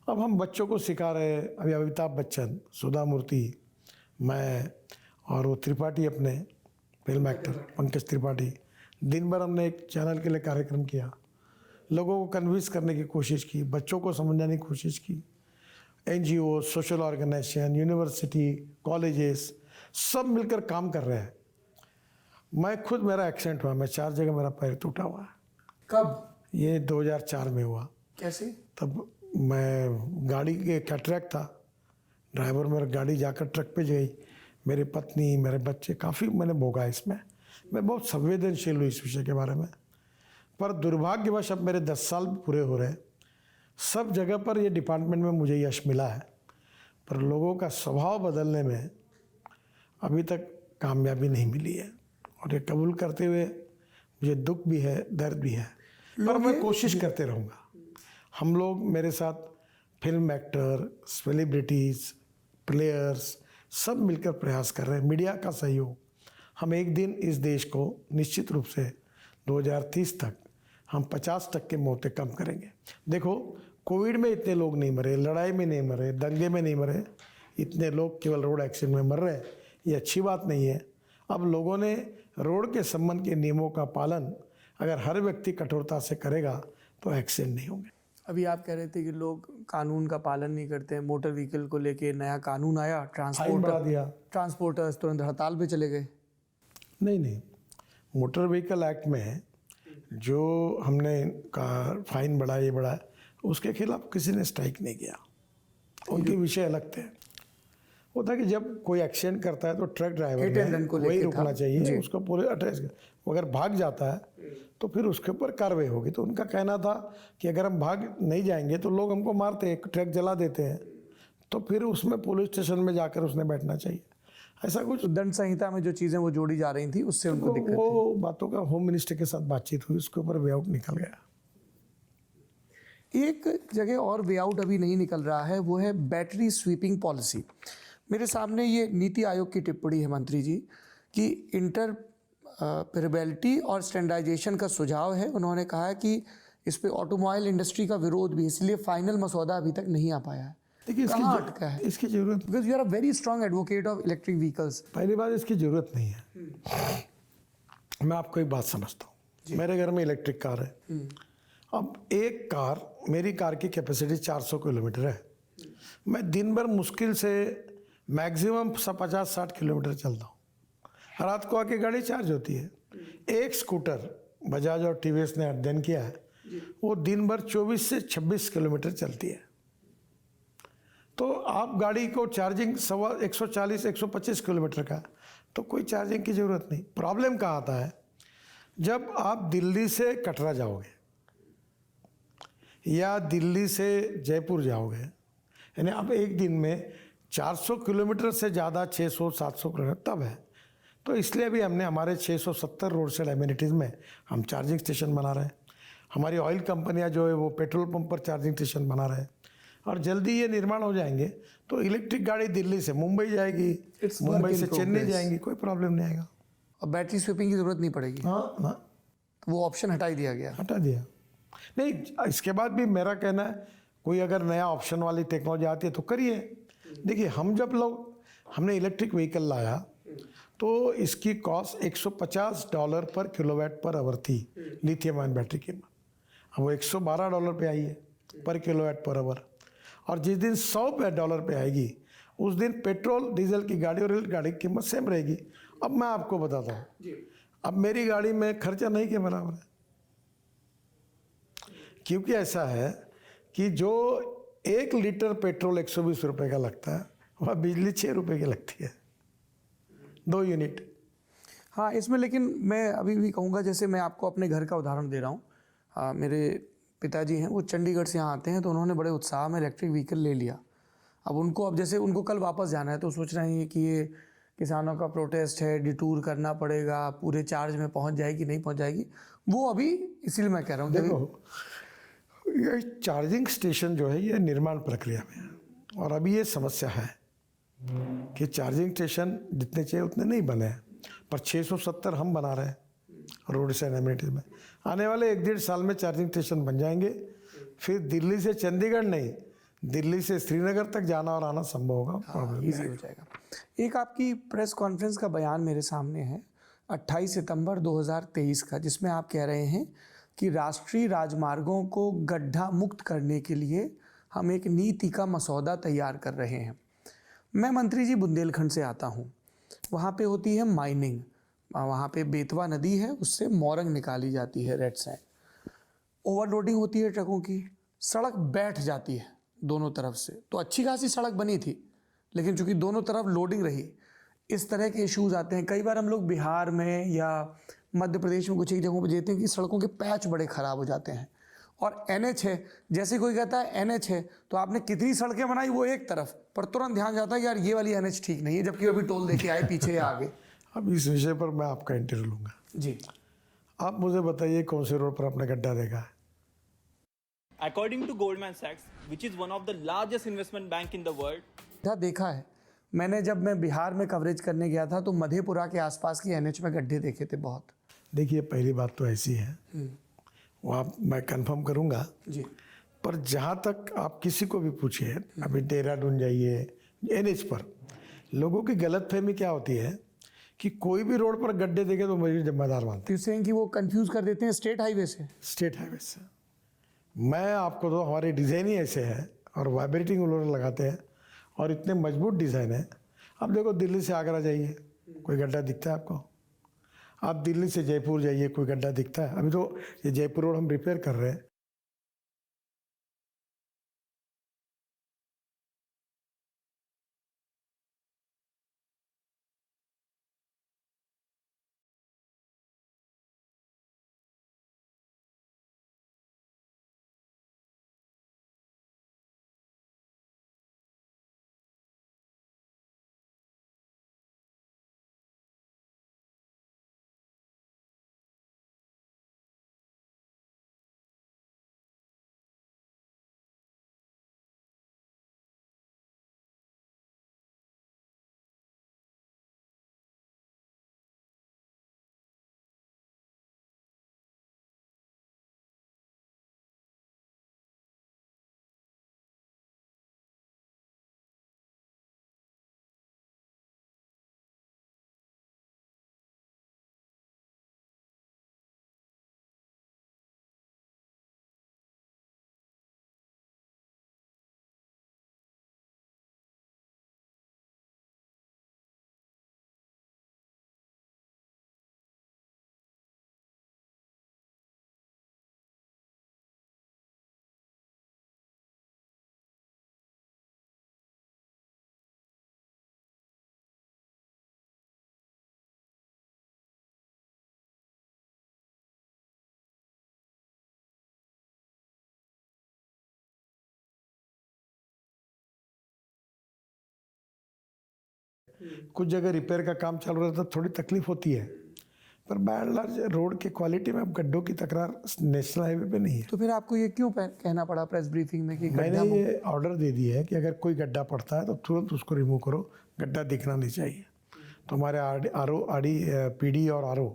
अब हम बच्चों को सिखा रहे हैं, अभी अमिताभ बच्चन, सुधा मूर्ति, मैं और वो त्रिपाठी अपने फिल्म एक्टर पंकज त्रिपाठी, दिन भर हमने एक चैनल के लिए कार्यक्रम किया, लोगों को कन्विंस करने की कोशिश की, बच्चों को समझाने की कोशिश की। NGO, social organisation, university, colleges सब मिलकर काम कर रहे हैं। मैं खुद, मेरा एक्सीडेंट हुआ, मैं 4 जगह मेरा पैर टूटा हुआ है। कब? ये 2004 में हुआ। कैसे? तब मैं गाड़ी के का ट्रक था, ड्राइवर मेरा गाड़ी जाकर ट्रक पे गई, मेरी पत्नी, मेरे बच्चे, काफ़ी मैंने भोगा इसमें। मैं बहुत संवेदनशील हूँ इस विषय के बारे में, पर दुर्भाग्यवश अब मेरे 10 साल पूरे हो रहे हैं। सब जगह पर ये डिपार्टमेंट में मुझे यश मिला है, पर लोगों का स्वभाव बदलने में अभी तक कामयाबी नहीं मिली है। और ये कबूल करते हुए मुझे दुख भी है, दर्द भी है, पर मैं कोशिश करते रहूँगा। हम लोग, मेरे साथ फिल्म एक्टर, सेलिब्रिटीज़, प्लेयर्स सब मिलकर प्रयास कर रहे हैं, मीडिया का सहयोग। हम एक दिन इस देश को निश्चित रूप से 2030 तक हम 50% मौतें कम करेंगे। देखो, कोविड में इतने लोग नहीं मरे, लड़ाई में नहीं मरे, दंगे में नहीं मरे, इतने लोग केवल रोड एक्सीडेंट में मर रहे हैं, ये अच्छी बात नहीं है। अब लोगों ने रोड के संबंध के नियमों का पालन अगर हर व्यक्ति कठोरता से करेगा तो एक्सीडेंट नहीं होंगे। अभी आप कह रहे थे कि लोग कानून का पालन नहीं करते हैं। मोटर व्हीकल को लेके नया कानून आया, फाइन बढ़ा दिया, ट्रांसपोर्टर्स तुरंत हड़ताल पे चले गए। नहीं, मोटर व्हीकल एक्ट में जो हमने का फाइन बढ़ा, ये बढ़ा, उसके खिलाफ किसी ने स्ट्राइक नहीं किया, उनके विषय अलग थे। होता है कि जब कोई एक्सीडेंट करता है तो ट्रक ड्राइवर को वही रुकना चाहिए, उसको पूरे अटैच, अगर भाग जाता है तो फिर उसके ऊपर कार्रवाई होगी। तो उनका कहना था कि अगर हम भाग नहीं जाएंगे तो लोग हमको मारते हैं, ट्रक जला देते हैं, तो फिर उसमें पुलिस स्टेशन में जाकर उसने बैठना चाहिए। ऐसा कुछ दंड संहिता में जो चीज़ें वो जोड़ी जा रही थी उससे उनको दिक्कत वो बातों का होम मिनिस्टर के साथ बातचीत हुई, उसके ऊपर वे आउट निकल गया। एक जगह और वे आउट अभी नहीं निकल रहा है, वो है बैटरी स्वीपिंग पॉलिसी। मेरे सामने ये नीति आयोग की टिप्पणी है मंत्री जी कि इंटरऑपरेबिलिटी और स्टैंडर्डाइजेशन का सुझाव है। उन्होंने कहा है कि इस पे ऑटोमोबाइल इंडस्ट्री का विरोध भी, इसलिए फाइनल मसौदा अभी तक नहीं आ पाया है। देखिए, कहाँ अटका है? इसकी जरूरत, because you are a very strong advocate of electric vehicles. पहली बात इसकी जरूरत नहीं है। मैं आपको एक बात समझता हूँ, मेरे घर में इलेक्ट्रिक कार है। अब एक कार, मेरी कार की कैपेसिटी 400 किलोमीटर है। मैं दिन भर मुश्किल से मैक्सिमम 50-60 किलोमीटर चलता हूँ। रात को आके गाड़ी चार्ज होती है। एक स्कूटर बजाज और TVS ने अध्ययन किया है, वो दिन भर 24 से 26 किलोमीटर चलती है। तो आप गाड़ी को चार्जिंग 140-125 किलोमीटर का, तो कोई चार्जिंग की ज़रूरत नहीं। प्रॉब्लम कहाँ आता है, जब आप दिल्ली से कटरा जाओगे या दिल्ली से जयपुर जाओगे, यानी आप एक दिन में 400 किलोमीटर से ज़्यादा 600-700 किलोमीटर तब है। तो इसलिए भी हमने हमारे 670 रोड साइड एमिनिटीज़ में हम चार्जिंग स्टेशन बना रहे हैं। हमारी ऑयल कंपनियां जो है वो पेट्रोल पंप पर चार्जिंग स्टेशन बना रहे हैं, और जल्दी ये निर्माण हो जाएंगे तो इलेक्ट्रिक गाड़ी दिल्ली से मुंबई जाएगी, मुंबई से चेन्नई जाएंगी, कोई प्रॉब्लम नहीं आएगा। और बैटरी स्वीपिंग की जरूरत नहीं पड़ेगी। हाँ, वो ऑप्शन हटा ही दिया गया। हटा दिया। नहीं, इसके बाद भी मेरा कहना है, कोई अगर नया ऑप्शन वाली टेक्नोलॉजी आती है तो करिए। देखिए, हमने इलेक्ट्रिक व्हीकल लाया तो इसकी कॉस्ट $150 पर किलोवाट पर आवर थी, लिथियम आयन बैटरी की। अब वो $112 पे आई है पर किलोवाट पर आवर। और जिस दिन $100 पे आएगी, उस दिन पेट्रोल डीजल की गाड़ी और इलेक्ट्रिक गाड़ी की कीमत सेम रहेगी। अब मैं आपको बताता हूँ, अब मेरी गाड़ी में खर्चा नहीं के बराबर है, क्योंकि ऐसा है कि जो 1 लीटर पेट्रोल 120 रुपये का लगता है, वह बिजली 6 रुपये की लगती है, 2 यूनिट। हाँ, इसमें लेकिन मैं अभी भी कहूँगा, जैसे मैं आपको अपने घर का उदाहरण दे रहा हूँ। मेरे पिताजी हैं, वो चंडीगढ़ से यहाँ आते हैं, तो उन्होंने बड़े उत्साह में इलेक्ट्रिक व्हीकल ले लिया। अब जैसे उनको कल वापस जाना है, तो सोच रहे हैं कि ये किसानों का प्रोटेस्ट है, डिटूर करना पड़ेगा, पूरे चार्ज में पहुँच जाएगी नहीं पहुँच जाएगी, वो अभी, इसीलिए मैं कह रहा हूँ। देखो, ये चार्जिंग स्टेशन जो है ये निर्माण प्रक्रिया में है, और अभी ये समस्या है कि चार्जिंग स्टेशन जितने चाहिए उतने नहीं बने हैं, पर 670 हम बना रहे हैं रोड साइड एमिनिटीज में। आने वाले 1-1.5 साल में चार्जिंग स्टेशन बन जाएंगे, फिर दिल्ली से चंडीगढ़ नहीं, दिल्ली से श्रीनगर तक जाना और आना संभव होगा, प्रॉब्लम ईजी हो जाएगा। एक आपकी प्रेस कॉन्फ्रेंस का बयान मेरे सामने है, 28 सितंबर 2023 का, जिसमें आप कह रहे हैं कि राष्ट्रीय राजमार्गों को गड्ढा मुक्त करने के लिए हम एक नीति का मसौदा तैयार कर रहे हैं। मैं मंत्री जी बुंदेलखंड से आता हूँ, वहाँ पे होती है माइनिंग, वहाँ पे बेतवा नदी है, उससे मोरंग निकाली जाती है, रेड सैंड। ओवरलोडिंग होती है ट्रकों की, सड़क बैठ जाती है दोनों तरफ से। तो अच्छी खासी सड़क बनी थी, लेकिन चूंकि दोनों तरफ लोडिंग रही, इस तरह के इश्यूज आते हैं। कई बार हम लोग बिहार में या मध्य प्रदेश में कुछ एक जगहों पर देखते हैं कि सड़कों के पैच बड़े ख़राब हो जाते हैं। और NH है, जैसे कोई कहता है NH है तो आपने कितनी सड़कें बनाई वो एक तरफ, पर तुरंत ध्यान जाता है यार ये वाली NH ठीक नहीं है, जबकि अभी टोल देके आए पीछे या आगे। अब इस विषय पर मैं आपका इंटरव्यू लूँगा। जी, आप मुझे बताइए कौन से रोड पर आपने गड्ढा देखा है? According to Goldman Sachs, which is one of the largest investment bank in the world, देखा है मैंने। जब मैं बिहार में कवरेज करने गया था तो मधेपुरा के आसपास की NH में गड्ढे देखे थे बहुत। देखिए, पहली बात तो ऐसी है, वो आप मैं कंफर्म करूंगा जी, पर जहाँ तक आप किसी को भी पूछिए, अभी देहरादून जाइए, NH पर लोगों की गलतफहमी क्या होती है कि कोई भी रोड पर गड्ढे देखे तो मुझे जिम्मेदार मानते तो सेइंग कि वो कंफ्यूज कर देते हैं स्टेट हाईवे से। हैं स्टेट हाईवे से। मैं आपको तो हमारे डिज़ाइन ही ऐसे है और वाइब्रेटिंग रोलर लगाते हैं और इतने मजबूत डिज़ाइन है। अब देखो, दिल्ली से आगरा जाइए, कोई गड्ढा दिखता है आपको? आप दिल्ली से जयपुर जाइए, कोई गड्ढा दिखता है? अभी तो ये जयपुर रोड हम रिपेयर कर रहे हैं। कुछ जगह रिपेयर का काम चालू रहता है, थोड़ी तकलीफ होती है, पर बाय एंड लार्ज रोड के क्वालिटी में अब गड्ढों की तकरार नेशनल हाईवे पे नहीं है। तो फिर आपको ये क्यों कहना पड़ा प्रेस ब्रीफिंग में कि मैंने गड्ढा ये ऑर्डर दे दिया है कि अगर कोई गड्ढा पड़ता है तो तुरंत उसको रिमूव करो, गड्ढा दिखना नहीं चाहिए। तो हमारे आरडी PD और RO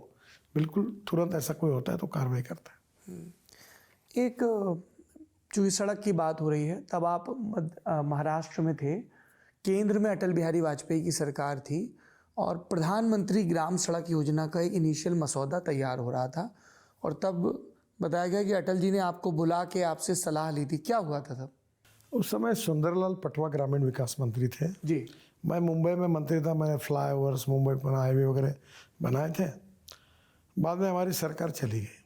बिल्कुल तुरंत ऐसा कोई होता है तो कार्रवाई करता है। एक जो इस सड़क की बात हो रही है, तब आप महाराष्ट्र में थे, केंद्र में अटल बिहारी वाजपेयी की सरकार थी और प्रधानमंत्री ग्राम सड़क योजना का एक इनिशियल मसौदा तैयार हो रहा था, और तब बताया गया कि अटल जी ने आपको बुला के आपसे सलाह ली थी। क्या हुआ था तब? उस समय सुंदरलाल पटवा ग्रामीण विकास मंत्री थे जी, मैं मुंबई में मंत्री था। मैंने फ्लाईओवर्स मुंबई पर हाईवे वगैरह बनाए थे। बाद में हमारी सरकार चली गई।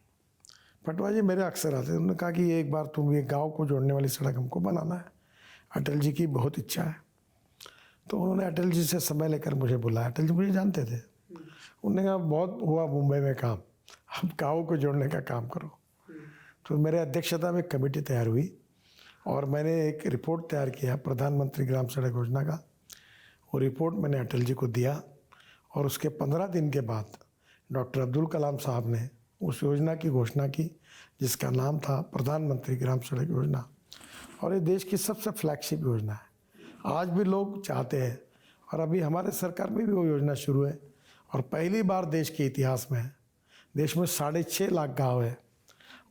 पटवा जी मेरे अक्सर आते, उन्होंने कहा कि एक बार तुम ये गांव को जोड़ने वाली सड़क हमको बनाना है, अटल जी की बहुत इच्छा है। तो उन्होंने अटल जी से समय लेकर मुझे बुलाया। अटल जी मुझे जानते थे। उन्होंने कहा बहुत हुआ मुंबई में काम, अब गाँव को जोड़ने का काम करो। तो मेरे अध्यक्षता में कमेटी तैयार हुई और मैंने एक रिपोर्ट तैयार किया प्रधानमंत्री ग्राम सड़क योजना का। वो रिपोर्ट मैंने अटल जी को दिया और उसके 15 दिन के बाद डॉक्टर अब्दुल कलाम साहब ने उस योजना की घोषणा की, जिसका नाम था प्रधानमंत्री ग्राम सड़क योजना। और ये देश की सबसे फ्लैगशिप योजना है। आज भी लोग चाहते हैं और अभी हमारे सरकार में भी वो योजना शुरू है। और पहली बार देश के इतिहास में देश में 6.5 लाख गाँव है,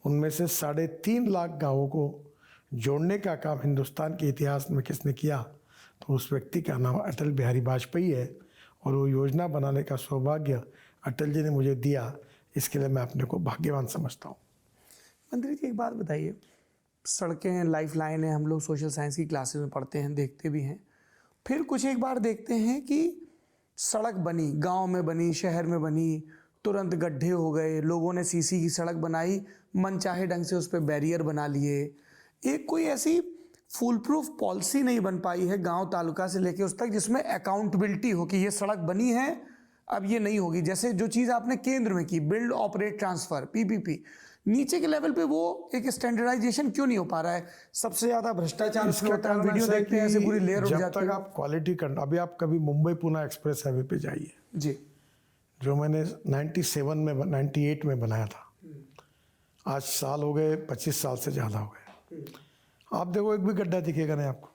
उनमें से 3.5 लाख गाँवों को जोड़ने का काम हिंदुस्तान के इतिहास में किसने किया, तो उस व्यक्ति का नाम अटल बिहारी वाजपेयी है। और वो योजना बनाने का सौभाग्य अटल जी ने मुझे दिया, इसके लिए मैं अपने को भाग्यवान समझता हूँ। मंत्री जी एक बात बताइए, सड़कें लाइफ लाइन है, हम लोग सोशल साइंस की क्लासेस में पढ़ते हैं, देखते भी हैं, फिर कुछ एक बार देखते हैं कि सड़क बनी, गांव में बनी, शहर में बनी, तुरंत गड्ढे हो गए, लोगों ने सीसी की सड़क बनाई, मनचाहे ढंग से उस पर बैरियर बना लिए। एक कोई ऐसी फुल प्रूफ पॉलिसी नहीं बन पाई है गांव तालुका से लेके उस तक जिसमें अकाउंटेबिलिटी हो कि ये सड़क बनी है, अब ये नहीं होगी। जैसे जो चीज़ आपने केंद्र में की, बिल्ड ऑपरेट ट्रांसफर पीपीपी, नीचे के लेवल पे वो एक स्टैंडर्डाइजेशन क्यों नहीं हो पा रहा है? सबसे ज्यादा भ्रष्टाचार इसका कारण वीडियो ऐसा है देखते हैं, ऐसे पूरी लेयर उड़ जब जाती तक है। आप क्वालिटी अभी आप कभी मुंबई पुणे एक्सप्रेस हाईवे पे जाइए, जी, जो मैंने 98 में बनाया था, आज साल हो गए, 25 साल से ज़्यादा हो गए, आप देखो एक भी गड्ढा दिखेगा नहीं आपको।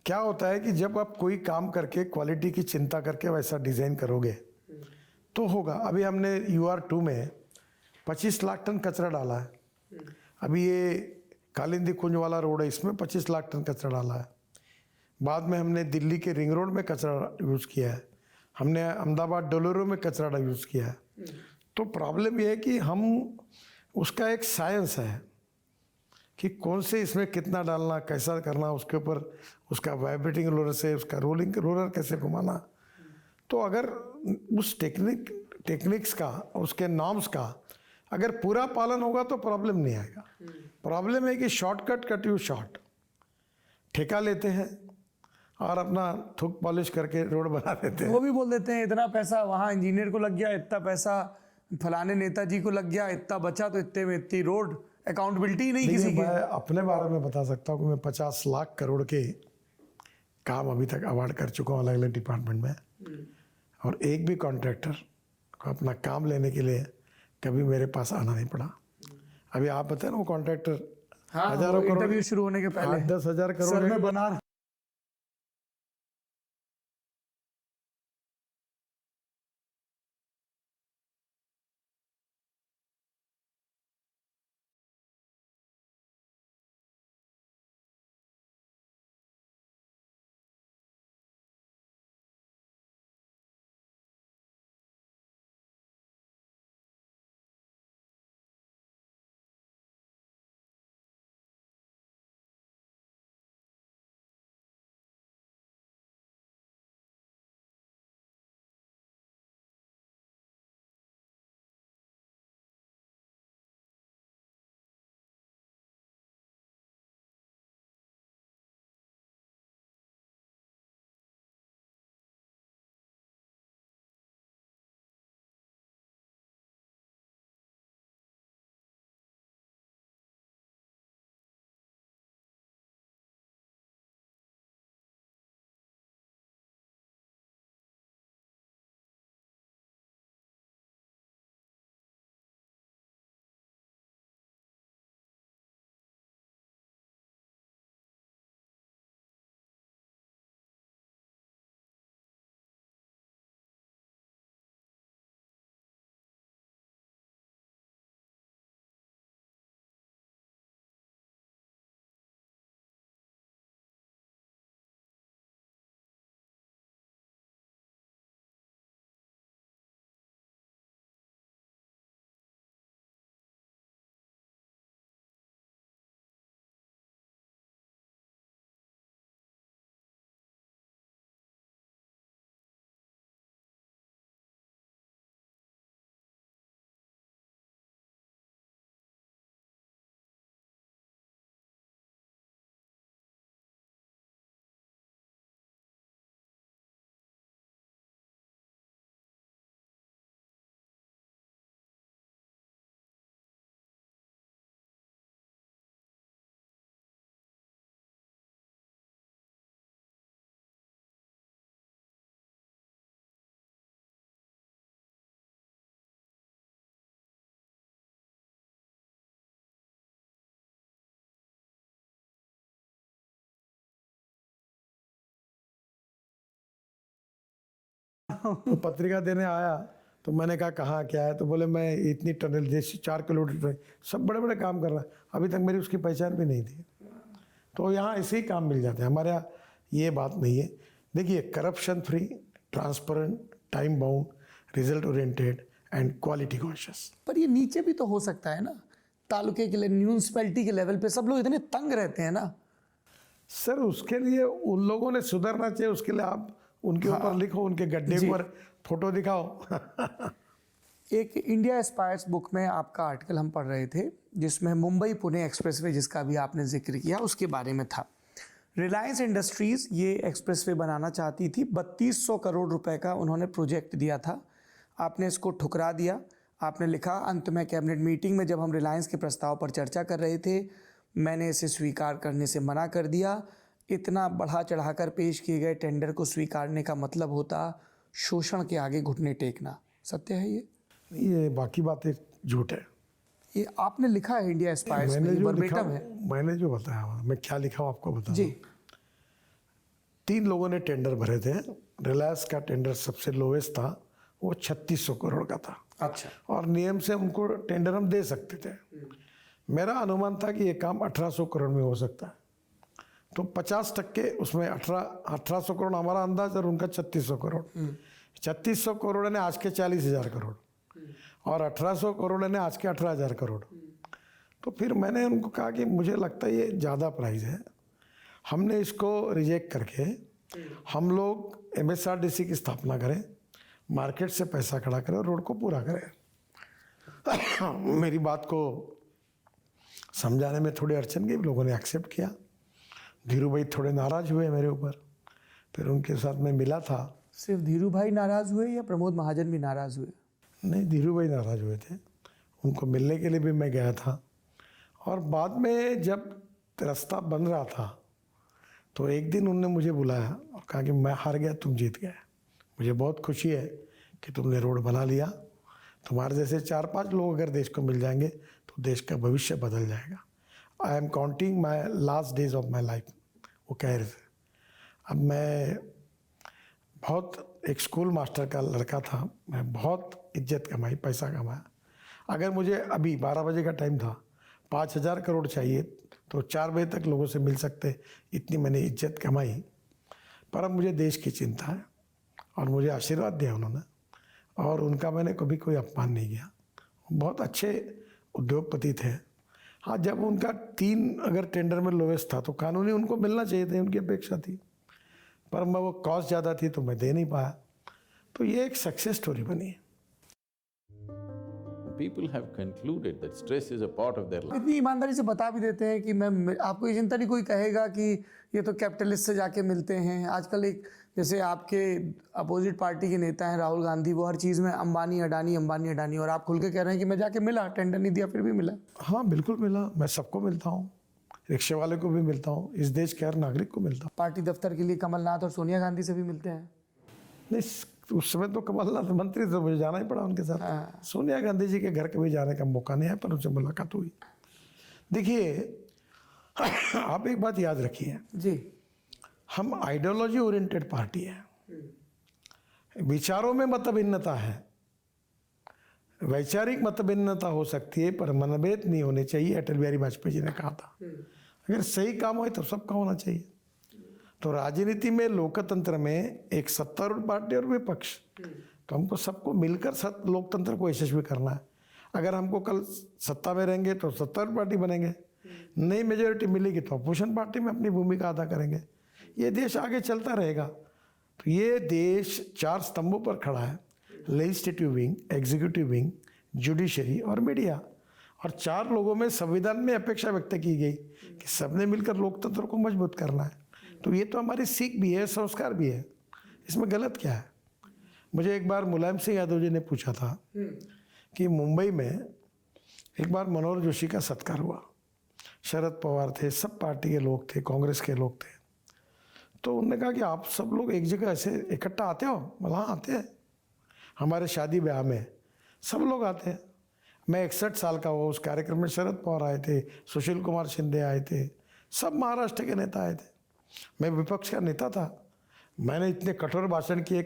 क्या होता है कि जब आप कोई काम करके क्वालिटी की चिंता करके वैसा डिज़ाइन करोगे तो होगा। अभी हमने UR2 में 25 लाख टन कचरा डाला है। अभी ये कालिंदी कुंज वाला रोड है, इसमें 25 लाख टन कचरा डाला है। बाद में हमने दिल्ली के रिंग रोड में कचरा यूज़ किया है, हमने अहमदाबाद डोलोरो में कचरा यूज़ किया है। तो प्रॉब्लम ये है कि हम उसका एक साइंस है कि कौन से इसमें कितना डालना, कैसा करना, उसके ऊपर उसका वाइब्रेटिंग रोलर से उसका रोलिंग रोलर कैसे घुमाना। तो अगर उस टेक्निक्स का, उसके नॉर्म्स का अगर पूरा पालन होगा तो प्रॉब्लम नहीं आएगा। प्रॉब्लम है कि शॉर्टकट कट यू शॉर्ट, ठेका लेते हैं और अपना थुक पॉलिश करके रोड बना देते हैं। वो भी बोल देते हैं इतना पैसा वहाँ इंजीनियर को लग गया, इतना पैसा फलाने नेताजी को लग गया, इतना बचा तो इतने में इतनी रोड। अकाउंटेबिलिटी नहीं किसी देखिए, की। मैं अपने बारे में बता सकता हूँ कि मैं 50 लाख करोड़ के काम अभी तक अवार्ड कर चुका हूँ अलग अलग डिपार्टमेंट में, और एक भी कॉन्ट्रैक्टर को अपना काम लेने के लिए कभी मेरे पास आना नहीं पड़ा। अभी आप बताए ना, वो कॉन्ट्रैक्टर हजारों करोड़, इंटरव्यू शुरू होने के पहले 8-10 हज़ार सर करोड़ मैं बना रहा तो पत्रिका देने आया तो मैंने कहा कहाँ क्या है, तो बोले मैं इतनी टनल जैसे 4 किलोमीटर, सब बड़े बड़े काम कर रहा है, अभी तक मेरी उसकी पहचान भी नहीं थी। तो यहाँ ऐसे ही काम मिल जाते हैं, हमारे यहाँ ये बात नहीं है। देखिए, corruption free, transparent, time bound, result oriented and quality conscious. पर ये नीचे भी तो हो सकता है ना, तालुके के म्यूनसिपैलिटी के लेवल पे सब लोग इतने तंग रहते हैं ना। सर उसके लिए उन लोगों ने सुधरना चाहिए, उसके लिए आप उनके ऊपर लिखो, उनके गड्ढे जी। पर फोटो दिखाओ। एक इंडिया एस्पायर्स बुक में आपका आर्टिकल हम पढ़ रहे थे जिसमें मुंबई पुणे एक्सप्रेसवे, जिसका भी आपने जिक्र किया, उसके बारे में था। रिलायंस इंडस्ट्रीज़ ये एक्सप्रेसवे बनाना चाहती थी, 3200 करोड़ रुपए का उन्होंने प्रोजेक्ट दिया था। आपने इसको ठुकरा दिया। आपने लिखा, अंत में कैबिनेट मीटिंग में जब हम रिलायंस के प्रस्ताव पर चर्चा कर रहे थे, मैंने इसे स्वीकार करने से मना कर दिया। इतना बढ़ा चढ़ाकर पेश किए गए टेंडर को स्वीकारने का मतलब होता शोषण के आगे घुटने टेकना। सत्य है ये बाकी बातें झूठ है। ये आपने लिखा है इंडिया एस्पायर्स में, मैंने ये जो लिखा, वर्बेटम है। मैंने जो बताया, मैं क्या लिखा हूँ आपको बता जी। 3 लोगों ने टेंडर भरे थे। रिलायंस का टेंडर सबसे लोवेस्ट था, वो 3600 करोड़ का था। अच्छा। और नियम से उनको टेंडर हम दे सकते थे। मेरा अनुमान था कि ये काम 1800 करोड़ में हो सकता है, तो 50% उसमें 1800 करोड़ हमारा अंदाज और उनका 3600 करोड़। 3600 करोड़ ने आज के 40,000 करोड़ और 1800 करोड़ ने आज के 18,000 करोड़। तो फिर मैंने उनको कहा कि मुझे लगता है ये ज़्यादा प्राइस है, हमने इसको रिजेक्ट करके हम लोग MSRDC की स्थापना करें, मार्केट से पैसा खड़ा करें और रोड को पूरा करें। मेरी बात को समझाने में थोड़ी अड़चन गई, लोगों ने एक्सेप्ट किया। धीरू भाई थोड़े नाराज़ हुए मेरे ऊपर, फिर उनके साथ मैं मिला था। सिर्फ धीरू भाई नाराज़ हुए या प्रमोद महाजन भी नाराज़ हुए? नहीं, धीरू भाई नाराज़ हुए थे, उनको मिलने के लिए भी मैं गया था। और बाद में जब रास्ता बन रहा था तो एक दिन उनने मुझे बुलाया और कहा कि मैं हार गया, तुम जीत गए। मुझे बहुत खुशी है कि तुमने रोड बना लिया, तुम्हारे जैसे 4-5 लोग अगर देश को मिल जाएंगे तो देश का भविष्य बदल जाएगा। I am counting my last days of my life, वो कह रहे थे। अब मैं बहुत एक स्कूल मास्टर का लड़का था, मैं बहुत इज्जत कमाई, पैसा कमाया। अगर मुझे अभी 12 बजे का टाइम था, 5000 करोड़ चाहिए तो 4 बजे तक लोगों से मिल सकते, इतनी मैंने इज्जत कमाई। पर अब मुझे देश की चिंता है और मुझे आशीर्वाद दिया उन्होंने, और उनका मैंने कभी कोई अपमान नहीं किया। बहुत अच्छे उद्योगपति थे। हाँ, जब उनका 3 अगर टेंडर में लोवेस्ट था तो कानूनी उनको मिलना चाहिए था, उनकी अपेक्षा थी, पर मैं वो कॉस्ट ज़्यादा थी तो मैं दे नहीं पाया। तो ये एक सक्सेस स्टोरी बनी है। People have concluded that stress is a part of their life. इतनी ईमानदारी से बता भी देते हैं कि मैं आपको ये चिंता नहीं, कोई कहेगा कि ये तो कैपिटलिस्ट से जाके मिलते हैं। आजकल एक जैसे आपके अपोजिट पार्टी के नेता हैं राहुल गांधी, वो हर चीज़ में अंबानी अडानी, और आप खुल के कह रहे हैं कि मैं जाके मिला, टेंडर नहीं दिया फिर भी मिला। हाँ बिल्कुल मिला, मैं सबको मिलता हूँ, रिक्शे वाले को भी मिलता हूँ, इस देश के हर नागरिक को मिलता हूँ। पार्टी दफ्तर के लिए कमलनाथ और सोनिया गांधी से भी मिलते हैं? नहीं, उस समय तो कमलनाथ मंत्री थे, मुझे जाना ही पड़ा उनके साथ। सोनिया गांधी जी के घर कभी जाने का मौका नहीं है, पर उनसे मुलाकात हुई। देखिए, आप एक बात याद रखिए जी, हम आइडियोलॉजी ओरिएंटेड पार्टी है। विचारों में मतभिन्नता है, वैचारिक मतभिन्नता हो सकती है, पर मनभेद नहीं होने चाहिए। अटल बिहारी वाजपेयी जी ने कहा था, अगर सही काम हो तो सबका होना चाहिए। तो राजनीति में, लोकतंत्र में एक सत्तारूढ़ पार्टी और विपक्ष, तो हमको सबको मिलकर लोकतंत्र को यशस्वी करना है। अगर हमको कल सत्ता में रहेंगे तो सत्तारूढ़ पार्टी बनेंगे, नई मेजोरिटी मिलेगी तो अपोजिशन पार्टी में अपनी भूमिका अदा करेंगे। ये देश आगे चलता रहेगा। तो ये देश 4 स्तंभों पर खड़ा है, legislative wing, executive wing, judiciary और मीडिया। और 4 लोगों में संविधान में अपेक्षा व्यक्त की गई कि सबने मिलकर लोकतंत्र को मजबूत करना है। तो ये तो हमारी सीख भी है, संस्कार भी है, इसमें गलत क्या है। मुझे एक बार मुलायम सिंह यादव जी ने पूछा था कि मुंबई में एक बार मनोहर जोशी का सत्कार हुआ, शरद पवार थे, सब पार्टी के लोग थे, कांग्रेस के लोग थे। तो उन्होंने कहा कि आप सब लोग एक जगह ऐसे इकट्ठा आते हो? बोला हाँ आते हैं, हमारे शादी ब्याह में सब लोग आते हैं। मैं 61 साल का हुआ, उस कार्यक्रम में शरद पवार आए थे, सुशील कुमार शिंदे आए थे, सब महाराष्ट्र के नेता आए थे। मैं विपक्ष का नेता था, मैंने इतने कठोर भाषण किए,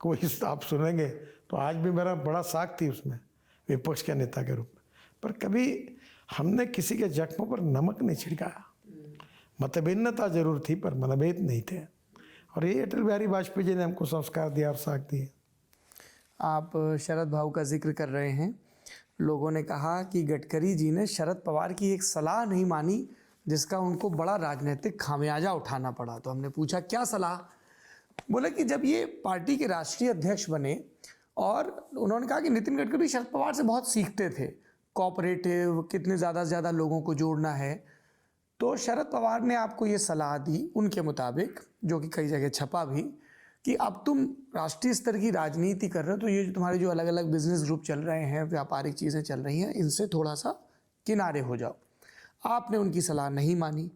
कोई आप सुनेंगे तो आज भी मेरा बड़ा साख थी उसमें विपक्ष के नेता के रूप में। पर कभी हमने किसी के जख्मों पर नमक नहीं छिड़काया। मतभिन्नता जरूर थी पर मनभेद नहीं थे, और ये अटल बिहारी वाजपेयी जी ने हमको संस्कार दिया और साख दिए। आप शरद भाऊ का जिक्र कर रहे हैं। लोगों ने कहा कि गडकरी जी ने शरद पवार की एक सलाह नहीं मानी, जिसका उनको बड़ा राजनीतिक खामियाजा उठाना पड़ा। तो हमने पूछा क्या सलाह? बोले कि जब ये पार्टी के राष्ट्रीय अध्यक्ष बने और उन्होंने कहा कि नितिन गडकरी शरद पवार से बहुत सीखते थे, कोऑपरेटिव, कितने ज़्यादा से ज़्यादा लोगों को जोड़ना है। तो शरद पवार ने आपको ये सलाह दी उनके मुताबिक, जो कि कई जगह छपा भी, कि अब तुम राष्ट्रीय स्तर की राजनीति कर रहे हो, तो ये तुम्हारे जो अलग अलग बिजनेस ग्रुप चल रहे हैं, व्यापारिक चीज़ें चल रही हैं, इनसे थोड़ा सा किनारे हो जाओ। आपने उनकी सलाह नहीं मानी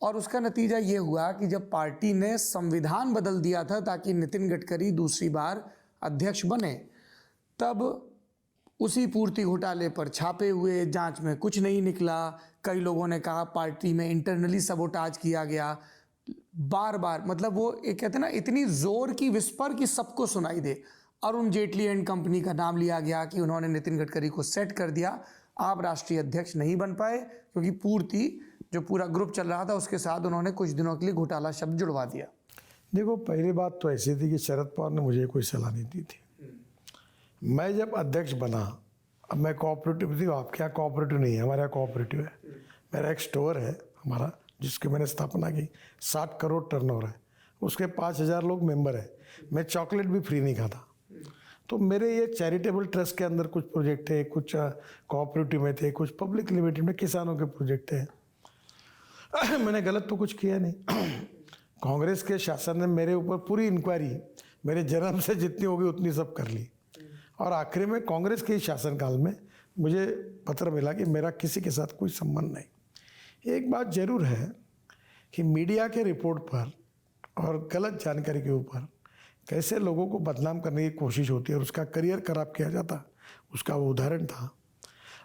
और उसका नतीजा ये हुआ कि जब पार्टी ने संविधान बदल दिया था ताकि नितिन गडकरी दूसरी बार अध्यक्ष बने, तब उसी पूर्ति घोटाले पर छापे हुए, जांच में कुछ नहीं निकला। कई लोगों ने कहा पार्टी में इंटरनली सबोटाज किया गया, बार बार, मतलब वो एक कहते हैं ना, इतनी जोर की विस्पर कि सबको सुनाई दे। अरुण जेटली एंड कंपनी का नाम लिया गया कि उन्होंने नितिन गडकरी को सेट कर दिया। आप राष्ट्रीय अध्यक्ष नहीं बन पाए क्योंकि पूर्ति जो पूरा ग्रुप चल रहा था उसके साथ उन्होंने कुछ दिनों के लिए घोटाला शब्द जुड़वा दिया। देखो, पहली बात तो ऐसी थी कि शरद पवार ने मुझे कोई सलाह नहीं दी थी। मैं जब अध्यक्ष बना, अब मैं कोऑपरेटिव थी, आपके यहाँ कोऑपरेटिव नहीं है, हमारे यहाँ कोऑपरेटिव है। मेरा एक स्टोर है हमारा, जिसकी मैंने स्थापना की, 60 करोड़ टर्नओवर है, उसके 5000 लोग मेंबर हैं। मैं चॉकलेट भी फ्री नहीं खाता। तो मेरे ये चैरिटेबल ट्रस्ट के अंदर कुछ प्रोजेक्ट है, कुछ कोऑपरेटिव में थे, कुछ पब्लिक लिमिटेड में किसानों के प्रोजेक्ट हैं। मैंने गलत तो कुछ किया नहीं। कांग्रेस के शासन ने मेरे ऊपर पूरी इंक्वायरी, मेरे जन्म से जितनी होगी उतनी सब कर ली, और आखिरी में कांग्रेस के शासनकाल में मुझे पत्र मिला कि मेरा किसी के साथ कोई संबंध नहीं। एक बात जरूर है कि मीडिया के रिपोर्ट पर और गलत जानकारी के ऊपर कैसे लोगों को बदनाम करने की कोशिश होती है और उसका करियर खराब किया जाता, उसका वो उदाहरण था।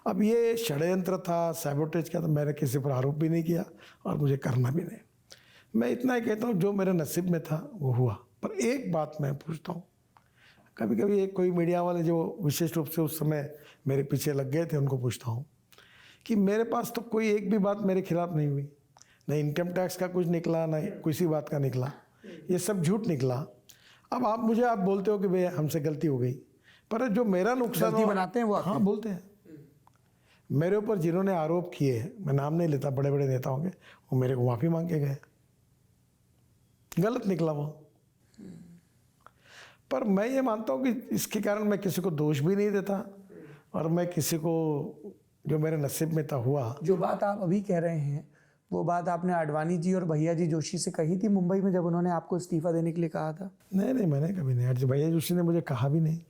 अब ये षड्यंत्र था, सैबोटेज का, तो मैंने किसी पर आरोप भी नहीं किया और मुझे करना भी नहीं। मैं इतना ही कहता हूँ, जो मेरे नसीब में था वो हुआ। पर एक बात मैं पूछता हूँ, कभी कभी एक कोई मीडिया वाले जो विशेष रूप से उस समय मेरे पीछे लग गए थे, उनको पूछता हूँ कि मेरे पास तो कोई एक भी बात मेरे खिलाफ नहीं हुई, न इनकम टैक्स का कुछ निकला, न किसी बात का निकला, ये सब झूठ निकला। अब आप बोलते हो कि भैया हमसे गलती हो गई, पर जो मेरा नुकसान गलती बनाते हैं वो आपकी? हाँ, बोलते हैं। मेरे ऊपर जिन्होंने आरोप किए, मैं नाम नहीं लेता, बड़े बड़े नेता होंगे, वो मेरे को माफ़ी मांग के गए। गलत निकला वो। पर मैं ये मानता हूँ कि इसके कारण मैं किसी को दोष भी नहीं देता, और मैं किसी को, जो मेरे नसीब में था हुआ। जो बात आप अभी कह रहे हैं वो बात आपने आडवाणी जी और भैया जी जोशी से कही थी मुंबई में, जब उन्होंने आपको इस्तीफा देने के लिए कहा था? नहीं, मैंने कभी नहीं। आज भैया जोशी ने मुझे कहा भी नहीं।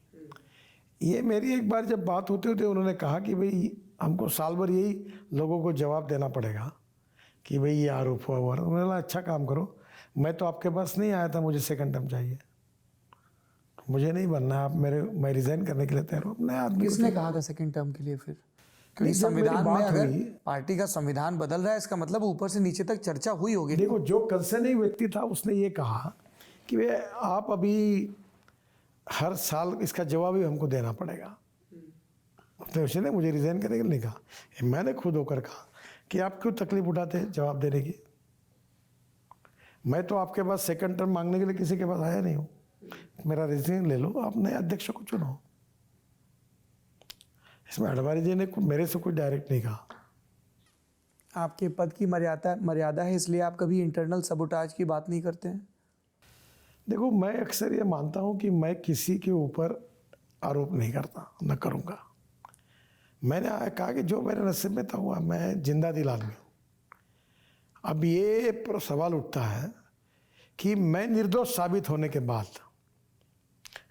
ये मेरी एक बार जब बात होती होती उन्होंने कहा कि भाई हमको साल भर यही लोगों को जवाब देना पड़ेगा कि भाई ये आरोप हुआ हुआ। उन्होंने बोला अच्छा काम करो, मैं तो आपके पास नहीं आया था, मुझे सेकंड टर्म चाहिए, मुझे नहीं बनना है, आप मैं रिजाइन करने के लिए तैयार हूँ। अपने आदमी किसने कहा था सेकंड टर्म के लिए फिर? क्योंकि संविधान में अगर पार्टी का संविधान बदल रहा है, इसका मतलब ऊपर से नीचे तक चर्चा हुई होगी। देखो, जो कंसर्निंग व्यक्ति था उसने ये कहा कि वे आप अभी हर साल इसका जवाब ही हमको देना पड़ेगा। तो उसने मुझे रिजाइन करने के लिए नहीं कहा, मैंने खुद होकर कहा कि आप क्यों तकलीफ उठाते हैं जवाब देने की। मैं तो आपके पास सेकंड टर्म मांगने के लिए किसी के पास आया नहीं हूँ। मेरा रिजाइन ले लो, आप नए अध्यक्ष को चुनो। इसमें आडवाणी जी ने मेरे से कोई डायरेक्ट नहीं कहा। आपके पद की मर्यादा है, इसलिए आप कभी इंटरनल सबोटाज की बात नहीं करते हैं? देखो, मैं अक्सर ये मानता हूँ कि मैं किसी के ऊपर आरोप नहीं करता, न करूँगा। मैंने कहा कि जो मेरे नसीब में था हुआ, मैं जिंदा दिल आदमी हूँ। अब ये सवाल उठता है कि मैं निर्दोष साबित होने के बाद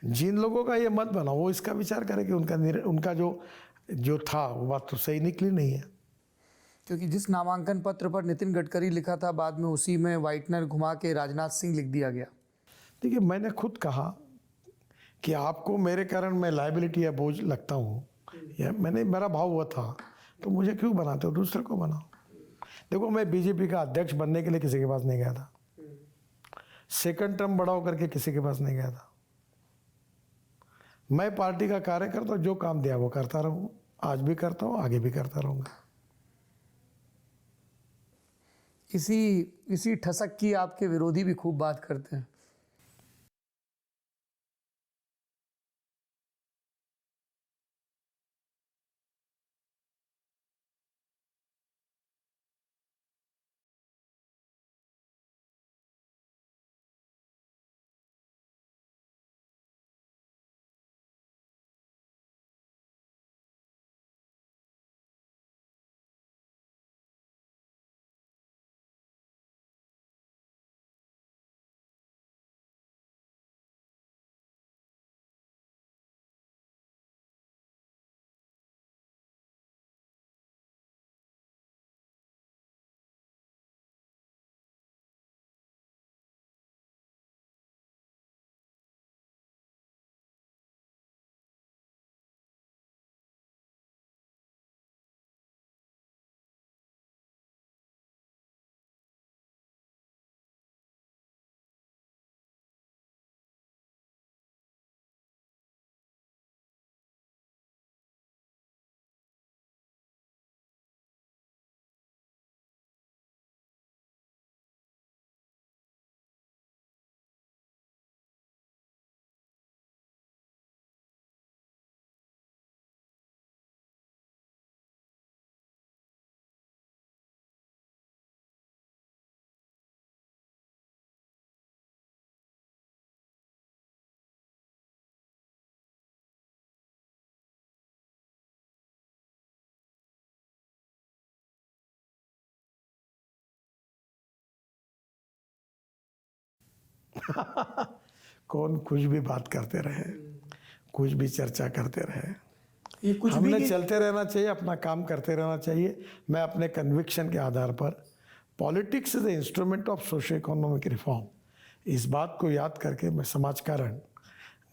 जिन लोगों का ये मत बना, वो इसका विचार करें कि उनका जो था वो बात तो सही निकली नहीं है। क्योंकि जिस नामांकन पत्र पर नितिन गडकरी लिखा था, बाद में उसी में व्हाइटनर घुमा के राजनाथ सिंह लिख दिया गया। देखिए, मैंने खुद कहा कि आपको मेरे कारण मैं लायबिलिटी या बोझ लगता हूँ, या मेरा भाव हुआ था, तो मुझे क्यों बनाते हो, दूसरे को बनाओ। देखो, मैं बीजेपी का अध्यक्ष बनने के लिए किसी के पास नहीं गया था, सेकंड टर्म बढ़ाओ करके किसी के पास नहीं गया था। मैं पार्टी का कार्यकर्ता, जो काम दिया वो करता रहूँ, आज भी करता हूँ, आगे भी करता रहूँगा। इसी ठसक की आपके विरोधी भी खूब बात करते हैं। कौन कुछ भी बात करते रहे, कुछ भी चर्चा करते रहे, ये कुछ भी हमने की- चलते रहना चाहिए, अपना काम करते रहना चाहिए। मैं अपने कन्विक्शन के आधार पर politics is the instrument of socio economic reform, इस बात को याद करके मैं समाज कारण,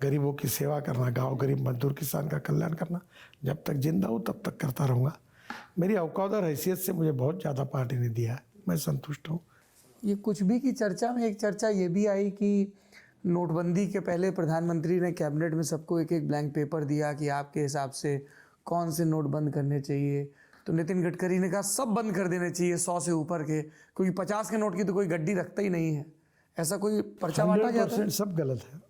गरीबों की सेवा करना, गांव गरीब मजदूर किसान का कल्याण करना जब तक जिंदा हूँ तब तक करता रहूँगा। मेरी औकात और हैसियत से मुझे बहुत ज़्यादा पार्टी ने दिया है, मैं संतुष्ट हूँ। ये कुछ भी की चर्चा में एक चर्चा ये भी आई कि नोटबंदी के पहले प्रधानमंत्री ने कैबिनेट में सबको एक एक ब्लैंक पेपर दिया कि आपके हिसाब से कौन से नोट बंद करने चाहिए। तो नितिन गडकरी ने कहा सब बंद कर देने चाहिए 100 से ऊपर के, क्योंकि 50 के नोट की तो कोई गड्डी रखता ही नहीं है। ऐसा कोई पर्चा बांटा जाता है? 100% सब गलत है।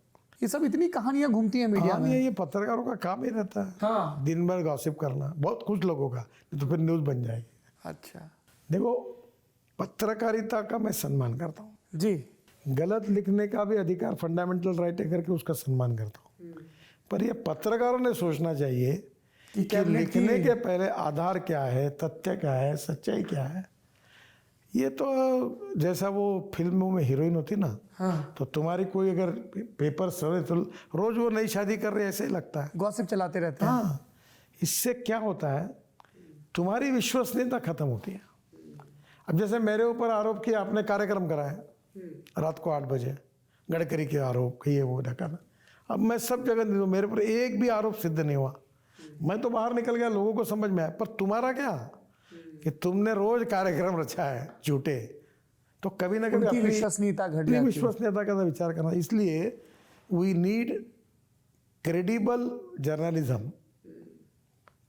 ये सब इतनी कहानियां घूमती हैं मीडिया हाँ, में। ये पत्रकारों का काम ही रहता है, हाँ। दिन भर गॉसिप करना, बहुत कुछ लोगों का, तो फिर न्यूज़ बन जाएगी। अच्छा देखो, पत्रकारिता का मैं सम्मान करता हूँ, जी। गलत लिखने का भी अधिकार फंडामेंटल राइट है करके उसका सम्मान करता हूँ, पर ये पत्रकारों ने सोचना चाहिए कि कैबिनेट की- लिखने के पहले आधार क्या है, तथ्य क्या है, सच्चाई क्या है। ये तो जैसा वो फिल्मों में हीरोइन होती ना, हाँ। तो तुम्हारी कोई अगर पेपर सवे तो रोज वो नई शादी कर रही है, ऐसे ही लगता है। गॉसिप चलाते रहते हैं। हाँ, इससे क्या होता है, तुम्हारी विश्वसनीयता खत्म होती है। अब जैसे मेरे ऊपर आरोप किया, आपने कार्यक्रम कराया रात को 8 बजे, गडकरी के आरोप, ये वो ढकाना। अब मैं सब जगह नहीं दूँ, मेरे पर एक भी आरोप सिद्ध नहीं हुआ, मैं तो बाहर निकल गया, लोगों को समझ में आया। पर तुम्हारा क्या कि तुमने रोज कार्यक्रम रचा है झूठे, तो कभी ना कभी उनकी अपनी विश्वसनीयता घट अपनी जाती है। विश्वसनीयता का विचार करना। इसलिए we need credible journalism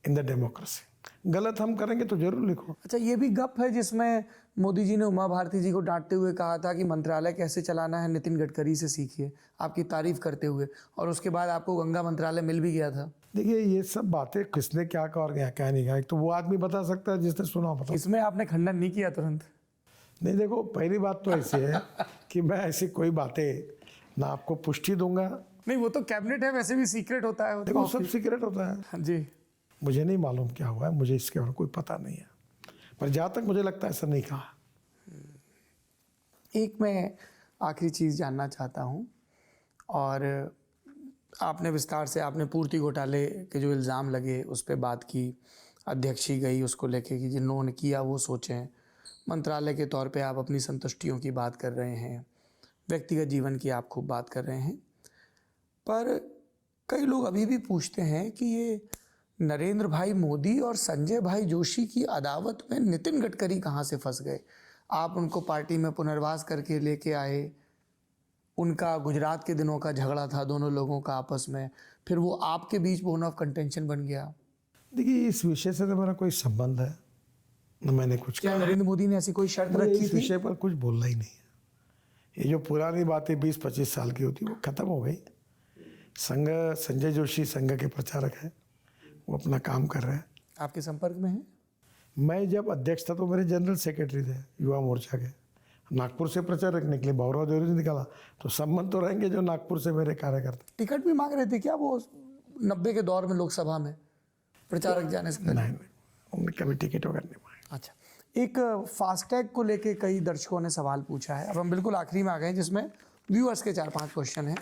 in the democracy. गलत हम करेंगे तो जरूर लिखो। अच्छा, ये भी गप है जिसमें मोदी जी ने उमा भारती जी को डांटते हुए कहा था कि मंत्रालय कैसे चलाना है नितिन गडकरी से सीखिए, आपकी तारीफ करते हुए, और उसके बाद आपको गंगा मंत्रालय मिल भी गया था। देखिए, ये सब बातें किसने क्या कहा और क्या नहीं कहा, एक तो वो आदमी बता सकता है जिसने सुना बता। इसमें आपने खंडन नहीं किया तुरंत? नहीं, देखो, पहली बात तो ऐसी है कि मैं ऐसी कोई बातें ना आपको पुष्टि दूंगा। नहीं, वो तो कैबिनेट है, वैसे भी सीक्रेट होता है वो तो। देखो, सब सीक्रेट होता है, हाँ जी। मुझे नहीं मालूम क्या हुआ है, मुझे इसके बारे में कोई पता नहीं है, पर जहाँ तक मुझे लगता है ऐसा नहीं कहा। एक मैं आखिरी चीज़ जानना चाहता हूँ, और आपने विस्तार से, आपने पूर्ति घोटाले के जो इल्ज़ाम लगे उस पर बात की, अध्यक्ष ही गई उसको लेके कि जिन्होंने किया वो सोचें, मंत्रालय के तौर पे आप अपनी संतुष्टियों की बात कर रहे हैं, व्यक्तिगत जीवन की आप खूब बात कर रहे हैं, पर कई लोग अभी भी पूछते हैं कि ये नरेंद्र भाई मोदी और संजय भाई जोशी की अदावत में नितिन गडकरी कहाँ से फंस गए? आप उनको पार्टी में पुनर्वास करके लेके आए, उनका गुजरात के दिनों का झगड़ा था दोनों लोगों का आपस में, फिर वो आपके बीच बोन ऑफ कंटेंशन बन गया। देखिए, इस विषय से तो मेरा कोई संबंध है न मैंने कुछ क्या नरेंद्र मोदी ने ऐसी कोई शर्त मुझे रखी इस थी? विषय पर कुछ बोलना ही नहीं है। ये जो पुरानी बातें 20-25 साल की होती वो खत्म हो गई। संघ, संजय जोशी संघ के प्रचारक हैं, वो अपना काम कर रहे हैं। आपके संपर्क में है? मैं जब अध्यक्ष था तो मेरे जनरल सेक्रेटरी थे युवा मोर्चा के, नागपुर से प्रचारक निकले, बाबूराव देवरी ने निकाला, तो संबंध तो रहेंगे जो नागपुर से मेरे कार्यकर्ता। टिकट भी मांग रहे थे क्या वो 90 के दौर में लोकसभा में प्रचारक जाने से पहले? नहीं, उन्होंने कभी टिकट वगैरह नहीं मांगा। अच्छा, एक फास्टैग को लेके कई दर्शकों ने सवाल पूछा है। अब हम बिल्कुल आखिरी में आ गए हैं, जिसमें व्यूअर्स के 4-5 क्वेश्चन हैं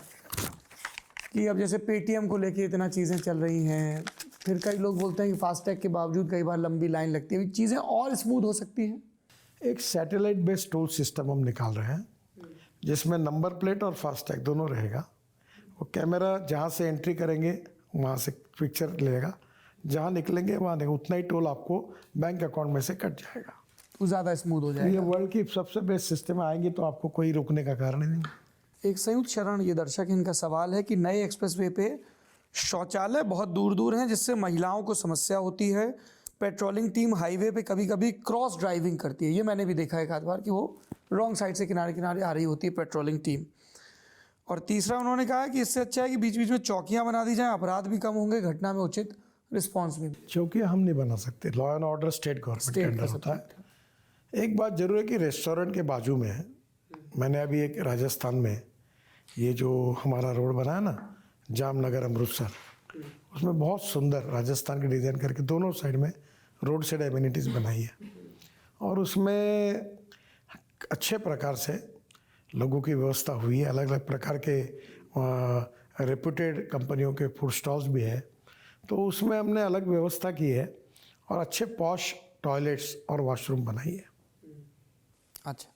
कि अब जैसे पेटीएम को लेके इतना चीज़ें चल रही हैं, फिर कई लोग बोलते हैं कि फास्टैग के बावजूद कई बार लंबी लाइन लगती है, चीज़ें और स्मूथ हो सकती हैं। एक सैटेलाइट बेस्ड टोल सिस्टम हम निकाल रहे हैं, जिसमें नंबर प्लेट और फास्टैग दोनों रहेगा। वो कैमरा जहाँ से एंट्री करेंगे वहाँ से पिक्चर लेगा, जहाँ निकलेंगे वहाँ नहीं, उतना ही टोल आपको बैंक अकाउंट में से कट जाएगा। वो ज़्यादा स्मूथ हो ये जाएगा। वर्ल्ड की सबसे बेस्ट सिस्टम आएंगी तो आपको कोई रोकने का कारण ही नहीं। एक संयुक्त शरण, ये दर्शक, इनका सवाल है कि नए एक्सप्रेसवे पे शौचालय बहुत दूर दूर हैं, जिससे महिलाओं को समस्या होती है। पेट्रोलिंग टीम हाईवे पे कभी कभी क्रॉस ड्राइविंग करती है, ये मैंने भी देखा है एक आध बार कि वो रॉन्ग साइड से किनारे किनारे आ रही होती है पेट्रोलिंग टीम। और तीसरा उन्होंने कहा है कि इससे अच्छा है कि बीच बीच में चौकियाँ बना दी जाएं, अपराध भी कम होंगे, घटना में उचित रिस्पॉन्स भी। चौकियाँ हम नहीं बना सकते, law and order state government के अंडर होता है। एक बात जरूर है कि रेस्टोरेंट के बाजू में है, मैंने अभी एक राजस्थान में ये जो हमारा रोड बना है ना, जामनगर अमृतसर, उसमें बहुत सुंदर राजस्थान के डिज़ाइन करके दोनों साइड में रोड साइड एमिनिटीज़ बनाई है, और उसमें अच्छे प्रकार से लोगों की व्यवस्था हुई है, अलग अलग प्रकार के रेप्यूटेड कंपनियों के फूड स्टॉल्स भी है, तो उसमें हमने अलग व्यवस्था की है और अच्छे पॉश टॉयलेट्स और वॉशरूम बनाई है। अच्छा,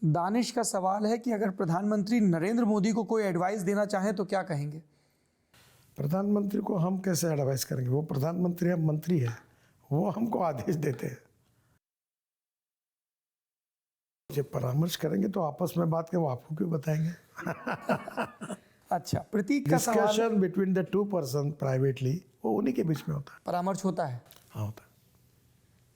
दानिश का सवाल है कि अगर प्रधानमंत्री नरेंद्र मोदी को कोई एडवाइस देना चाहे तो क्या कहेंगे? प्रधानमंत्री को हम कैसे एडवाइस करेंगे? वो प्रधानमंत्री है, मंत्री है, वो हमको आदेश देते हैं। जब परामर्श करेंगे तो आपस में बात के वो आपको क्यों बताएंगे? अच्छा, प्रतीक का सवाल, discussion between the two person privately वो उन्हीं के बीच में होता है। परामर्श होता है। हाँ, होता है।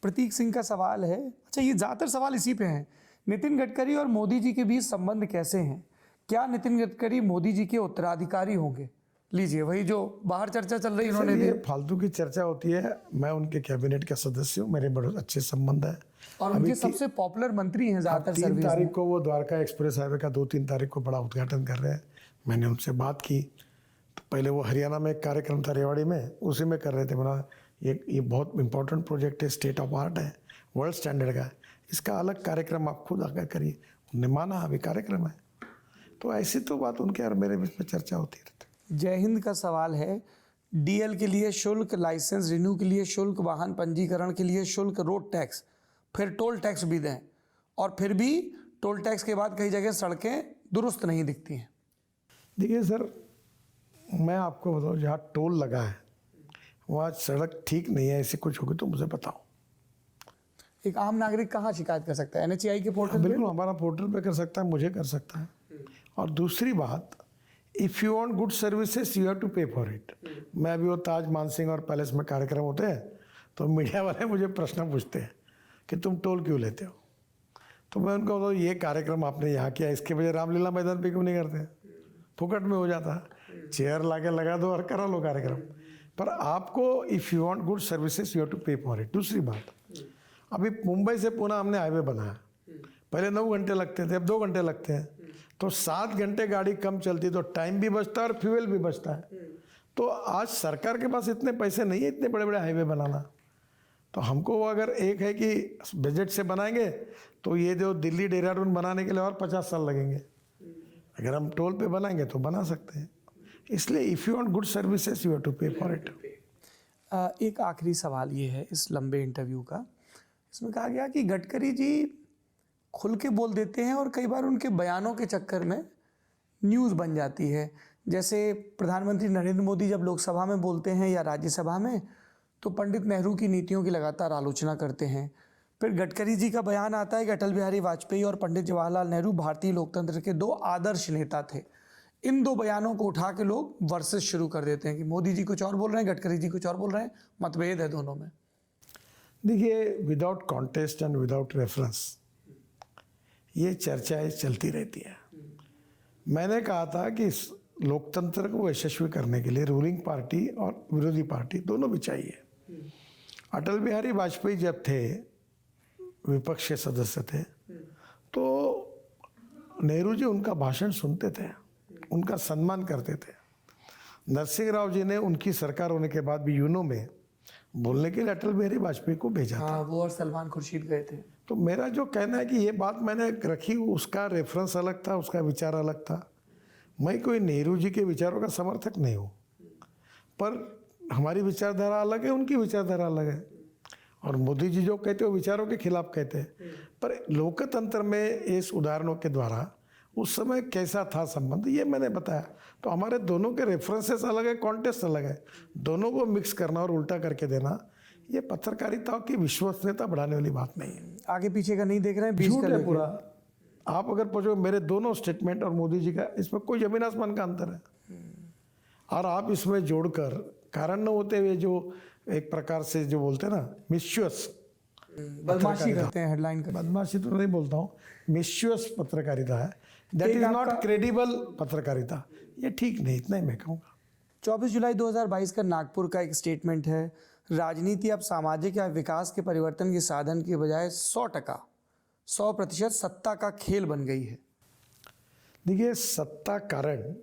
प्रतीक सिंह का सवाल है, अच्छा ये ज़्यादातर सवाल इसी पे हैं, नितिन गडकरी और मोदी जी के बीच संबंध कैसे हैं? क्या नितिन गडकरी मोदी जी के उत्तराधिकारी होंगे? लीजिए, वही जो बाहर चर्चा चल रही उन्होंने ये भी, फालतू की चर्चा होती है। मैं उनके कैबिनेट का सदस्य हूँ, मेरे बड़े अच्छे संबंध है। और उनके सबसे पॉपुलर मंत्री हैं ज़्यादातर 3 सर्विस में। तारीख को वो द्वारका एक्सप्रेस हाईवे का 2-3 तारीख को बड़ा उद्घाटन कर रहे हैं। मैंने उनसे बात की तो पहले वो हरियाणा में एक कार्यक्रम था रेवाड़ी में, उसी में कर रहे थे। बोला ये बहुत इंपॉर्टेंट प्रोजेक्ट है, स्टेट ऑफ आर्ट है, वर्ल्ड स्टैंडर्ड का है, इसका अलग कार्यक्रम आप खुद आकर करिए। उन्होंने माना, अभी कार्यक्रम है। तो ऐसी तो बात उनके और मेरे बीच में चर्चा होती रहती। जय हिंद का सवाल है, डीएल के लिए शुल्क, लाइसेंस रिन्यू के लिए शुल्क, वाहन पंजीकरण के लिए शुल्क, रोड टैक्स, फिर टोल टैक्स भी दें, और फिर भी टोल टैक्स के बाद कई जगह सड़कें दुरुस्त नहीं दिखती हैं। देखिए सर, मैं आपको बताऊँ, जहाँ टोल लगा है वहाँ सड़क ठीक नहीं है, ऐसी कुछ होगी तो मुझे बताओ। एक आम नागरिक कहाँ शिकायत कर सकता है? एनएचएआई के पोर्टल पे? बिल्कुल, हमारा पोर्टल पे कर सकता है, मुझे कर सकता है। और दूसरी बात, if you want good services you have to pay for it. मैं अभी वो ताज मानसिंह और पैलेस में कार्यक्रम होते हैं तो मीडिया वाले मुझे प्रश्न पूछते हैं कि तुम टोल क्यों लेते हो? तो मैं उनको बताऊँ, ये कार्यक्रम आपने यहाँ किया, इसके वजह रामलीला मैदान पे क्यों नहीं करते? फुकट में हो जाता है, चेयर ला के लगा दो और करा लो कार्यक्रम। पर आपको if you want good services you have to pay for it. दूसरी बात, अभी मुंबई से पुणे हमने हाईवे बनाया, पहले 9 घंटे लगते थे, अब 2 घंटे लगते हैं। तो 7 घंटे गाड़ी कम चलती तो टाइम भी बचता है और फ्यूल भी बचता है। तो आज सरकार के पास इतने पैसे नहीं है इतने बड़े बड़े हाईवे बनाना। तो हमको अगर एक है कि बजट से बनाएंगे तो ये जो दिल्ली देहरादून बनाने के लिए और 50 साल लगेंगे, अगर हम टोल पे बनाएंगे तो बना सकते हैं। इसलिए if you want good services you have to pay for it. एक आखिरी सवाल ये है इस लंबे इंटरव्यू का, इसमें कहा गया कि गडकरी जी खुल के बोल देते हैं और कई बार उनके बयानों के चक्कर में न्यूज़ बन जाती है। जैसे प्रधानमंत्री नरेंद्र मोदी जब लोकसभा में बोलते हैं या राज्यसभा में तो पंडित नेहरू की नीतियों की लगातार आलोचना करते हैं। फिर गडकरी जी का बयान आता है कि अटल बिहारी वाजपेयी और पंडित जवाहरलाल नेहरू भारतीय लोकतंत्र के 2 आदर्श नेता थे। इन 2 बयानों को उठा के लोग वर्सेस शुरू कर देते हैं कि मोदी जी कुछ और बोल रहे हैं, गडकरी जी कुछ और बोल रहे हैं, मतभेद है दोनों में। देखिए, without contest and without reference ये चर्चाएं चलती रहती है। मैंने कहा था कि इस लोकतंत्र को यशस्वी करने के लिए रूलिंग पार्टी और विरोधी पार्टी दोनों भी चाहिए। अटल बिहारी वाजपेयी जब थे विपक्ष के सदस्य थे तो नेहरू जी उनका भाषण सुनते थे, उनका सम्मान करते थे। नरसिंह राव जी ने उनकी सरकार होने के बाद भी यूनो में बोलने के लिए अटल बिहारी वाजपेयी को भेजा था। हाँ, वो और सलमान खुर्शीद गए थे। तो मेरा जो कहना है कि ये बात मैंने रखी, उसका रेफरेंस अलग था, उसका विचार अलग था। मैं कोई नेहरू जी के विचारों का समर्थक नहीं हूँ, पर हमारी विचारधारा अलग है, उनकी विचारधारा अलग है। और मोदी जी जो कहते हैं वो विचारों के खिलाफ कहते हैं। पर लोकतंत्र में इस उदाहरणों के द्वारा उस समय कैसा था संबंध, ये मैंने बताया। तो हमारे दोनों के रेफरेंसेस अलग है, कॉन्टेक्स्ट अलग है। दोनों को मिक्स करना और उल्टा करके देना, ये पत्रकारिता की विश्वसनीयता बढ़ाने वाली बात नहीं है। आगे पीछे का नहीं देख रहे हैं, बीच झूठ का है देख पूरा। रहे हैं। आप अगर पूछो मेरे दोनों स्टेटमेंट और मोदी जी का, इसमें कोई जमीन आसमान का अंतर है। और आप इसमें जोड़कर कारण न होते हुए जो एक प्रकार से जो बोलते हैं ना मिस्यूअस बदमाशी करते हैं, हेडलाइन करते बदमाशी तो नहीं बोलता हूँ, मिस्यूअस पत्रकारिता है, दैट एक इज नॉट आपका- क्रेडिबल पत्रकारिता। ये ठीक नहीं, इतना ही मैं कहूँगा। 24 जुलाई 2022 का नागपुर का एक स्टेटमेंट है, राजनीति अब सामाजिक या विकास के परिवर्तन के साधन के बजाय 100% सत्ता का खेल बन गई है। देखिए, सत्ता कारण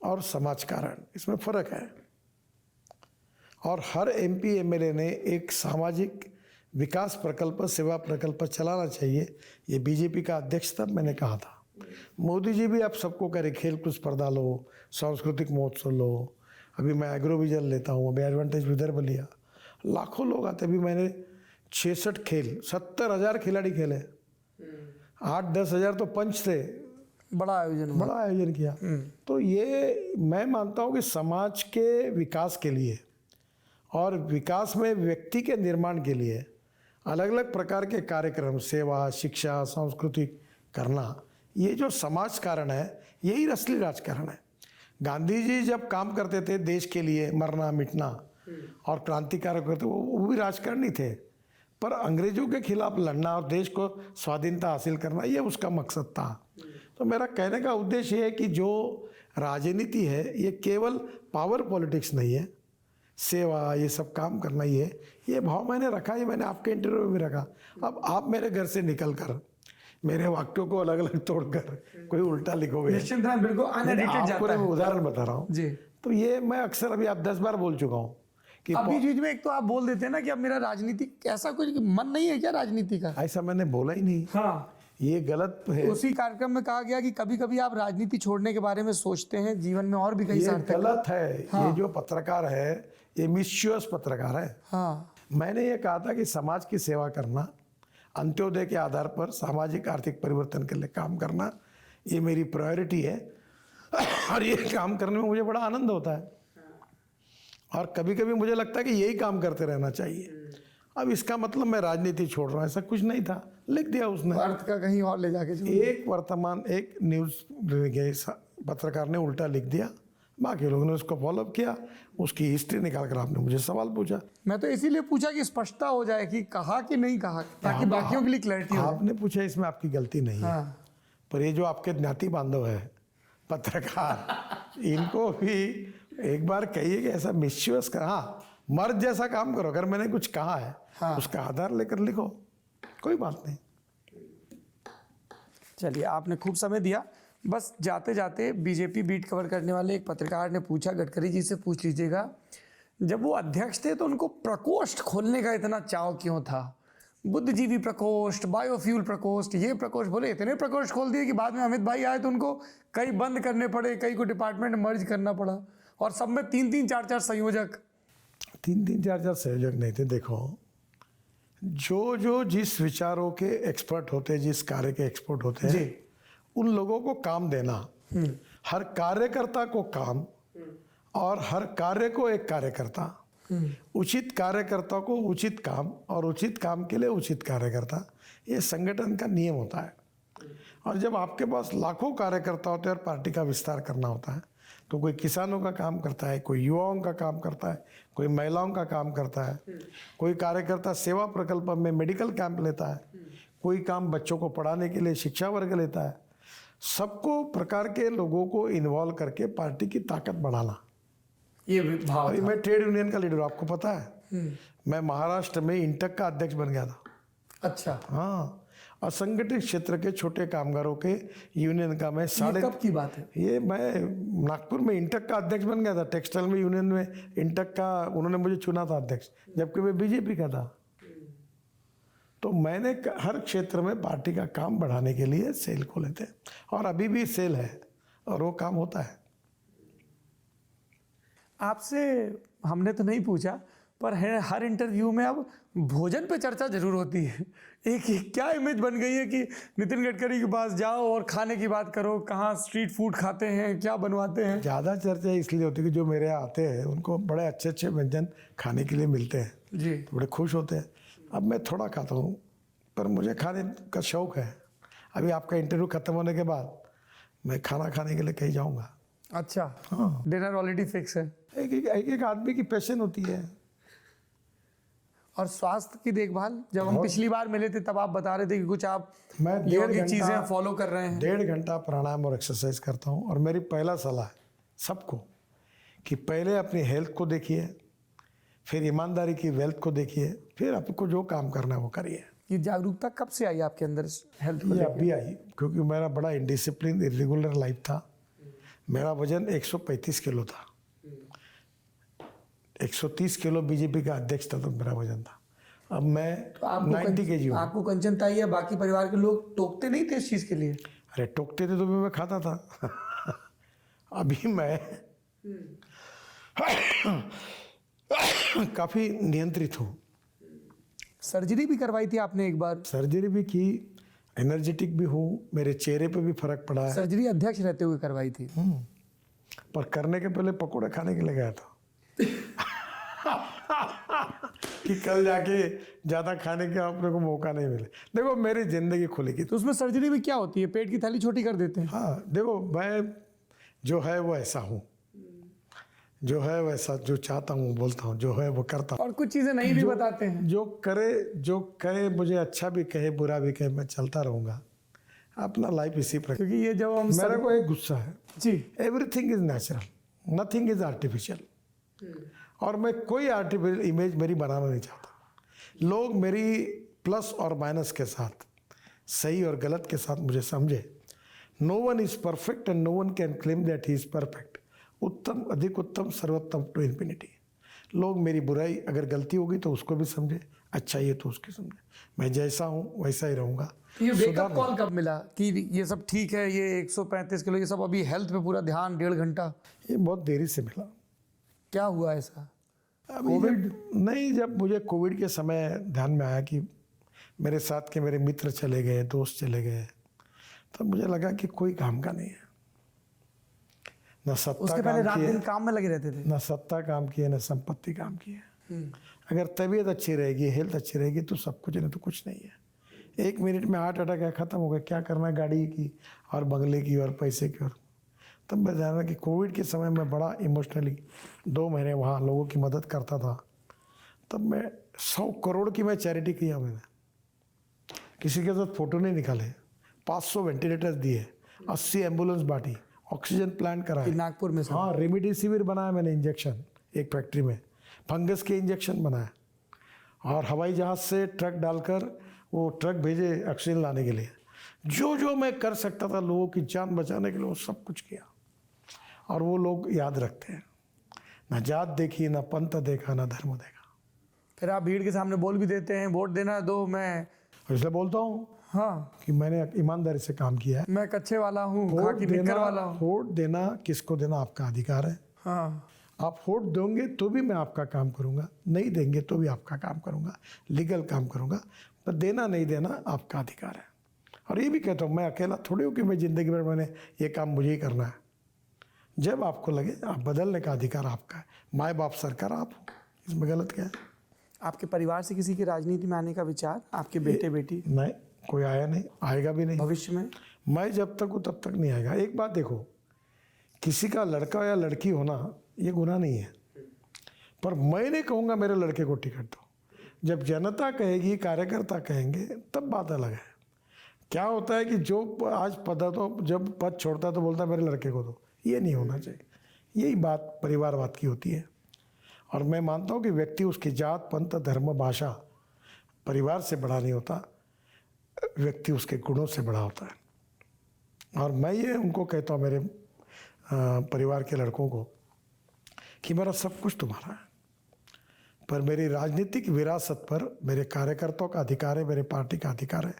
और समाज कारण इसमें फर्क है। और हर एमपी एमएलए ने एक सामाजिक विकास प्रकल्प, सेवा प्रकल्प चलाना चाहिए। ये बीजेपी का अध्यक्ष था, मैंने कहा था। मोदी जी भी आप सबको कह रहे खेल कूद स्पर्धा लो, सांस्कृतिक महोत्सव लो। अभी मैं एग्रो विजन लेता हूँ, अभी एडवांटेज विदर्भ लिया, लाखों लोग आते। अभी मैंने 66 खेल, 70,000 खिलाड़ी खेले, 8-10 हज़ार तो पंच थे, बड़ा आयोजन हुआ। बड़ा आयोजन किया। तो ये मैं मानता हूँ कि समाज के विकास के लिए और विकास में व्यक्ति के निर्माण के लिए अलग अलग प्रकार के कार्यक्रम, सेवा, शिक्षा, सांस्कृतिक करना, ये जो समाज कारण है, यही असली राजकारण है। गांधी जी जब काम करते थे देश के लिए, मरना मिटना और क्रांतिकारक करते, वो भी राजकारणी थे, पर अंग्रेजों के खिलाफ लड़ना और देश को स्वाधीनता हासिल करना, ये उसका मकसद था। तो मेरा कहने का उद्देश्य ये है कि जो राजनीति है ये केवल पावर पॉलिटिक्स नहीं है, सेवा, ये सब काम करना ही है। ये भाव मैंने रखा, ये मैंने आपके इंटरव्यू में भी रखा। अब आप मेरे घर से निकल कर मेरे वाक्यों को अलग अलग तोड़कर कोई उल्टा लिखोगे, निश्चित है, बिल्कुल अनएडिटेड आपको जाता मैं है। उदाहरण बता रहा हूँ जी। तो ये मैं अक्सर, अभी आप 10 बार बोल चुका हूँ कि अभी बीच में एक तो आप बोल देते हैं ना कि अब मेरा राजनीति, ऐसा कुछ मन नहीं है क्या राजनीति का? ऐसा मैंने बोला ही नहीं, हाँ, ये गलत है। उसी कार्यक्रम में कहा गया कि कभी कभी आप राजनीति छोड़ने के बारे में सोचते हैं, जीवन में और भी कई ये सार्थक। गलत है। ये जो पत्रकार है ये मिसच्यूअस पत्रकार है। हाँ, मैंने ये कहा था कि समाज की सेवा करना, अंत्योदय के आधार पर सामाजिक आर्थिक परिवर्तन के लिए काम करना, ये मेरी प्रायोरिटी है और ये काम करने में मुझे बड़ा आनंद होता है। और कभी कभी मुझे लगता है कि यही काम करते रहना चाहिए। अब इसका मतलब मैं राजनीति छोड़ रहा हूँ, ऐसा कुछ नहीं था, लिख दिया उसने। अर्थ का कहीं और ले जाके एक न्यूज़ पत्रकार ने उल्टा लिख दिया, बाकी लोगों ने उसको फॉलो किया, उसकी हिस्ट्री निकाल कर आपने मुझे सवाल पूछा। मैं तो इसीलिए पूछा कि स्पष्टता हो जाए कि कहा कि नहीं कहा, ताकि बाकियों के लिए क्लैरिटी हो जाए। आपने पूछा, इसमें आपकी गलती नहीं है। हाँ। पर ये जो आपके ज्ञाति बांधव है पत्रकार, इनको भी एक बार कहिए कि ऐसा मिसच्यूअस कर, हाँ मर्द जैसा काम करो। अगर मैंने कुछ कहा है हाँ। उसका आधार लेकर लिखो, कोई बात नहीं। चलिए, आपने खूब समय दिया। बस जाते जाते बीजेपी बीट कवर करने वाले एक पत्रकार ने पूछा, गडकरी जी से पूछ लीजिएगा, जब वो अध्यक्ष थे तो उनको प्रकोष्ठ खोलने का इतना चाव क्यों था? बुद्धिजीवी प्रकोष्ठ, बायोफ्यूल प्रकोष्ठ, ये प्रकोष्ठ, बोले इतने प्रकोष्ठ खोल दिए कि बाद में अमित भाई आए तो उनको कई बंद करने पड़े, कई को डिपार्टमेंट मर्ज करना पड़ा, और सब में 3-3, 4-4 संयोजक। 3-3, 4-4 संयोजक नहीं थे। देखो, जो जिस विचारों के एक्सपर्ट होते हैं, जिस कार्य के एक्सपर्ट होते हैं, उन लोगों को काम देना, हर कार्यकर्ता को काम और हर कार्य को एक कार्यकर्ता, उचित कार्यकर्ता को उचित काम और उचित काम के लिए उचित कार्यकर्ता, ये संगठन का नियम होता है। और जब आपके पास लाखों कार्यकर्ता होते हैं और पार्टी का विस्तार करना होता है, तो कोई किसानों का काम करता है, कोई युवाओं का काम करता है, कोई महिलाओं का काम करता है, कोई कार्यकर्ता सेवा प्रकल्प में मेडिकल कैंप लेता है, कोई काम बच्चों को पढ़ाने के लिए शिक्षा वर्ग लेता है। सबको प्रकार के लोगों को इन्वॉल्व करके पार्टी की ताकत बढ़ाना, ये भाव अभी मैं ट्रेड यूनियन का लीडर हूं, आपको पता है। मैं महाराष्ट्र में इंटक का अध्यक्ष बन गया था। अच्छा, हाँ, असंगठित क्षेत्र के छोटे कामगारों के यूनियन का मैं ये कब की बात है? ये मैं नागपुर में इंटक का अध्यक्ष बन गया था। टेक्सटाइल में यूनियन में इंटक का उन्होंने मुझे चुना था अध्यक्ष, जबकि मैं बीजेपी का था। तो मैंने हर क्षेत्र में पार्टी का काम बढ़ाने के लिए सेल खोले थे, और अभी भी सेल है और वो काम होता है। आपसे हमने तो नहीं पूछा, पर हर इंटरव्यू में अब भोजन पे चर्चा जरूर होती है। एक क्या इमेज बन गई है कि नितिन गडकरी के पास जाओ और खाने की बात करो, कहाँ स्ट्रीट फूड खाते हैं, क्या बनवाते हैं। ज़्यादा चर्चा इसलिए होती है कि जो मेरे यहाँ आते हैं उनको बड़े अच्छे अच्छे व्यंजन खाने के लिए मिलते हैं, जी, तो बड़े खुश होते हैं। अब मैं थोड़ा खाता हूँ, पर मुझे खाने का शौक़ है। अभी आपका इंटरव्यू ख़त्म होने के बाद मैं खाना खाने के लिए कहीं जाऊँगा। अच्छा, हाँ, डिनर ऑलरेडी फिक्स है। एक आदमी की पैशन होती है। और स्वास्थ्य की देखभाल, जब हम पिछली बार मिले थे तब आप बता रहे थे कि कुछ आप मैं योगिक चीजें फॉलो कर रहे हैं। 1.5 घंटा प्राणायाम और एक्सरसाइज करता हूँ। और मेरी पहला सलाह है सबको कि पहले अपनी हेल्थ को देखिए, फिर ईमानदारी की वेल्थ को देखिए, फिर आपको जो काम करना है वो करिए। ये जागरूकता कब से आई आपके अंदर हेल्थ को ये लेकर? अभी आई, क्योंकि मेरा बड़ा इनडिसिप्लिन इरेगुलर लाइफ था। मेरा वजन 135 किलो था, 130 किलो बीजेपी का अध्यक्ष था तो मेरा वजन था। अब मैं 90 kg हूँ। आपको कंचनता या बाकी परिवार के लोग टोकते नहीं थे इस चीज के लिए? अरे टोकते थे तो भी मैं खाता था। अभी मैं काफ़ी नियंत्रित हूँ। सर्जरी भी करवाई थी आपने एक बार, सर्जरी भी की, एनर्जेटिक भी हूँ, मेरे चेहरे पे भी फर्क पड़ा है। सर्जरी अध्यक्ष रहते हुए करवाई थी। पर करने के पहले पकोड़े खाने के लिए गया था कि कल जाके ज़्यादा खाने का अपने को मौका नहीं मिले। देखो मेरी ज़िंदगी खुली की। तो उसमें सर्जरी में क्या होती है, पेट की थैली छोटी कर देते हैं? हाँ देखो, मैं जो है वो ऐसा हूँ, जो है वैसा, जो चाहता हूँ बोलता हूँ, जो है वो करता हूँ। और कुछ चीजें नहीं भी बताते हैं। जो कहे मुझे अच्छा भी कहे बुरा भी कहे, मैं चलता रहूँगा अपना लाइफ इसी प्रकार। क्योंकि ये जब हम मेरे को एक गुस्सा है, जी, everything is natural, nothing is artificial. और मैं कोई आर्टिफिशियल इमेज मेरी बनाना नहीं चाहता। लोग मेरी प्लस और माइनस के साथ, सही और गलत के साथ मुझे समझे। No one is perfect and no one can claim that he is perfect. उत्तम, अधिक उत्तम, सर्वोत्तम टू इन्फिनिटी। लोग मेरी बुराई अगर गलती होगी तो उसको भी समझे, अच्छाई है तो उसकी समझे। मैं जैसा हूँ वैसा ही रहूँगा। ये वेकअप कॉल कब मिला कि ये सब ठीक है, ये 135 किलो, ये सब अभी हेल्थ पे पूरा ध्यान, 1.5 घंटा? ये बहुत देरी से मिला। क्या हुआ ऐसा? कोविड नहीं, जब मुझे कोविड के समय ध्यान में आया कि मेरे साथ के मेरे मित्र चले गए, दोस्त चले गए, तब मुझे लगा कि कोई काम का नहीं है। न सत्ता उसके पहले रात काम की दिन है, काम में लगे रहते थे। न सत्ता काम की है, न संपत्ति काम की है। अगर तबीयत अच्छी रहेगी, हेल्थ अच्छी रहेगी तो सब कुछ, नहीं तो कुछ नहीं है। 1 मिनट में हार्ट अटैक है, खत्म हो गया। क्या करना है गाड़ी की और बंगले की और पैसे की। और तब मैं जाना कि कोविड के समय में बड़ा इमोशनली 2 महीने वहाँ लोगों की मदद करता था। तब मैं 100 करोड़ की मैं चैरिटी किया मैंने। किसी के साथ फोटो नहीं निकाले, 500 वेंटिलेटर्स दिए, 80 एम्बुलेंस बांटी, ऑक्सीजन प्लांट कराए। नागपुर में हाँ, रेमडेसिविर बनाया मैंने इंजेक्शन एक फैक्ट्री में, फंगस के इंजेक्शन बनाए, और हवाई जहाज़ से ट्रक डालकर वो ट्रक भेजे ऑक्सीजन लाने के लिए। जो जो मैं कर सकता था लोगों की जान बचाने के लिए, वो सब कुछ किया। और वो लोग याद रखते हैं। ना जात देखी, ना पंथ देखा, ना धर्म देखा। फिर आप भीड़ के सामने बोल भी देते हैं, वोट देना दो, मैं इसलिए बोलता हूँ हाँ कि मैंने ईमानदारी से काम किया है। मैं कच्चे वाला हूँ, वोट खाकी निक्कर वाला हूँ। वोट देना किसको देना आपका अधिकार है। हाँ, आप वोट दोगे तो भी मैं आपका काम करूंगा, नहीं देंगे तो भी आपका काम करूंगा, लीगल काम करूंगा। पर देना नहीं देना आपका अधिकार है। और ये भी कहता हूँ, मैं अकेला थोड़ी हूँ कि मैं ज़िंदगी भर मैंने ये काम मुझे ही करना है। जब आपको लगे, आप बदलने का अधिकार आपका है। माँ बाप सरकार आप हो, इसमें गलत क्या है। आपके परिवार से किसी की राजनीति में आने का विचार, आपके बेटे बेटी? नहीं, कोई आया नहीं, आएगा भी नहीं। भविष्य में? मैं जब तक हूँ तब तक नहीं आएगा। एक बात देखो, किसी का लड़का या लड़की होना ये गुनाह नहीं है, पर मैं नहीं कहूँगा मेरे लड़के को टिकट दो। जब जनता कहेगी, कार्यकर्ता कहेंगे, तब बात अलग है। क्या होता है कि जो आज पद, तो जब पद छोड़ता है तो बोलता है मेरे लड़के को दो। ये नहीं होना चाहिए। यही बात परिवारवाद की होती है। और मैं मानता हूँ कि व्यक्ति, उसकी जात, पंथ, धर्म, भाषा परिवार से बड़ा नहीं होता, व्यक्ति उसके गुणों से बड़ा होता है। और मैं ये उनको कहता हूँ, मेरे परिवार के लड़कों को, कि मेरा सब कुछ तुम्हारा है, पर मेरी राजनीतिक विरासत पर मेरे कार्यकर्ताओं का अधिकार है, मेरे पार्टी का अधिकार है।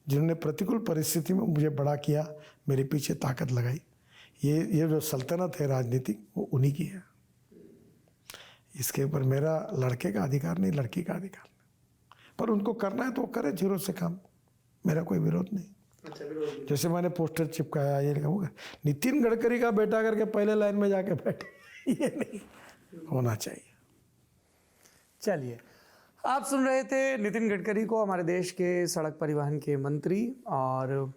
जिन्होंने प्रतिकूल परिस्थिति में मुझे बड़ा किया, मेरे पीछे ताकत लगाई, ये जो सल्तनत है राजनीतिक, वो उन्हीं की है। इसके ऊपर मेरा लड़के का अधिकार नहीं, लड़की का अधिकार नहीं। पर उनको करना है तो वो करे, जीरो से काम, मेरा कोई विरोध नहीं। जैसे मैंने पोस्टर चिपकाया, ये कहूँगा नितिन गडकरी का बेटा करके पहले लाइन में जाके बैठे, ये नहीं होना चाहिए। चलिए, आप सुन रहे थे नितिन गडकरी को, हमारे देश के सड़क परिवहन के मंत्री। और